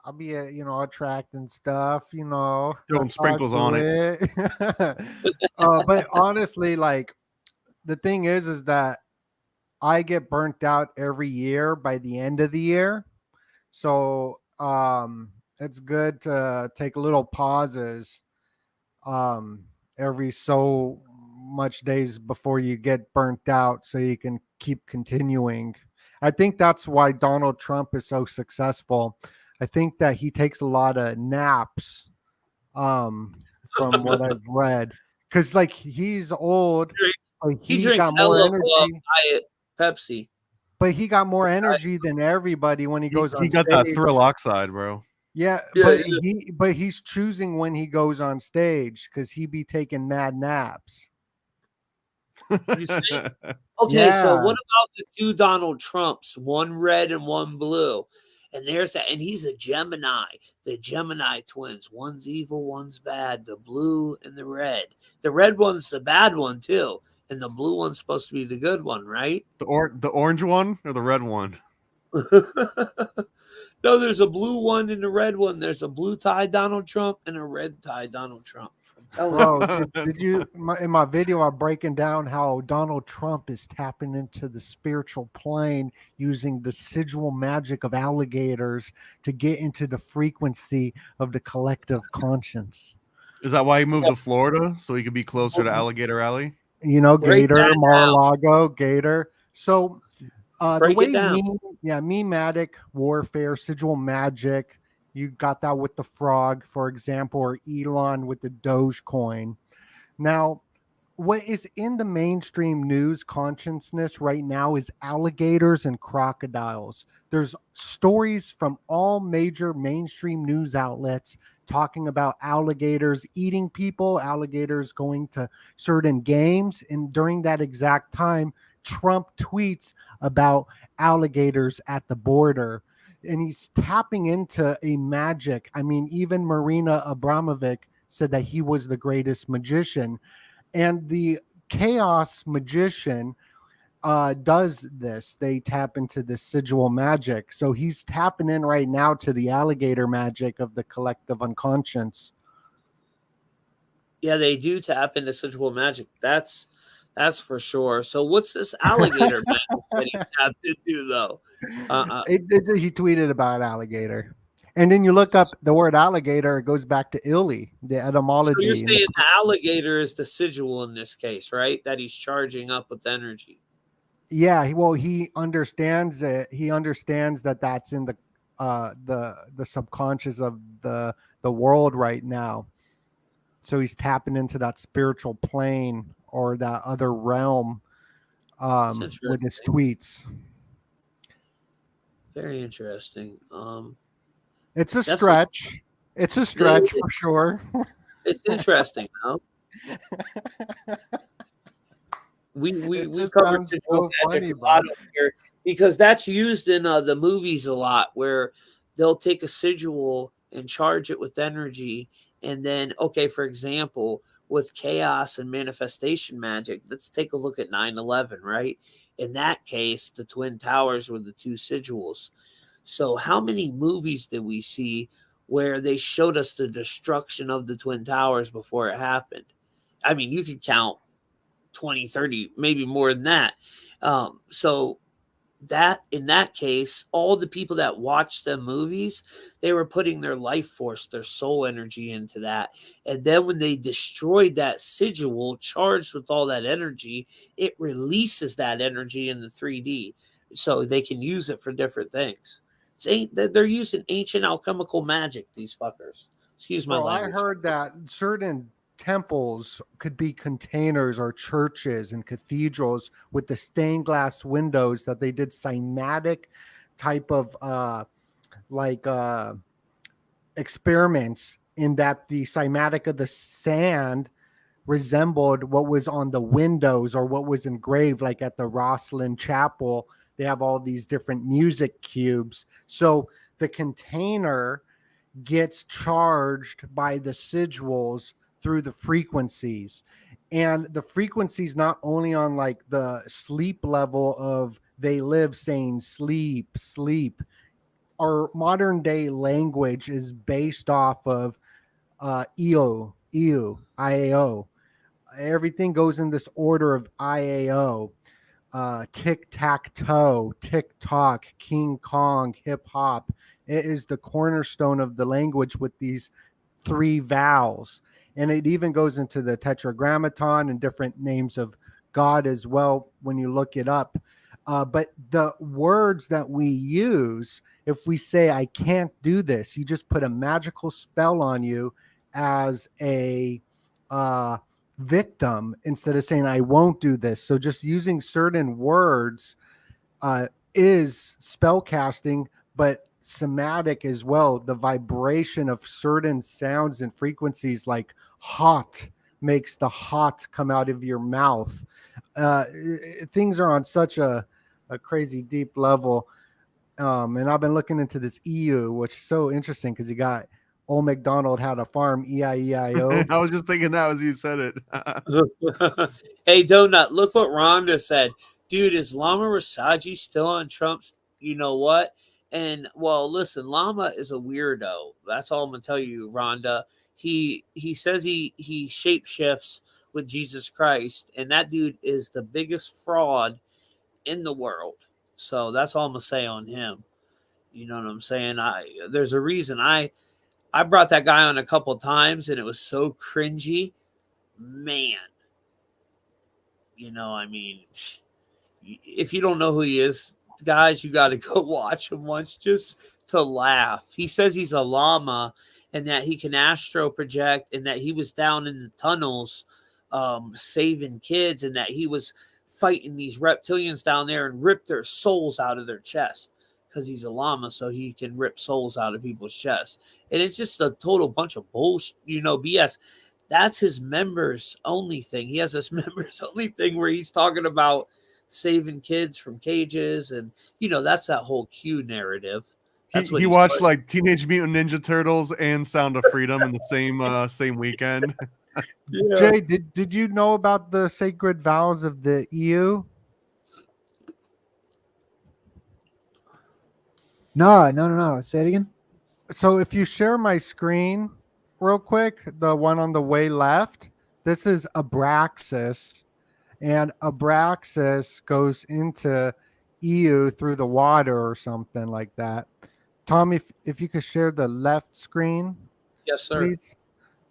I'll be you know, attracting stuff, you know, throwing sprinkles on it. But honestly, like the thing is that I get burnt out every year by the end of the year. So it's good to take little pauses every so much days before you get burnt out, so you can keep continuing. I think that's why Donald Trump is so successful. I think that he takes a lot of naps from what I've read, because like he's old, he drinks got more energy. Diet Pepsi, but he got more energy than everybody when he goes on stage. He got that thrill oxide, bro. Yeah, but he's choosing when he goes on stage, because he be taking mad naps. Okay, so what about the two Donald Trumps, one red and one blue? And there's that, and he's a Gemini, the Gemini twins. One's evil, one's bad, the blue and the red. The red one's the bad one too, and the blue one's supposed to be the good one, right? The orange one or the red one? No, there's a blue one and a red one. There's a blue tie Donald Trump and a red tie Donald Trump. Did you in my video I'm breaking down how Donald Trump is tapping into the spiritual plane using the sigil magic of alligators to get into the frequency of the collective conscience? Is that why he moved to Florida, so he could be closer to Alligator Alley? You know, Gator, Mar-a-Lago, Gator. So the way memetic warfare, sigil magic, you got that with the frog, for example, or Elon with the Dogecoin. Now, what is in the mainstream news consciousness right now is alligators and crocodiles. There's stories from all major mainstream news outlets talking about alligators eating people, alligators going to certain games. And during that exact time, Trump tweets about alligators at the border. And he's tapping into a magic. I mean, even Marina Abramovic said that he was the greatest magician. And the chaos magician does this. They tap into the sigil magic. So he's tapping in right now to the alligator magic of the collective unconscious. Yeah, they do tap into sigil magic. That's for sure. So what's this alligator magic that he tapped into, though? He tweeted about alligator. And then you look up the word alligator, it goes back to eerily, the etymology. So you're saying the alligator is the sigil in this case, right? That he's charging up with energy. Yeah, well, he understands it. He understands that that's in the subconscious of the world right now. So he's tapping into that spiritual plane or that other realm with his tweets. Very interesting. It's a stretch. It's a stretch for sure. It's interesting, though. We It just covered sounds visual so magic funny, a lot bro. up here because that's used in the movies a lot, where they'll take a sigil and charge it with energy, and then okay, for example, with chaos and manifestation magic, let's take a look at 9/11, right? In that case, the twin towers were the two sigils. So how many movies did we see where they showed us the destruction of the twin towers before it happened? I mean, you could count 20, 30, maybe more than that. So that in that case, all the people that watched the movies, they were putting their life force, their soul energy into that. And then when they destroyed that sigil charged with all that energy, it releases that energy in the 3D. So they can use it for different things. They're using ancient alchemical magic, these fuckers. Excuse my Bro, I language. heard that certain temples could be containers or churches and cathedrals with the stained glass windows that they did cymatic type of like experiments, in that the cymatic of the sand resembled what was on the windows or what was engraved, like at the Rosslyn Chapel. They have all these different music cubes. So the container gets charged by the sigils through the frequencies. And the frequencies not only on like the sleep level of they live saying sleep, sleep. Our modern day language is based off of IaO. Everything goes in this order of IaO. Tic tac toe, tick tock, King Kong, hip hop. It is the cornerstone of the language with these three vowels. And it even goes into the tetragrammaton and different names of God as well when you look it up. But the words that we use, if we say, I can't do this, you just put a magical spell on you as a victim instead of saying, I won't do this. So just using certain words is spell casting, but somatic as well. The vibration of certain sounds and frequencies, like hot, makes the hot come out of your mouth. Things are on such a crazy deep level. And I've been looking into this EU, which is so interesting because you got Old MacDonald had a farm, E-I-E-I-O. I was just thinking that as you said it. Hey, Donut, look what Rhonda said. Dude, is Lama Rasaji still on Trump's you know what? And well, listen, Lama is a weirdo. That's all I'm gonna tell you, Rhonda. He says he shapeshifts with Jesus Christ, and that dude is the biggest fraud in the world. So that's all I'm gonna say on him. You know what I'm saying? There's a reason I brought that guy on a couple times, and it was so cringy, man. You know, I mean, if you don't know who he is, guys, you got to go watch him once just to laugh. He says he's a llama and that he can astro project and that he was down in the tunnels saving kids and that he was fighting these reptilians down there and ripped their souls out of their chest because he's a llama, so he can rip souls out of people's chests. And it's just a total bunch of bullshit, BS. That's his members only thing. He has this members only thing where he's talking about saving kids from cages, and that's that whole Q narrative. That's what he watched like Teenage Mutant Ninja Turtles and Sound of Freedom in the same weekend. Yeah. Jay, did you know about the sacred vows of the EU? No. Say it again. So if you share my screen real quick, the one on the way left, this is Abraxas, and Abraxas goes into EU through the water or something like that. Tom, if you could share the left screen. Yes, sir. Please.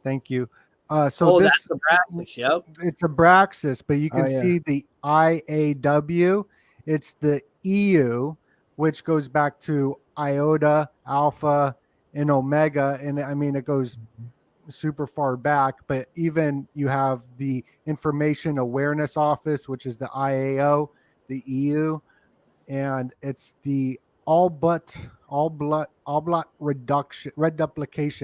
Thank you. That's Abraxas, yep. It's Abraxas, but you can see the IaW. It's the EU, which goes back to iota, alpha, and omega. And I mean, it goes super far back, but even you have the Information Awareness Office, which is the IaO, the EU, and it's the all blot reduplication,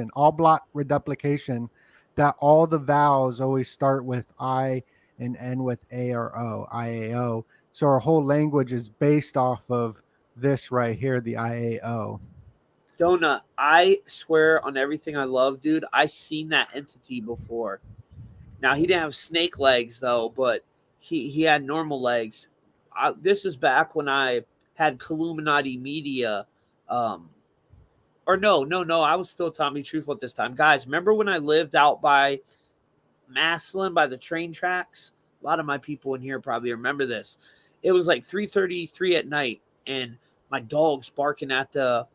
that all the vowels always start with I and end with A or O, IaO. So our whole language is based off of this right here, the IaO. DoeNut, I swear on everything I love, dude, I seen that entity before. Now he didn't have snake legs though, but he had normal legs. This is back when I had Illuminati Media, or no, I was still Tommy Truthful at this time. Guys, remember when I lived out by Maslin by the train tracks? A lot of my people in here probably remember this. It was like 3:33 at night, and my dog's barking at the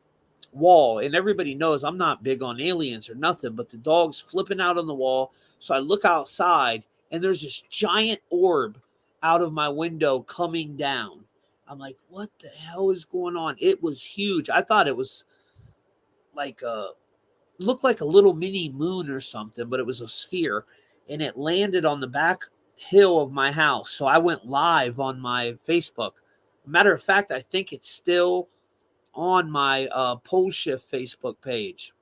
wall, and everybody knows I'm not big on aliens or nothing, but the dog's flipping out on the wall. So I look outside, and there's this giant orb out of my window coming down. I'm like, what the hell is going on? It was huge. I thought it was like looked like a little mini moon or something, but it was a sphere, and it landed on the back hill of my house. So I went live on my Facebook. Matter of fact, I think it's still on my Pole Shift Facebook page.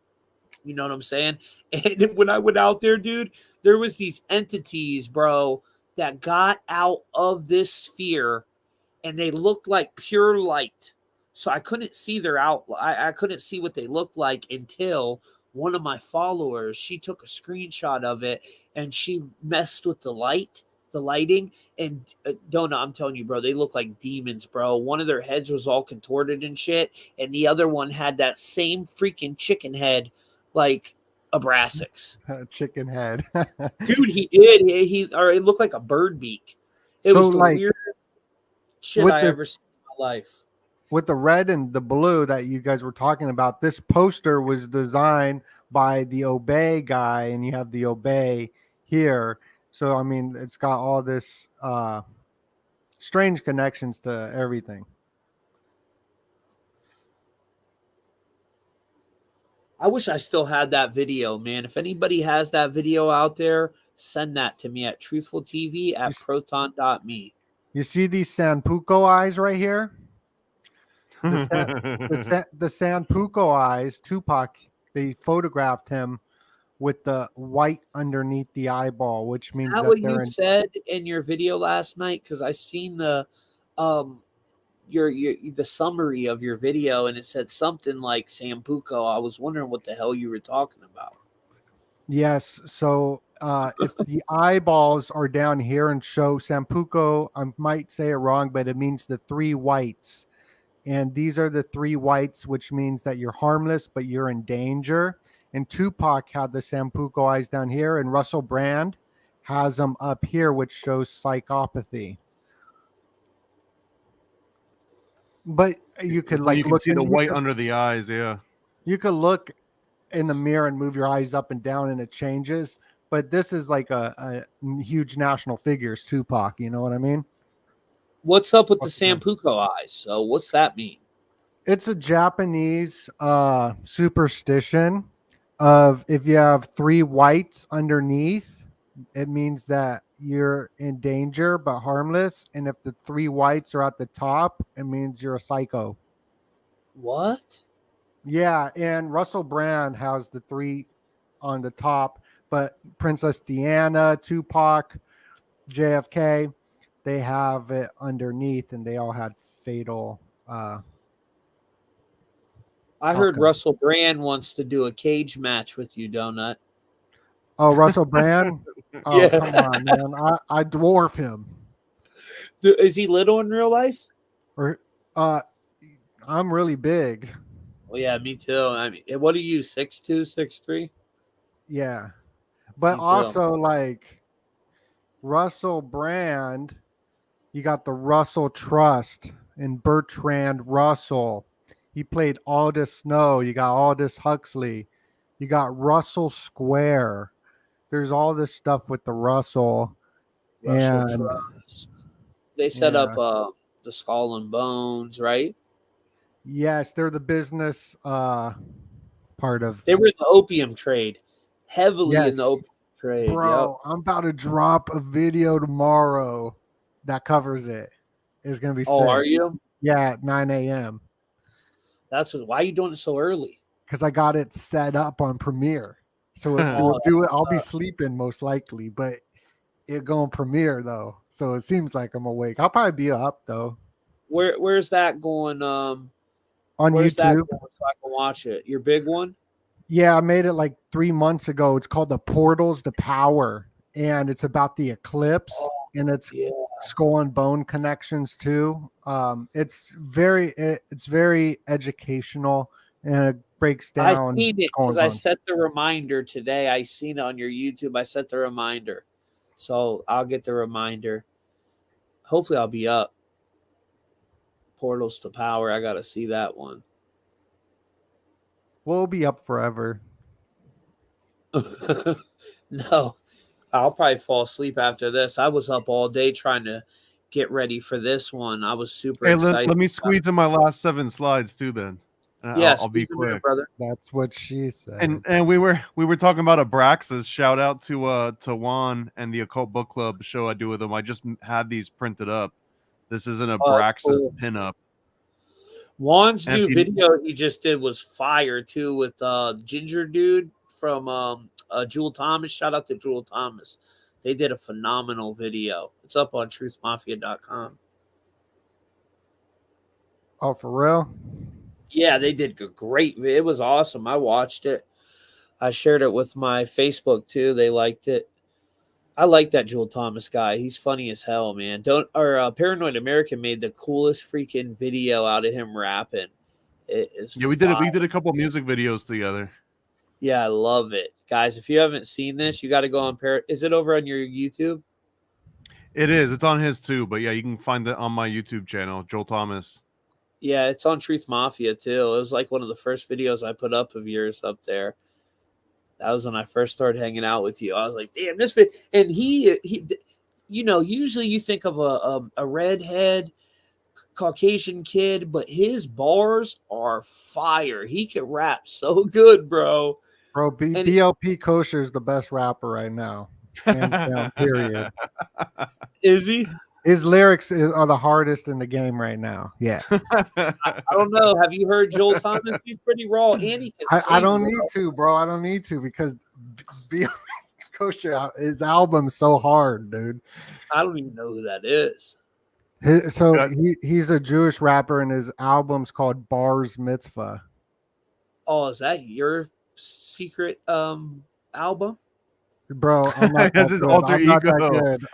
You know what I'm saying? And when I went out there, dude, there was these entities, bro, that got out of this sphere, and they looked like pure light. So I couldn't see their I couldn't see what they looked like until one of my followers, she took a screenshot of it, and she messed with the lighting, and Donut, I'm telling you, bro, they look like demons, bro. One of their heads was all contorted and shit, and the other one had that same freaking chicken head, like a Brassix. Chicken head. Dude, he did. Or it looked like a bird beak. It So, was the like, weirdest shit I ever seen in my life. With the red and the blue that you guys were talking about, this poster was designed by the Obey guy, and you have the Obey here. So, I mean, it's got all this strange connections to everything. I wish I still had that video, man. If anybody has that video out there, send that to me at truthfultv@proton.me. You see these Sanpuco eyes right here? The Sanpuco eyes, Tupac, they photographed him with the white underneath the eyeball, which means that what you said in your video last night? Because I seen the the summary of your video, and it said something like Sampuco. I was wondering what the hell you were talking about. Yes. So if the eyeballs are down here and show Sampuco, I might say it wrong, but it means the three whites. And these are the three whites, which means that you're harmless, but you're in danger. And Tupac had the Sampuco eyes down here, and Russell Brand has them up here, which shows psychopathy. But you could you can see the white under the eyes, yeah. You could look in the mirror and move your eyes up and down, and it changes. But this is like a huge national figures, Tupac. You know what I mean? What's up with the Sampuco eyes? So what's that mean? It's a Japanese superstition of if you have three whites underneath, it means that you're in danger but harmless. And if the three whites are at the top, it means you're a psycho. What? Yeah, and Russell Brand has the three on the top, but Princess Diana, Tupac, JFK, they have it underneath, and they all had fatal. I heard Russell Brand wants to do a cage match with you, Donut. Oh, Russell Brand? Oh, yeah. Come on, man. I dwarf him. Is he little in real life? Or, I'm really big. Well, yeah, me too. I mean, what are you, 6'2", 6'3"? Yeah. But also, like, Russell Brand, you got the Russell Trust and Bertrand Russell. He played Aldous Snow. You got Aldous Huxley. You got Russell Square. There's all this stuff with the Russell. Trust. They set up the Skull and Bones, right? Yes, they're the business part of. They were in the opium trade, heavily in the opium trade. Bro, I'm about to drop a video tomorrow that covers it. It's gonna be. Oh, sick. Are you? Yeah, at 9 a.m. Why are you doing it so early? Because I got it set up on Premiere. So I'll be sleeping most likely, but it gonna premiere though. So it seems like I'm awake. I'll probably be up though. Where's that going? On Where's that YouTube. going so I can watch it? Your big one? Yeah, I made it like 3 months ago. It's called The Portals to Power, and it's about the eclipse, and it's Yeah. skull and bone connections too. It's very educational, and it breaks I down. seen it skull and because I bone. set the reminder today. I seen it on your YouTube. I set the reminder. So I'll get the reminder. Hopefully I'll be up. Portals to Power. I gotta see that one. We'll be up forever. No, I'll probably fall asleep after this. I was up all day trying to get ready for this one. I was super excited. Let me squeeze in my last 7 slides too. Then, Yes, I'll be quick, brother. That's what she said. And we were talking about Abraxas. Shout out to Juan and the Occult Book Club show I do with them. I just had these printed up. This is an Abraxas Cool. pinup. Juan's And new if you- video he just did was fire too with Ginger Dude from Jewel Thomas. Shout out to Jewel Thomas. They did a phenomenal video. It's up on truthmafia.com. Oh, for real? Yeah, they did great. It was awesome. I watched it. I shared it with my Facebook too. They liked it. I like that Jewel Thomas guy. He's funny as hell, man. Paranoid American made the coolest freaking video out of him rapping. It is we did a couple of music videos together. Yeah, I love it. Guys, if you haven't seen this, you got to go on Is it over on your YouTube? It is. It's on his too, but yeah, you can find it on my YouTube channel, Joel Thomas. Yeah, it's on Truth Mafia too. It was like one of the first videos I put up of yours up there. That was when I first started hanging out with you. I was like, damn, this fit. And he, usually you think of a redhead Caucasian kid, but his bars are fire. He can rap so good, bro. Bro, BLP Kosher is the best rapper right now. Hands down, period. Is he? His lyrics are the hardest in the game right now. Yeah. I don't know. Have you heard Joel Thomas? He's pretty raw. And he can I don't need to, bro. I don't need to because BLP Kosher, his album's so hard, dude. I don't even know who that is. He's a Jewish rapper, and his album's called Bars Mitzvah. Oh, is that your secret album? Bro, I'm not That's his alter ego.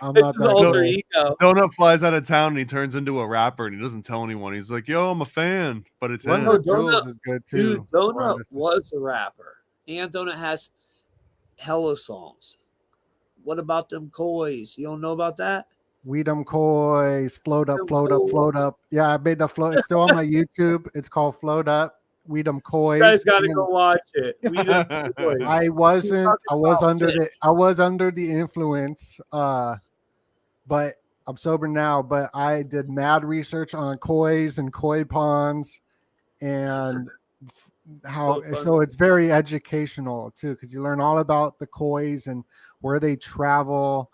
I'm not that alter good. ego. Doe-Nut flies out of town and he turns into a rapper and he doesn't tell anyone. He's like, "Yo, I'm a fan," but it's him. Wendell Jules is good too. Dude, Doe-Nut was a rapper, and Doe-Nut has hella songs. What about them coys? You don't know about that? We Them Coys, Float Up, Float Up, Float Up. Yeah, I made the float. It's still on my YouTube. It's called Float Up. We Them Coys. You guys gotta go watch it. I was under the influence, but I'm sober now. But I did mad research on kois and koi ponds, and so it's very educational too, because you learn all about the kois and where they travel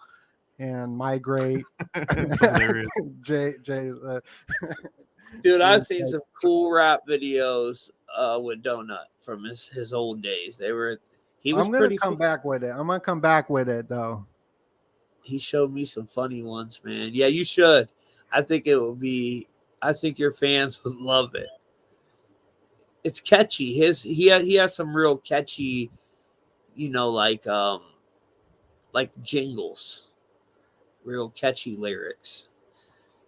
and migrate. Jay, dude, I've seen some cool rap videos with Doe-Nut from his old days. He was I'm gonna pretty come back with it. I'm gonna come back with it though. He showed me some funny ones, man. Yeah, you should. I think your fans would love it. It's catchy. He has some real catchy, like jingles. Real catchy lyrics.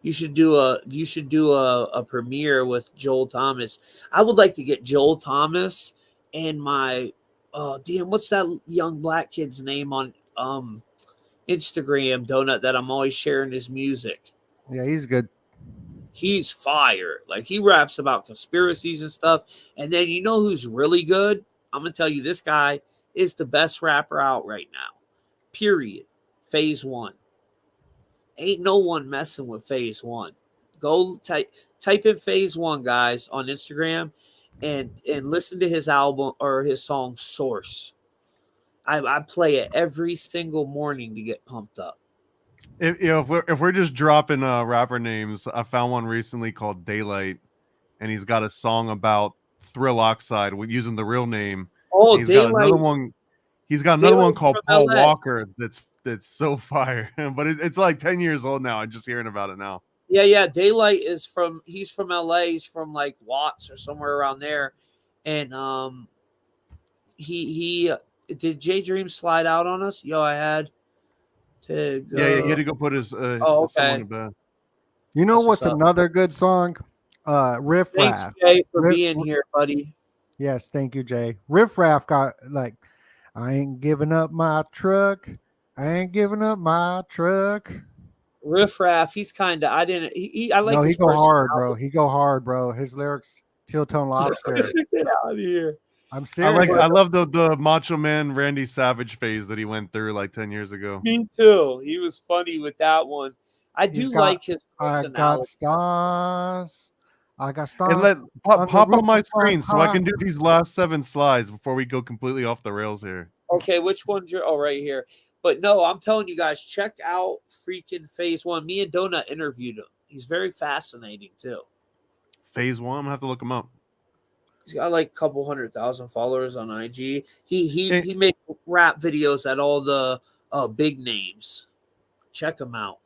You should do a premiere with Joel Thomas. I would like to get Joel Thomas and my what's that young black kid's name on Instagram, Doe-Nut, that I'm always sharing his music. Yeah, he's good. He's fire. Like, he raps about conspiracies and stuff. And then you know who's really good? I'm gonna tell you, this guy is the best rapper out right now. Period. Phase One. Ain't no one messing with Phase One. Go type in Phase One, guys, on Instagram and listen to his album or his song Source. I play it every single morning to get pumped up. If we're just dropping rapper names, I found one recently called Daylight, and he's got a song about Thrill Oxide with using the real name. Oh, he's Daylight. got another one. He's got another one called Paul LA. Walker that's it's so fire. But it's like 10 years old now. I'm just hearing about it now. Yeah. Daylight is he's from LA. He's from like Watts or somewhere around there. And he did JayDream slide out on us? Yo, I had to go. Yeah, he had to go put his someone to bed. You know That's what's what's up. another good song? Riff Thanks, Raff. Jay, for being here, buddy. Yes, thank you, Jay. Riff Raff got like, I ain't giving up my truck. I ain't giving up my truck. Riff Raff, he's kind of. I like. No, he his go hard, personality. bro. He go hard, bro. His lyrics, Teal Tone Lobster. Get out of here. I'm serious. I love the Macho Man Randy Savage phase that he went through like 10 years ago. Me too. He was funny with that one. I do like his personality. I got stars. I got stars. And let pop on my screen so I car. can do these last 7 slides before we go completely off the rails here. Okay, which one's your? Oh, right here. But no, I'm telling you guys, check out freaking Phase One. Me and DoeNut interviewed him. He's very fascinating too. Phase 1, I'm gonna have to look him up. He's got like a couple 100,000 followers on IG. He makes rap videos at all the big names. Check him out.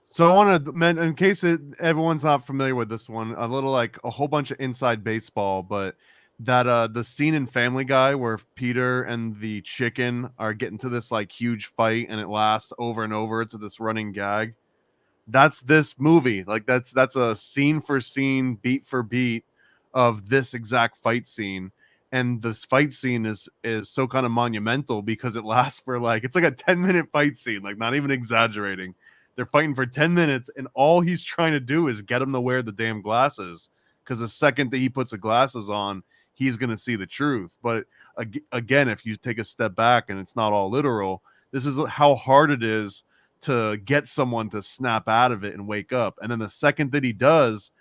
So I want to mention, in case everyone's not familiar with this one, a little like a whole bunch of inside baseball, but that the scene in Family Guy where Peter and the chicken are getting to this like huge fight and it lasts over and over. It's this running gag. That's this movie. Like that's a scene for scene, beat for beat of this exact fight scene. And this fight scene is so kind of monumental because it lasts for like, it's like a 10-minute fight scene, like not even exaggerating. They're fighting for 10 minutes and all he's trying to do is get him to wear the damn glasses. Because the second that he puts the glasses on, he's going to see the truth. But again, if you take a step back and it's not all literal, this is how hard it is to get someone to snap out of it and wake up. And then the second that he does,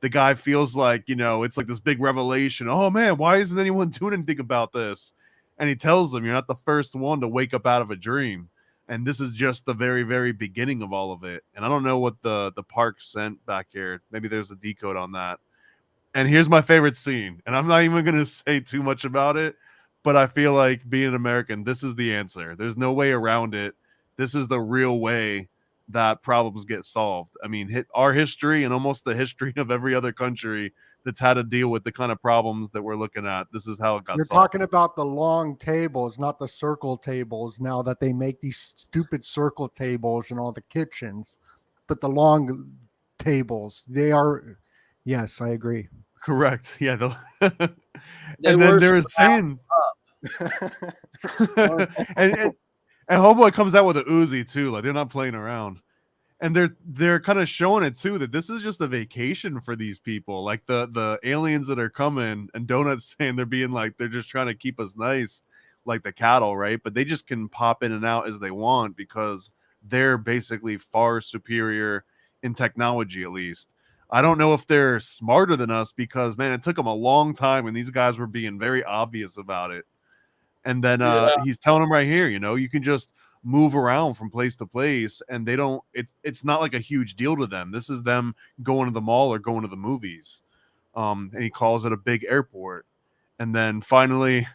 the guy feels like, it's like this big revelation. Oh man, why isn't anyone doing anything about this? And he tells them, you're not the first one to wake up out of a dream. And this is just the very, very beginning of all of it. And I don't know what the park sent back here. Maybe there's a decode on that. And here's my favorite scene. And I'm not even going to say too much about it, but I feel like being an American, this is the answer. There's no way around it. This is the real way that problems get solved. I mean, our history and almost the history of every other country that's had to deal with the kind of problems that we're looking at. This is how it got solved. You're talking about the long tables, not the circle tables, now that they make these stupid circle tables in all the kitchens. But the long tables, they are, yes, I agree. Correct. Yeah. And then there is saying, and Homeboy comes out with a Uzi too. Like they're not playing around. And they're kind of showing it too that this is just a vacation for these people. Like the aliens that are coming, and Doenut's saying they're being like they're just trying to keep us nice, like the cattle, right? But they just can pop in and out as they want because they're basically far superior in technology, at least. I don't know if they're smarter than us because man, it took them a long time, and these guys were being very obvious about it. And then he's telling them right here, you can just move around from place to place and they don't it's not like a huge deal to them. This is them going to the mall or going to the movies. And he calls it a big airport. And then finally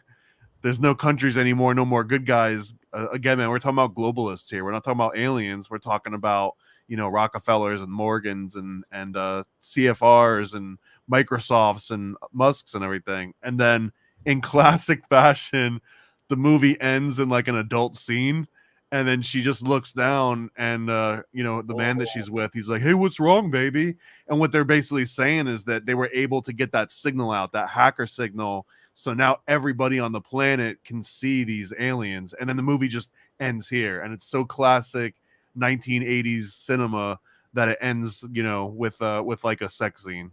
there's no countries anymore, no more good guys. Again, man, we're talking about globalists here. We're not talking about aliens. We're talking about Rockefellers and Morgans and CFRs and Microsofts and Musks and everything. And then in classic fashion, the movie ends in like an adult scene. And then she just looks down and, the man that she's with, he's like, hey, what's wrong, baby? And what they're basically saying is that they were able to get that signal out, that hacker signal. So now everybody on the planet can see these aliens. And then the movie just ends here. And it's so classic 1980s cinema that it ends, with like a sex scene.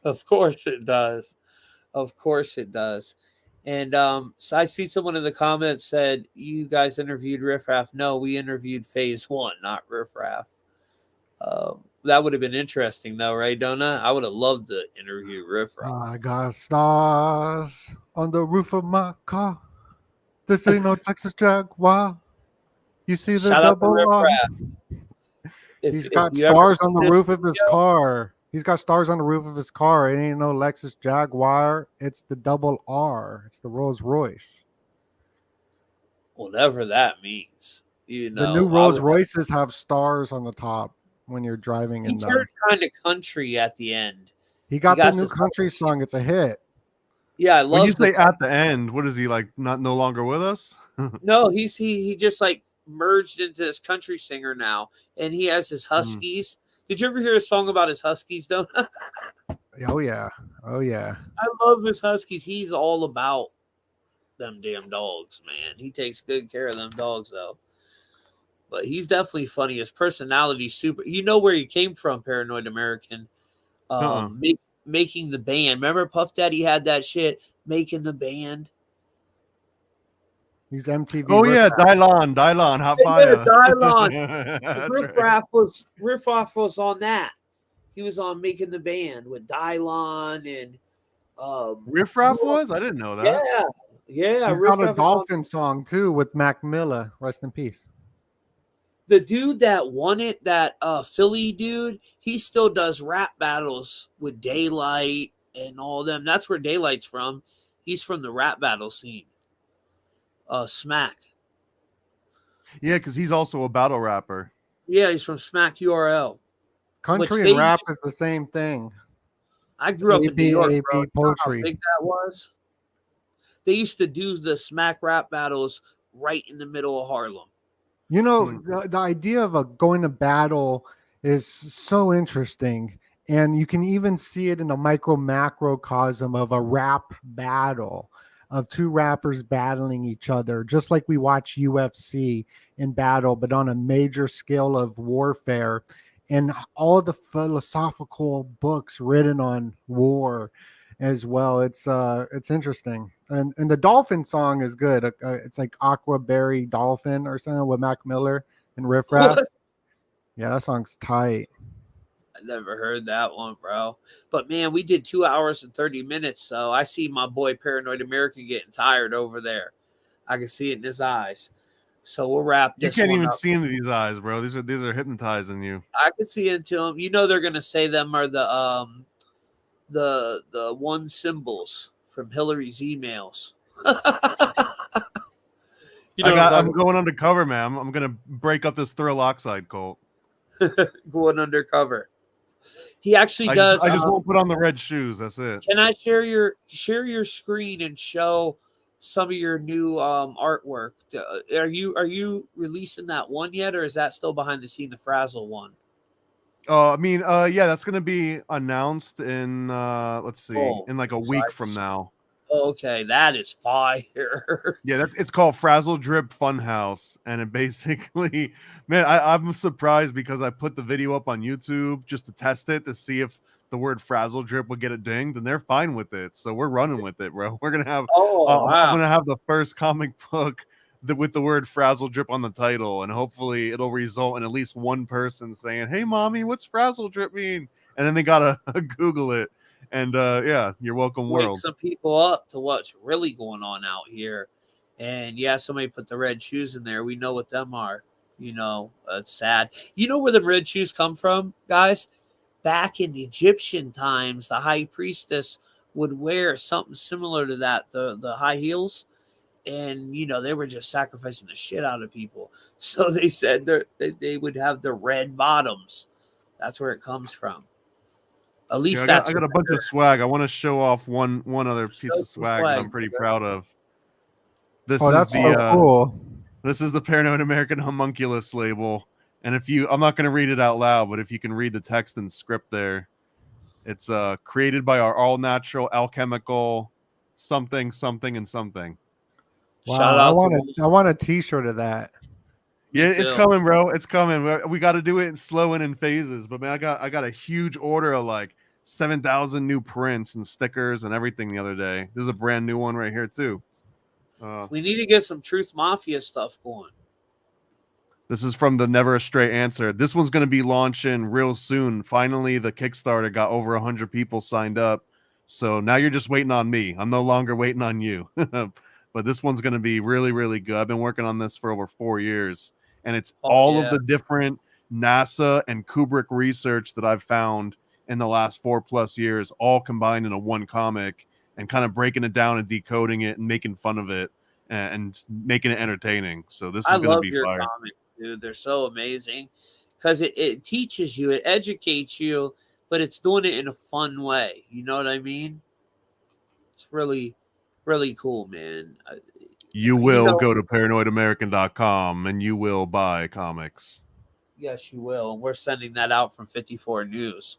Of course it does. Of course it does. And so I see someone in the comments said, you guys interviewed Riff Raff. No, we interviewed Phase 1, not Riff Raff. That would have been interesting, though, right, DoeNut? I would have loved to interview Riff Raff. I got stars on the roof of my car. This ain't no Texas Jaguar. You see the double R? He's got stars on the roof of his car. He's got stars on the roof of his car. It ain't no Lexus Jaguar. It's the double R. It's the Rolls Royce. whatever that means. The new Rolls Royces have stars on the top when you're driving He in them. turned kind of country at the end. He got the new country song. It's a hit. Yeah, I love. When you say at the end, what is he like? Not no longer with us? No, he just like merged into this country singer now, and he has his huskies. Did you ever hear a song about his huskies, though? Oh yeah, oh yeah. I love his huskies. He's all about them damn dogs, man. He takes good care of them dogs, though. But he's definitely funny. His personality super. You know where he came from, Paranoid American. Making the band. Remember Puff Daddy had that shit, making the band. He's MTV. Oh yeah, Dylon, hot fire. Dylon. Riff Raff was on that. He was on making the band with Dylon and Riff Raff was? I didn't know that. Yeah. He's got a dolphin song too with Mac Miller. Rest in peace. The dude that won it, that Philly dude, he still does rap battles with Daylight and all them. That's where Daylight's from. He's from the rap battle scene. Smack. Yeah, because he's also a battle rapper. Yeah, he's from Smack URL. Country and rap is the same thing. I grew up in New York, bro. Poetry. You know how big that was? They used to do the Smack rap battles right in the middle of Harlem. You know, the idea of going to battle is so interesting. And you can even see it in the macrocosm of a rap battle, of two rappers battling each other, just like we watch UFC in battle, but on a major scale of warfare. And all the philosophical books written on war as well. It's interesting. And the dolphin song is good. It's like Aqua Berry Dolphin or something with Mac Miller and Riff Raff. Yeah, that song's tight. I never heard that one, bro. But man, we did 2 hours and 30 minutes. So I see my boy Paranoid American getting tired over there. I can see it in his eyes. So we'll wrap this. You can't even see into these eyes, bro. These are hypnotizing you. I can see into them. You know they're gonna say them are the one symbols from Hillary's emails. I'm going undercover, man. I'm gonna break up this Thrill Oxide cult. Going undercover. He actually does. I just won't put on the red shoes. That's it. Can I share your screen and show some of your new artwork? Are you releasing that one yet, or is that still behind the scene, the Frazzle one? Yeah, that's gonna be announced in in like a week from now. Okay, that is fire. Yeah, it's called Frazzle Drip Funhouse, and it basically, man, I'm surprised because I put the video up on YouTube just to test it to see if the word Frazzle Drip would get it dinged, and they're fine with it. So we're running with it, bro. We're gonna have I'm gonna have the first comic book with the word Frazzle Drip on the title, and hopefully it'll result in at least one person saying, "Hey, mommy, what's Frazzle Drip mean?" And then they gotta Google it. And yeah, you're welcome, world. Wake some people up to what's really going on out here. And yeah, somebody put the red shoes in there. We know what them are. You know, it's sad. You know where the red shoes come from, guys? Back in Egyptian times, the high priestess would wear something similar to that, the high heels. And, you know, they were just sacrificing the shit out of people. So they said they would have the red bottoms. That's where it comes from. At least I got a bunch of swag. I want to show off one other piece of swag that I'm pretty proud of. That's so cool. This is the Paranoid American Homunculus label. And I'm not going to read it out loud, but if you can read the text and script there, it's created by our all-natural alchemical something, something, and something. Wow, shout out I want a t-shirt of that. Yeah, it's coming, bro. It's coming. We got to do it slow and in phases. But man, I got a huge order of like 7,000 new prints and stickers and everything the other day. This is a brand new one right here too. We need to get some Truth Mafia stuff going. This is from the Never a Stray Answer. This one's going to be launching real soon. Finally, the Kickstarter got over 100 people signed up. So now you're just waiting on me. I'm no longer waiting on you. But this one's going to be really, really good. I've been working on this for over 4 years. And it's all of the different NASA and Kubrick research that I've found in the last 4+ years, all combined in a one comic and kind of breaking it down and decoding it and making fun of it. and making it entertaining. So this I is going to love be your fire. comics, dude. They're so amazing because it teaches you, it educates you, but it's doing it in a fun way. You know what I mean? It's really, really cool, man. You You will know, go to paranoidamerican.com and you will buy comics. yes, you will. And we're sending that out from 54 News.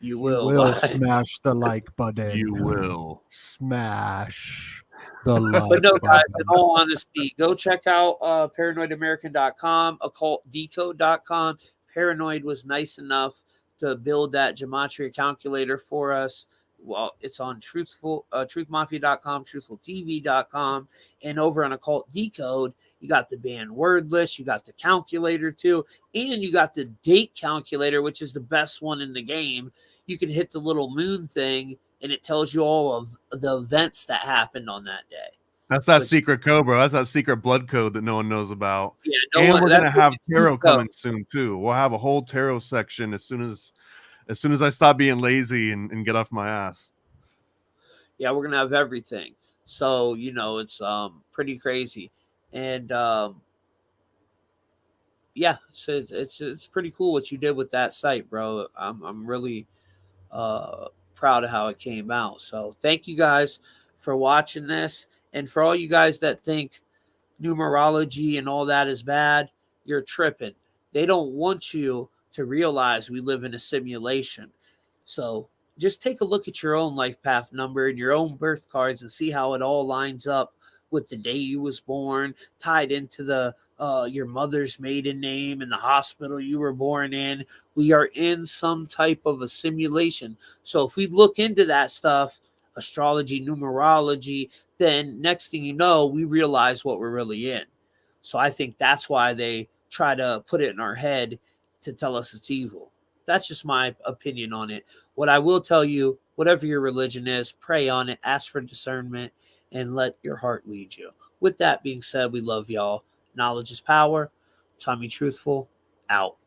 You You will. will smash the like button. You will. Smash the like But no, guys, button. in all honesty, go check out paranoidamerican.com, occultdecode.com. Paranoid was nice enough to build that gematria calculator for us. Well, it's on truthmafia.com, truthfultv.com, and over on Occult Decode, you got the band word list, you got the calculator too, and you got the date calculator, which is the best one in the game. You can hit the little moon thing, and it tells you all of the events that happened on that day. That's that Which, secret cobra. That's that secret blood code that no one knows about. yeah, And we're gonna have tarot go. coming soon too. We'll have a whole tarot section as soon as I stop being lazy and get off my ass. Yeah, we're gonna have everything. So you know, it's pretty crazy, and yeah, it's pretty cool what you did with that site, bro. I'm really proud of how it came out. So thank you guys for watching this, and for all you guys that think numerology and all that is bad, you're tripping. They don't want you to realize we live in a simulation. So just take a look at your own life path number and your own birth cards and see how it all lines up with the day you was born, tied into the your mother's maiden name and the hospital you were born in. We are in some type of a simulation. So if we look into that stuff, astrology, numerology, then next thing you know, we realize what we're really in. So I think that's why they try to put it in our head to tell us it's evil. That's just my opinion on it. What I will tell you, whatever your religion is, pray on it, ask for discernment, and let your heart lead you. With that being said, we love y'all. Knowledge is power. Tommy Truthful, out.